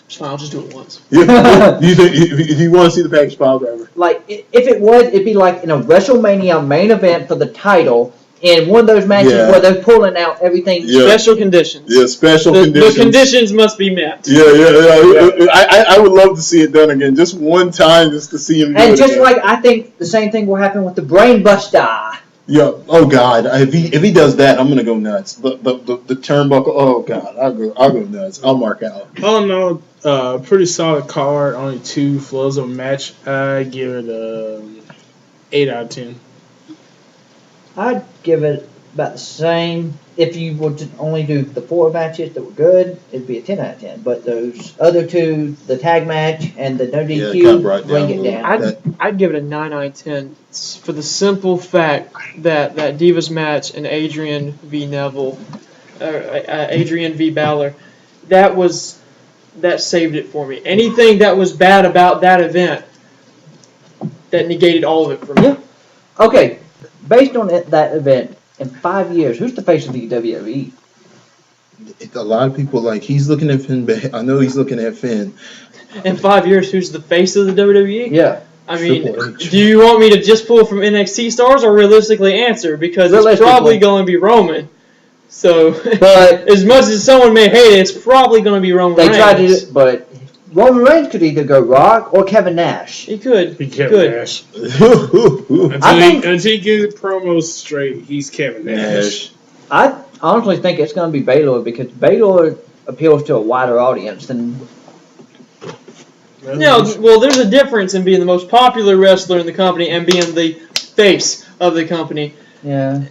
it's fine, I'll just do it once. You think if you want to see the package pile driver? Like, if it was, it'd be like in a WrestleMania main event for the title, in one of those matches Yeah. where they're pulling out everything. Yeah. Special conditions. Yeah, special The conditions. conditions must be met. Yeah. I would love to see it done again, just one time, just to see him do And it just again. like I think the same thing will happen with the Brain Buster. Yeah. Oh God. If he does that, I'm gonna go nuts. The turnbuckle. Oh God. I'll go nuts. I'll mark out. All in all, pretty solid card. Only 2 flows of a match. I give it 8 out of 10. I'd give it about the same. If you were to only do the 4 matches that were good, it'd be a 10 out of 10. But those other 2, the tag match and the no Yeah, DQ, kinda brought bring down a it little. down. I'd give it a 9 out of 10 for the simple fact that Divas match and Adrian v. Neville, Adrian v. Balor, that saved it for me. Anything that was bad about that event, that negated all of it for me. Yeah. Okay, based on that event, in 5 years, who's the face of the WWE? A lot of people he's looking at Finn. I know he's looking at Finn. In 5 years, who's the face of the WWE? Yeah. I mean, Triple H. do you want me to just pull from NXT stars or realistically answer? Because it's Realistically. probably going to be Roman. So, But as much as someone may hate it, it's probably going to be Roman they Reigns. tried to do it, but Roman Reigns could either go Rock or Kevin Nash. He could. He He Kevin could. Nash. Nash. Until he gets promos straight, he's Kevin Nash. I honestly think it's going to be Baylor because Baylor appeals to a wider audience than. No, well, there's a difference in being the most popular wrestler in the company and being the face of the company. Yeah.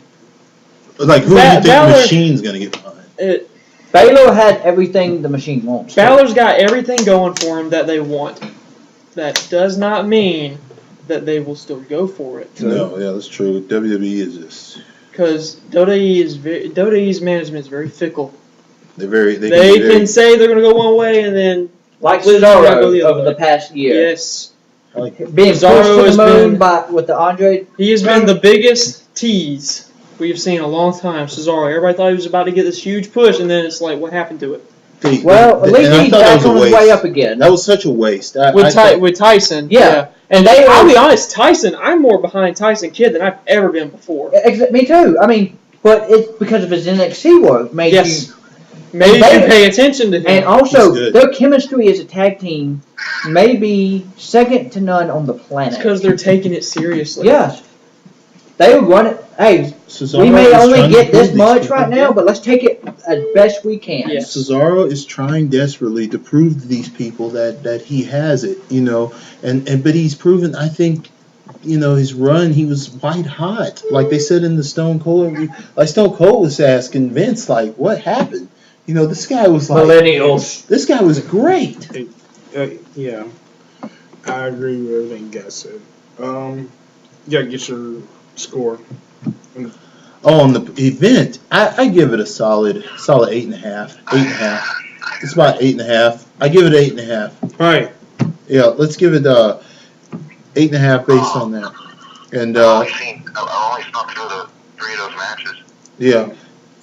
Who do you think Balor- Machine's gonna get behind? Baylor had everything the machine wants. Balor's got everything going for him that they want. That does not mean that will still go for it. No, yeah, that's true. WWE is just Because WWE's management is very fickle. they can be They very- can say they're going to go one way and then Like Liz Morgan Cesaro go the other over way. the past year. yes, Being Cesaro pushed to has the moon been- with the Andre. he has been the biggest tease we've seen in a long time. Cesaro, everybody thought he was about to get this huge push, and then it's like, what happened to it? Well, at least and I he's thought that back was a on his waste. way up again. That was such a waste. With Tyson, Yeah. And They I'll were- be honest, Tyson, I'm more behind Tyson Kidd than I've ever been before. Me too. I mean, but it's because of his NXT work made Yes. you. Maybe you And can pay attention to him. And also, He's good. their chemistry as a tag team may be second to none on the planet. because they're taking it seriously. Yes. They would run it. Hey, Cesaro we may is only trying to get this prove these much people. right now, but let's take it as best we can. Yeah. Cesaro is trying desperately to prove to these people that he has it, but he's proven. I think, his run, he was white hot, like they said in the Stone Cold. Like Stone Cold was asking Vince, like, what happened? This guy was like, Millennials. this guy was great. Yeah, I agree with everything you guys said. You gotta get your score. Oh, on the event, I give it a solid 8.5. 8.5. It's about 8.5. I give it 8.5. All right, Yeah, let's give it 8.5 based on that. And I've only snuck through the 3 of those matches. yeah,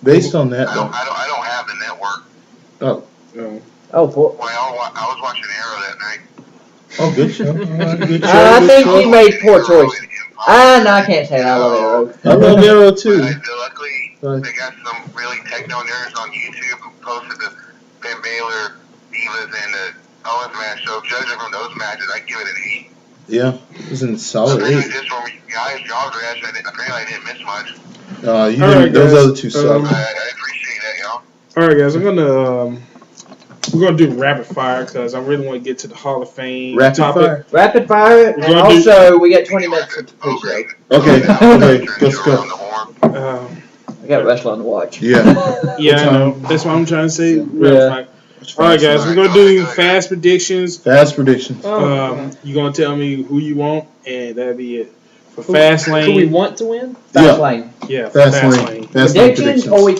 based on that I though. don't have the network. Oh, boy. Well, I was watching Arrow that night. Oh, good show. All right, good show. I good think show. he made poor choice. No, I can't say that. I love Arrow. I love Arrow too. Luckily, Right. they got some really techno nerds on YouTube who posted the Ben Baylor, Divas, and the Owens match. So judging from those matches, I give it an 8. Yeah, it was in solid Maybe 8. just from guys' job rest, apparently I didn't miss much. You All didn't, right, those guys. other two suck. I appreciate that, y'all. all right, guys. We're gonna do rapid fire because I really want to get to the Hall of Fame Rapid topic. fire. Rapid fire, and We're gonna also we got 20 minutes for the pre-show. Okay, okay, let's go. Around the horn. I got wrestling to watch. Yeah. Yeah, I know. That's what I'm trying to say. Rapid Yeah. fire. All right, guys. We're gonna do fast predictions. Fast predictions. Oh, You're gonna tell me who you want, and that'll be it. for Fastlane. Who we want to win? Fastlane. Yeah, for Fastlane. Fastlane Predictions, or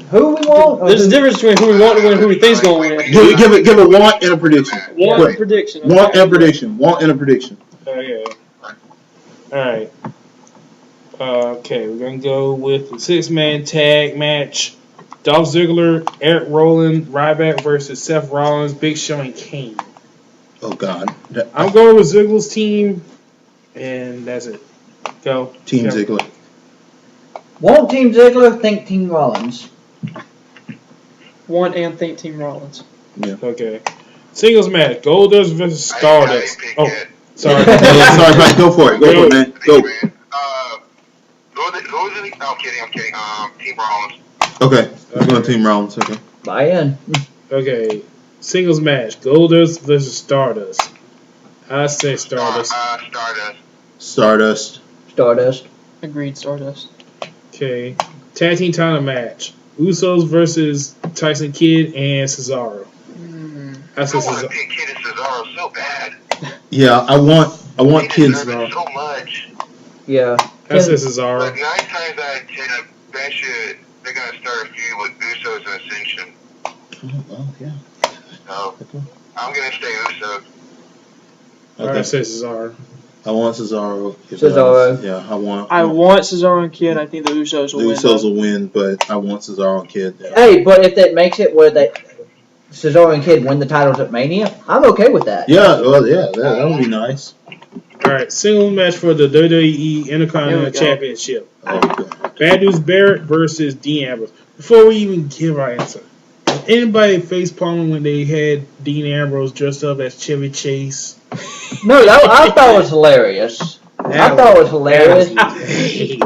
who we want? Or There's a who- difference between who we want to win and who we think's going to win. Give a want and a prediction. Want Quick. and prediction. Want and a prediction. Want and a prediction. Okay. Alright. Okay, we're gonna go with the 6-man tag match. Dolph Ziggler, Eric Rowan, Ryback versus Seth Rollins, Big Show, and Kane. Oh God. I'm going with Ziggler's team, and that's it. Go. Team Yeah. Ziggler. Want Team Ziggler, think Team Rollins. Want and think Team Rollins. Okay. Singles match. Goldust versus Stardust. Oh, sorry. Sorry, Mike. Go for it. Go for it, man. Go. Who's in the? I'm kidding. Team Rollins. Okay. I'm going Team Rollins. Okay. Buy in. Okay. Singles match. Goldust versus Stardust. I say Stardust. Stardust. Stardust. Stardust. Agreed, Stardust. Okay. Tag team title match. Usos versus Tyson Kidd and Cesaro. I I say want to Cesaro. pick Kid and Cesaro so bad. Yeah, I want They kids. deserve it so much. Yeah. I say But Cesaro. 9 times out of 10, they're going to start a feud with Usos and Ascension. Oh, yeah. So, I'm going to stay Usos. I Okay. say Cesaro. I want Cesaro. Cesaro. Yeah, I want Cesaro and Kidd. I think the Usos the will win. Usos will win, but I want Cesaro and Kid. Yeah. Hey, but if that makes it where Cesaro and Kid win the titles at Mania, I'm okay with that. Yeah, well, yeah, that would be nice. Alright, singles match for the WWE Here Intercontinental we go. Championship. Oh, God. Bad News Barrett versus Dean Ambrose. Before we even give our answer, did anybody face palming when they had Dean Ambrose dressed up as Chevy Chase? No, I thought it was hilarious. I thought it was hilarious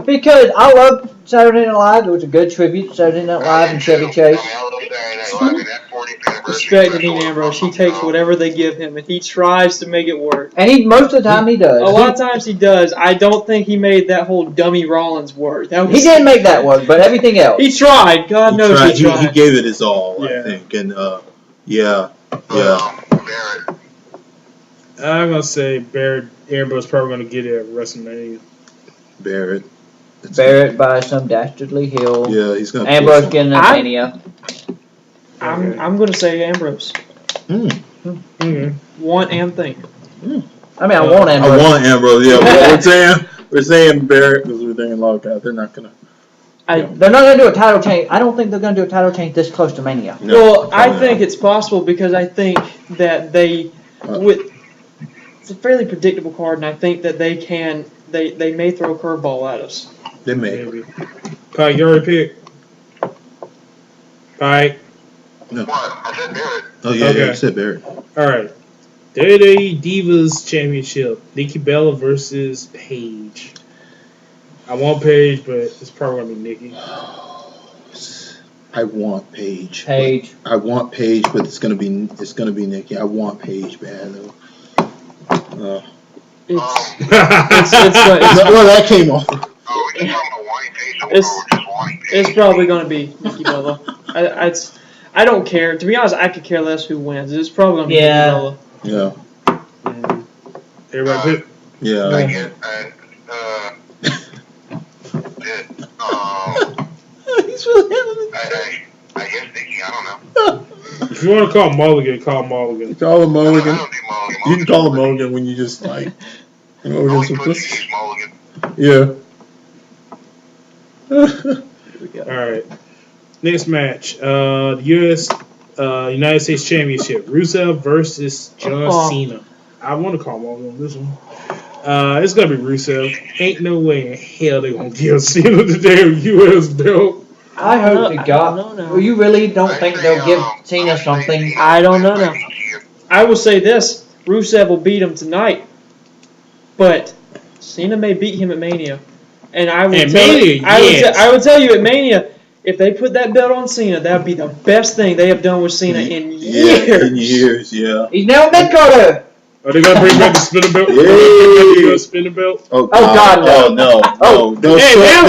because I love Saturday Night Live. It was a good tribute to Saturday Night Live and Chevy Chase. I love Saturday Night Live and that 40th anniversary Respect to Dean special. Ambrose. He takes whatever they give him and he tries to make it work. And most of the time he does. A lot of times he does. I don't think he made that whole dummy Rollins work. That was, He didn't make that work, but everything else. He tried. God knows he tried. He gave it his all, Yeah. I think, and yeah. Barrett. I'm gonna say Barrett Ambrose probably gonna get it at WrestleMania. Barrett. Barrett by some dastardly hill. Yeah, he's gonna. Ambrose getting at I- Mania. I'm going to say Ambrose. Okay. Want and think. I mean, I want I Ambrose. want Ambrose. Yeah, but we're saying Barrett because we're thinking lockout. They're not gonna. They're not going to do a title change. I don't think they're going to do a title change this close to Mania. No, Well, I probably think not. it's possible because I think that it's a fairly predictable card, and I think that they may throw a curveball at us. They may. Maybe. Pike, you already picked? Pike. No. What? I said Barrett. Oh yeah, Okay. yeah. You said Barrett. Alright. WWE Divas Championship. Nikki Bella versus Paige. I want Paige, but it's probably gonna be Nikki. I want Paige. Paige. I want Paige, but it's gonna be Nikki. I want Paige bad though. Well, that came off. Oh, we just talking about wanting Paige or It's- just wanting Paige? It's probably going to be Nikki Bella. I don't care. To be honest, I could care less who wins. It's probably going to be Yeah. Nikki Bella. Yeah, Everybody pick? yeah. I guess, shit. He's really having I guess Nikki, I don't know. If you want to call Mulligan, call Mulligan. Call him I Mulligan. don't do Mulligan. You can call him Mulligan when you just like. Only Mulligan's put with you use Mulligan. Yeah. Here we go. Alright. Next match. The US United States Championship. Rusev versus John Cena. I want to call Mulligan on this one. It's going to be Rusev. Ain't no way in hell they going to give Cena the damn US belt. I hope to I God. don't know now. Well, you really don't think they'll give Cena something? I don't know now. I will say this: Rusev will beat him tonight, but Cena may beat him at Mania. And I will At tell Mania, you, yes. I would tell you at Mania, if they put that belt on Cena, that would be the best thing they have done with Cena in years. Yeah, in years, yeah. He's now a mid-carder. Are they going to bring back the spinner belt? Yay. The spinner belt? Oh God, no. Oh no! Oh. No! Hey, now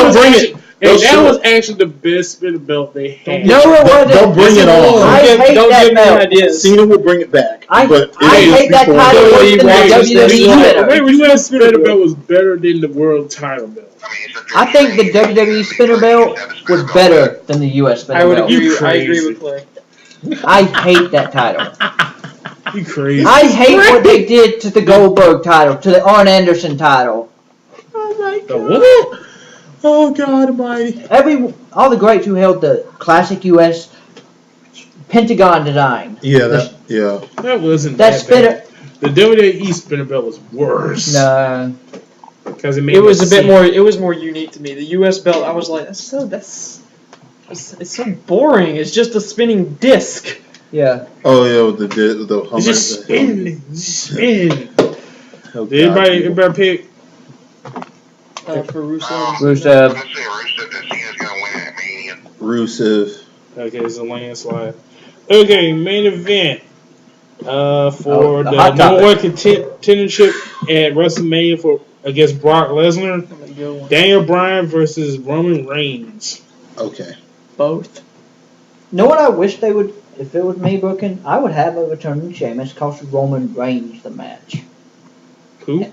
Don't bring it's it! And that was actually the best spinner belt they had. No, it wasn't. Don't bring it on. I hate Don't that give me belt. ideas. Cena will bring it back. But I it is hate that before- title worse than the WWE spinner. Wait, which one spinner belt was better than the world title belt? I think the WWE spinner belt was better than the US spinner I would belt. agree. You I agree crazy. with Clay. I hate that title. You crazy? I hate what they did to the Goldberg title, to the Arn Anderson title. Oh my The god. what? Oh God Almighty. All the greats who held the classic US Pentagon design. Yeah, that That wasn't That that spinner. bad. The WWE spinner belt was worse. No. Because it made It was no a bit sense. more. It was more unique to me. The U.S. belt, I was like, it's so boring. It's just a spinning disc. Yeah. Oh yeah, with the Hummer. It's just spin, spin. Oh, Did God. everybody pick? For Rusev. I'm Rusev. gonna say Rusev that Cena's gonna win at Mania. Rusev. Okay, it's a landslide. Okay, main event. For Oh, the the hot number topic. one contendership at WrestleMania against Brock Lesnar, I'm gonna go one. Daniel Bryan versus Roman Reigns. Okay. Both. You know what I wish they would, if it was me booking, I would have overturned Sheamus, cost Roman Reigns the match. Who?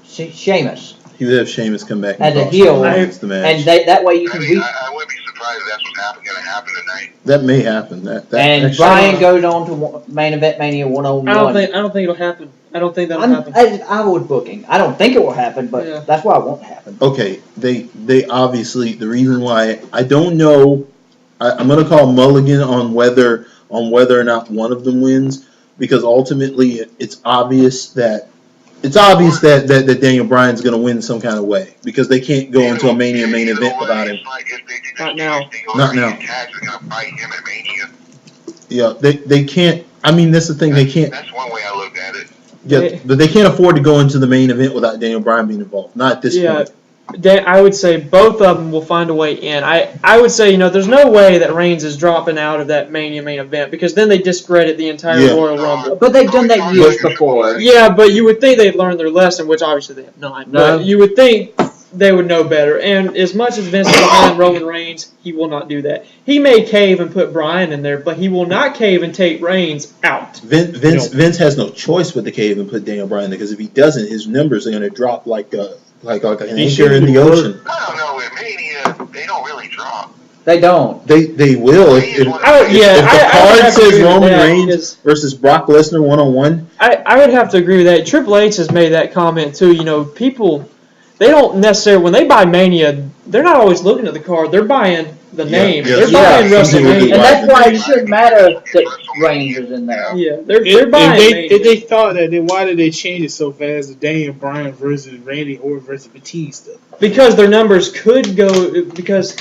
Sheamus. He would have Sheamus come back As a cost heel. Reigns the match. And that way you I can mean, beat. I wouldn't be surprised if that's what's gonna happen tonight. That may happen. That And actually- Bryan goes on to main event Mania 101. I don't think it'll happen. I don't think that'll happen. I was booking. I don't think it will happen, but Yeah. that's why it won't happen. Okay, they obviously, the reason why I don't know, I'm gonna call Mulligan on whether or not one of them wins, because ultimately it's obvious that that Daniel Bryan's gonna win some kind of way, because they can't go into a Mania main event without him. It's like if they do Not this now. thing over Not now. and Cash is gonna fight him at Mania. Yeah, they can't. I mean, that's the thing. They can't. That's one way I look at it. Yeah, but they can't afford to go into the main event without Daniel Bryan being involved. Not at this Yeah. point. I would say both of them will find a way in. I would say, there's no way that Reigns is dropping out of that Mania main event, because then they discredit the entire Yeah. Royal Rumble. But they've done that years before. Yeah, but you would think they'd learned their lesson, which obviously they have not. No. But you would think they would know better. And as much as Vince is behind Roman Reigns, he will not do that. He may cave and put Bryan in there, but he will not cave and take Reigns out. Vince has no choice but to cave and put Daniel Bryan there, because if he doesn't, his numbers are going to drop like an He anchor should in the do ocean. I don't know. At Mania, they don't really drop. They don't. They will if Yeah, if I would the card have to says agree with Roman that, Reigns because versus Brock Lesnar 1-on-1. I would have to agree with that. Triple H has made that comment too. People, they don't necessarily, when they buy Mania, they're not always looking at the card. They're buying the name. yeah, They're yeah. buying Some people do WrestleMania. And that's buy why it shouldn't matter that Reigns is in there. Yeah, they're buying Mania. If they thought that, then why did they change it so fast to Daniel Bryan versus Randy Orton versus Batista? Because their numbers could go, because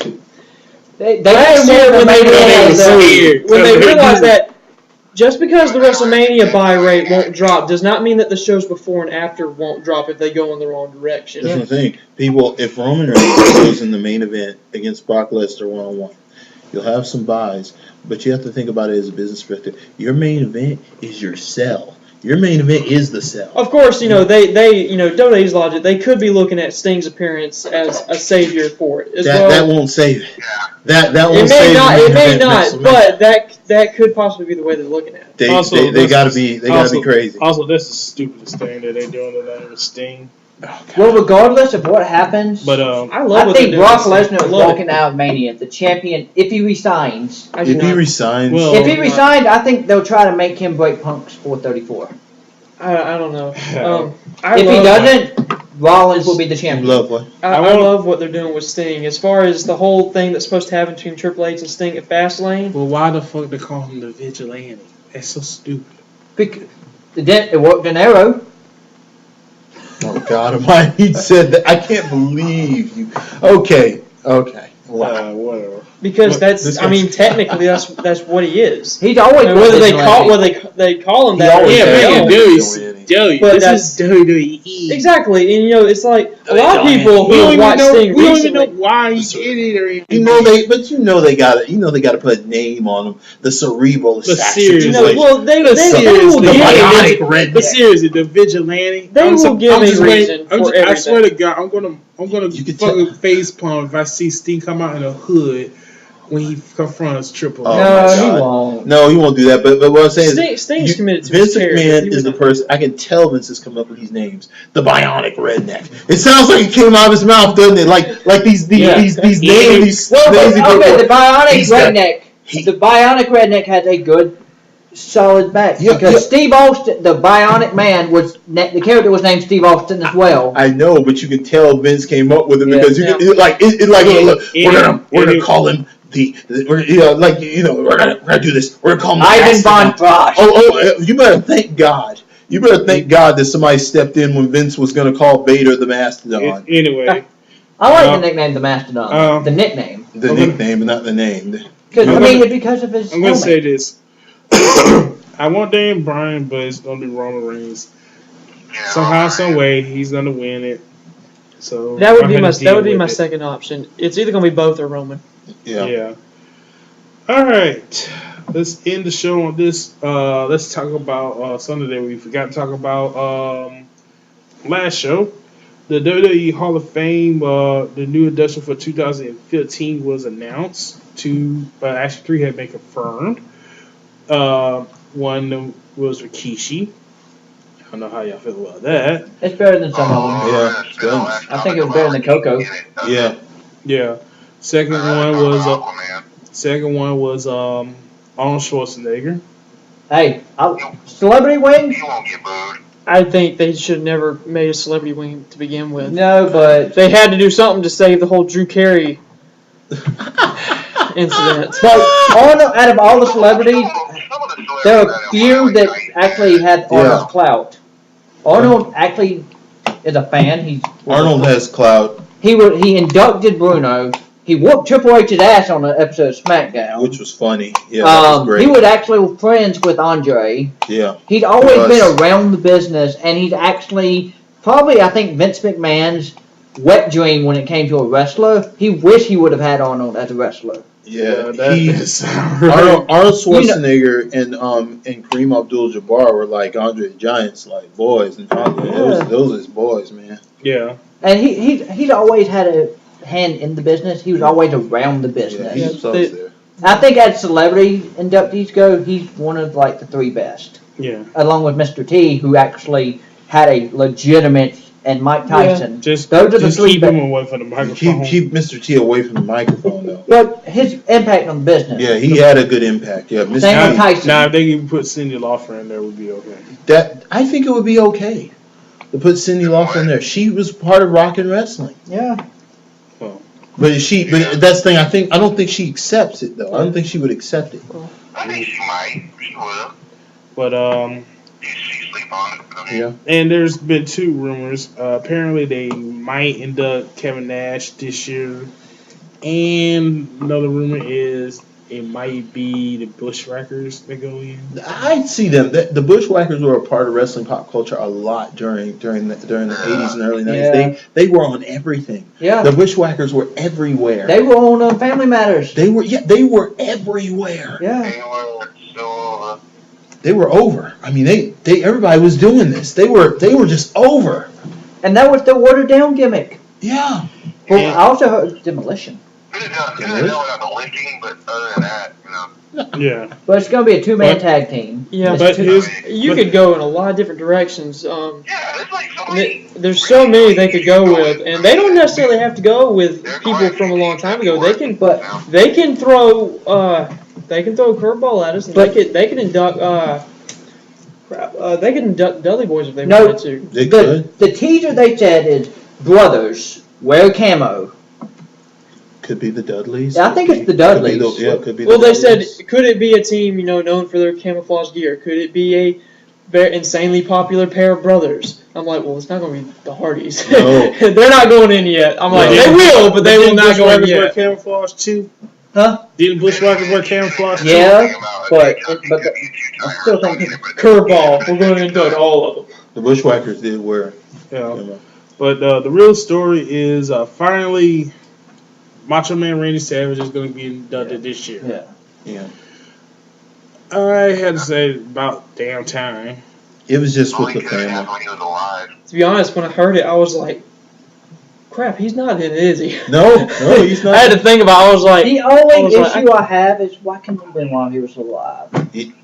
They last had year more when they than realized so weird. when they They realized do. that just because the WrestleMania buy rate won't drop does not mean that the shows before and after won't drop if they go in the wrong direction. That's the thing. People, if Roman Reigns goes in the main event against Brock Lesnar 1-on-1, you'll have some buys, but you have to think about it as a business perspective. Your main event is your sell. Your main event is the sell. Of course, WWE's logic, they could be looking at Sting's appearance as a savior for it as well. That won't save it. Yeah. That It won't may save not, the main it may event next not, week. but that could possibly be the way they're looking at it. They Also, gotta be crazy. Also, that's the stupidest thing that they're doing tonight with Sting. Well, regardless of what happens, But I love I what think they're Brock doing. Lesnar I is love it. walking out of Mania, the champion, if he resigns. I do If he not- resigns, Well, If he resigned, I think they'll try to make him break Punk's 434. I don't know. If he doesn't, Rollins will be the you champion. love what? I love what they're doing with Sting. As far as the whole thing that's supposed to happen between Triple H and Sting at Fastlane, well, why the fuck they call him the Vigilante? That's so stupid. It worked in Arrow. Oh God Almighty! He said that. I can't believe you. Okay. Wow. Whatever. because This that's, guy's- technically that's what he is. He's always And whether been they vigilante. they call him He that, or always Yeah, they man, don't. dude. Vigilante. AEW. But This is WWE. Exactly, and it's like a They lot of don't people We who don't have even watched know. Sting We don't even know recently. why he did it or anything. They got to put a name on them. The cerebral The assassin. serious- Well, they will seriously, the give bionic me, redneck. But seriously, the vigilante. They will give just a waiting- reason for I everything. swear to God, I'm gonna You could fucking face palm if I see Sting come out in a hood when he confronts Triple Oh, H. my No, he God. won't. No, he won't do that. But what I'm saying is, Sting's committed to Vince his character. He McMahon would is the not- person. I can tell Vince has come up with these names. The Bionic Redneck. It sounds like it came out of his mouth, doesn't it? Like these Yeah. names. These Well, names but, he put okay, forth. the Bionic He's got- Redneck. he- The Bionic Redneck has a good, solid back Yeah, because yeah. Steve Austin, the Bionic Man, the character was named Steve Austin as well. I know, but you can tell Vince came up with it Yeah. because you can, look, we're gonna call him we're gonna do this. We're gonna call him the Ivan Von Mastodon. Frosch. You better thank God. You better thank God that somebody stepped in when Vince was gonna call Vader the Mastodon. Anyway, I like the nickname the Mastodon. The nickname. The nickname, not the name. Because I'm it's because of his I'm gonna helmet. say this. I want Daniel Bryan, but it's gonna be Roman Reigns. Yeah, Somehow, some way, he's gonna win it. So That would I'm be gonna my deal with it. second option. It's either gonna be both or Roman. Yeah. All right. Let's end the show on this. Let's talk about something that we forgot to talk about last show. The WWE Hall of Fame, the new induction for 2015 was announced. Actually 3 had been confirmed. One was Rikishi. I don't know how y'all feel about that. It's better than some of them. Yeah, it's been a long I think it was better than Coco. Yeah. Yeah. Second one was Aquaman. Arnold Schwarzenegger. Hey, celebrity wings? You won't get booed. I think they should have never made a celebrity wing to begin with. No, but They had to do something to save the whole Drew Carey incident. out of all the celebrities, Some of the there celebrities are few that actually had Arnold's clout. Arnold actually is a fan. Arnold has clout, He inducted Bruno. He whooped Triple H's ass on an episode of SmackDown. which was funny. Yeah, that was great. He was actually friends with Andre. Yeah. He'd always He was. been around the business, and he'd actually probably, I think, Vince McMahon's wet dream when it came to a wrestler. He wished he would have had Arnold as a wrestler. Yeah, That's Arnold Schwarzenegger and Kareem Abdul-Jabbar were like Andre the Giant's like boys, and those are his boys, man. Yeah. And he's always had a hand in the business. He was always around the business. Yeah, he's always there. I think as celebrity inductees go, he's one of like the 3 best, Yeah. along with Mr. T, who actually had a legitimate, and Mike Tyson. Just Those are the 3 keep best. him away from the microphone. Keep Mr. T away from the microphone, though. But his impact on the business. Yeah, he had a good impact. Yeah, Mr. Same with T. Tyson. Now, if they can put Cyndi Lauper in there, would be okay. That I think it would be okay to put Cyndi Lauper in there. She was part of Rock and Wrestling, Yeah. but that's the thing. I don't think she accepts it though. I don't think she would accept it. I think she might. She will. But She sleep on it. I mean, Yeah. and there's been 2 rumors. Apparently, they might induct Kevin Nash this year, and another rumor is it might be the Bushwhackers that go in. I see them. The Bushwhackers were a part of wrestling pop culture a lot during the 80s and early 90s. Yeah. They were on everything. Yeah. The Bushwhackers were everywhere. They were on Family Matters. They were everywhere. Yeah. they were so. They were over. I mean, they everybody was doing this. They were just over. And that was the watered down gimmick. Yeah. Well, Yeah. I also heard Demolition. Could have done without the lifting, but other than that, Yeah. But it's going to be a 2-man But- tag team. Yeah, It's But two- his You could go in a lot of different directions. yeah, there's like so many. There's so many they could go with, and they don't necessarily have to go with people from a long time ago. They can But they can throw a curveball at us, and But- they can induct they can induct Dudley Boys if they No. wanted to. They could. the teaser they said is brothers wear camo. Could be the Dudleys. I think it's the Could be Dudleys. could be the Well, they said, Dudleys. could it be a team known for their camouflage gear? Could it be a very insanely popular pair of brothers? I'm like, well, it's not going to be the Hardys. No. They're not going in yet. I'm like, No. they will, but they will not go in Bushwhackers wear yet. camouflage too. Huh? Didn't Bushwhackers wear camouflage too? Yeah, but I I still think Curveball. We're going to induct all of them. The Bushwhackers did wear. You know. But the real story is finally Macho Man Randy Savage is going to be inducted this year. Yeah. Yeah. I had to say about damn time. It was just All with he the could have family. done when he was alive. To be honest, when I heard it, I was like, crap, he's not in it, is he? No, he's not. I had to think about it. I was like, The only I was like, issue I have is why couldn't it have been while he was alive?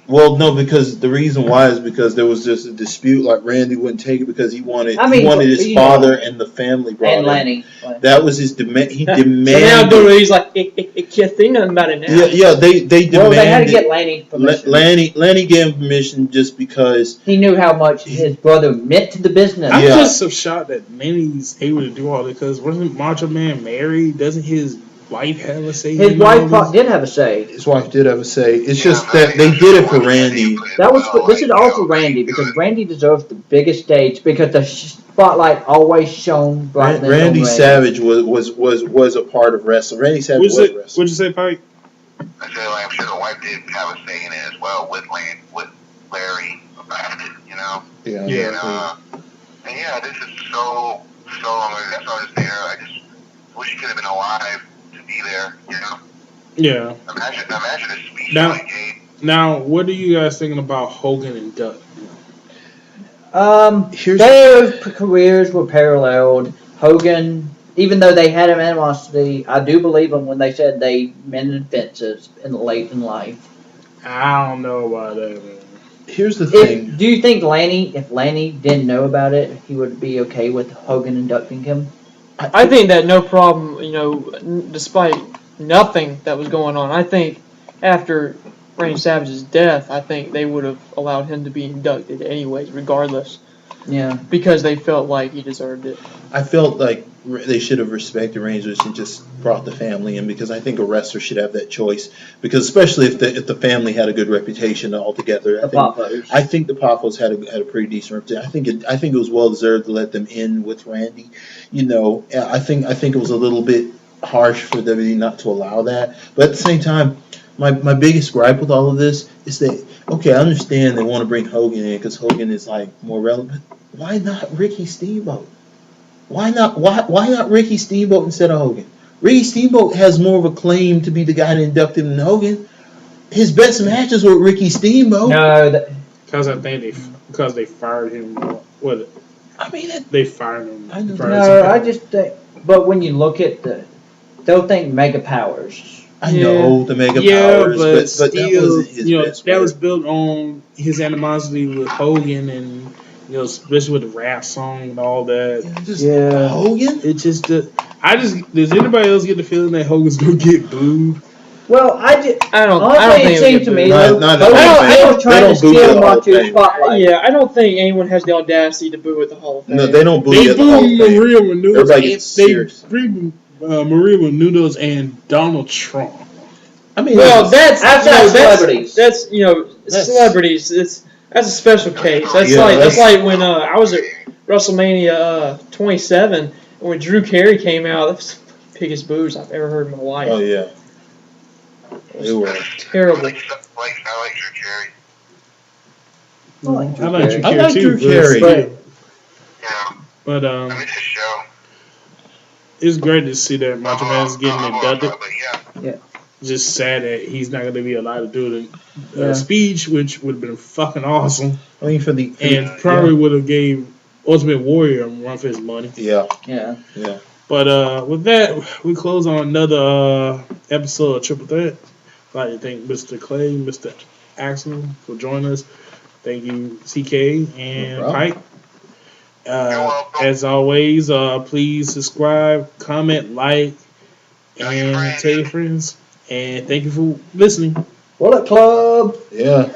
Well, no, because the reason why is because there was just a dispute. Like Randy wouldn't take it because he wanted his you father and the family brought And in. Lanny. That was his demand. He so now demanded. he's like, it can't think nothing about it now. Yeah, they demanded. Well, they had to get Lanny permission. Lanny gave him permission just because. He knew how much his brother meant to the business. I'm Yeah. just so shocked that Lanny's able to do all this because wasn't Macho Man married? Doesn't his wife have a say? His in wife all pro- did have a say. His wife did have a say. It's just that they did it for Randy. This is all for Randy because Randy deserves the biggest stage because the spotlight always shone brightly on Randy Savage was a part of wrestling. Randy Savage was wrestling. What'd you say, Pike? I said, like, I'm sure the wife did have a say in it as well with Larry about it, you know? Yeah. And yeah, this is so long ago. That's what I was saying earlier. I just wish he could have been alive to be there, you know? Yeah. Imagine the speech Now- he gave. Now, what are you guys thinking about Hogan and Duck? Their careers were paralleled. Hogan, even though they had an animosity, I do believe them when they said they mended fences late in life. I don't know about that, man. Here's the thing. Do you think if Lanny didn't know about it, he would be okay with Hogan inducting him? I think that no problem, despite nothing that was going on, I think after Randy Savage's death, I think they would have allowed him to be inducted anyways, regardless. Yeah. Because they felt like he deserved it. I felt like they should have respected Rangers and just brought the family in because I think a wrestler should have that choice. Because especially if the family had a good reputation altogether, I think the Papos had a pretty decent reputation. I think it was well deserved to let them in with Randy. I think it was a little bit harsh for WWE not to allow that. But at the same time, my biggest gripe with all of this is that I understand they want to bring Hogan in because Hogan is like more relevant. Why not Ricky Steamboat? Why not Ricky Steamboat instead of Hogan? Ricky Steamboat has more of a claim to be the guy to induct him than Hogan. His best matches were with Ricky Steamboat. No, Because I think they fired him. They fired him. I know. no, I just think. But when you look at they'll think Mega Powers. I know the Mega Powers, but still, that wasn't his best that work. was built on his animosity with Hogan and especially with the rap song and all that. Yeah. Hogan? It's just does anybody else get the feeling that Hogan's gonna get booed? Well, I don't honestly, think it seems to me Not- though, not Hogan that was trying they to don't boo steal the Hall of Macho's Fame. spotlight. Yeah, I don't think anyone has the audacity to boo at the Hall of Fame. No, they don't boo They you at the Hall of booed Fame. Maria Menounos. Everybody gets serious. They bring Maria Menounos and Donald Trump. I mean, Well, that's celebrities. That's celebrities. That's a special case. That's Yeah, that's like when I was at WrestleMania 27 when Drew Carey came out. That was the biggest boos I've ever heard in my life. oh yeah, they were. Terrible. I like Drew Carey. I like Drew I like Drew Carey. Carey I like too. Drew Carey. But I miss his show. it's great to see that Macho Man's getting inducted. But yeah. Just sad that he's not going to be allowed to do the Yeah. speech, which would have been fucking awesome, I mean, for the and probably would have gave Ultimate Warrior a run for his money. yeah. Yeah. But with that, we close on another episode of Triple Threat. I'd like to thank Mr. Clay, Mr. Axel for joining us. Thank you, CK and No Pike. welcome. As always, please subscribe, comment, like, Tell your and friends. tell your friends. And thank you for listening. Bullet Club. Yeah.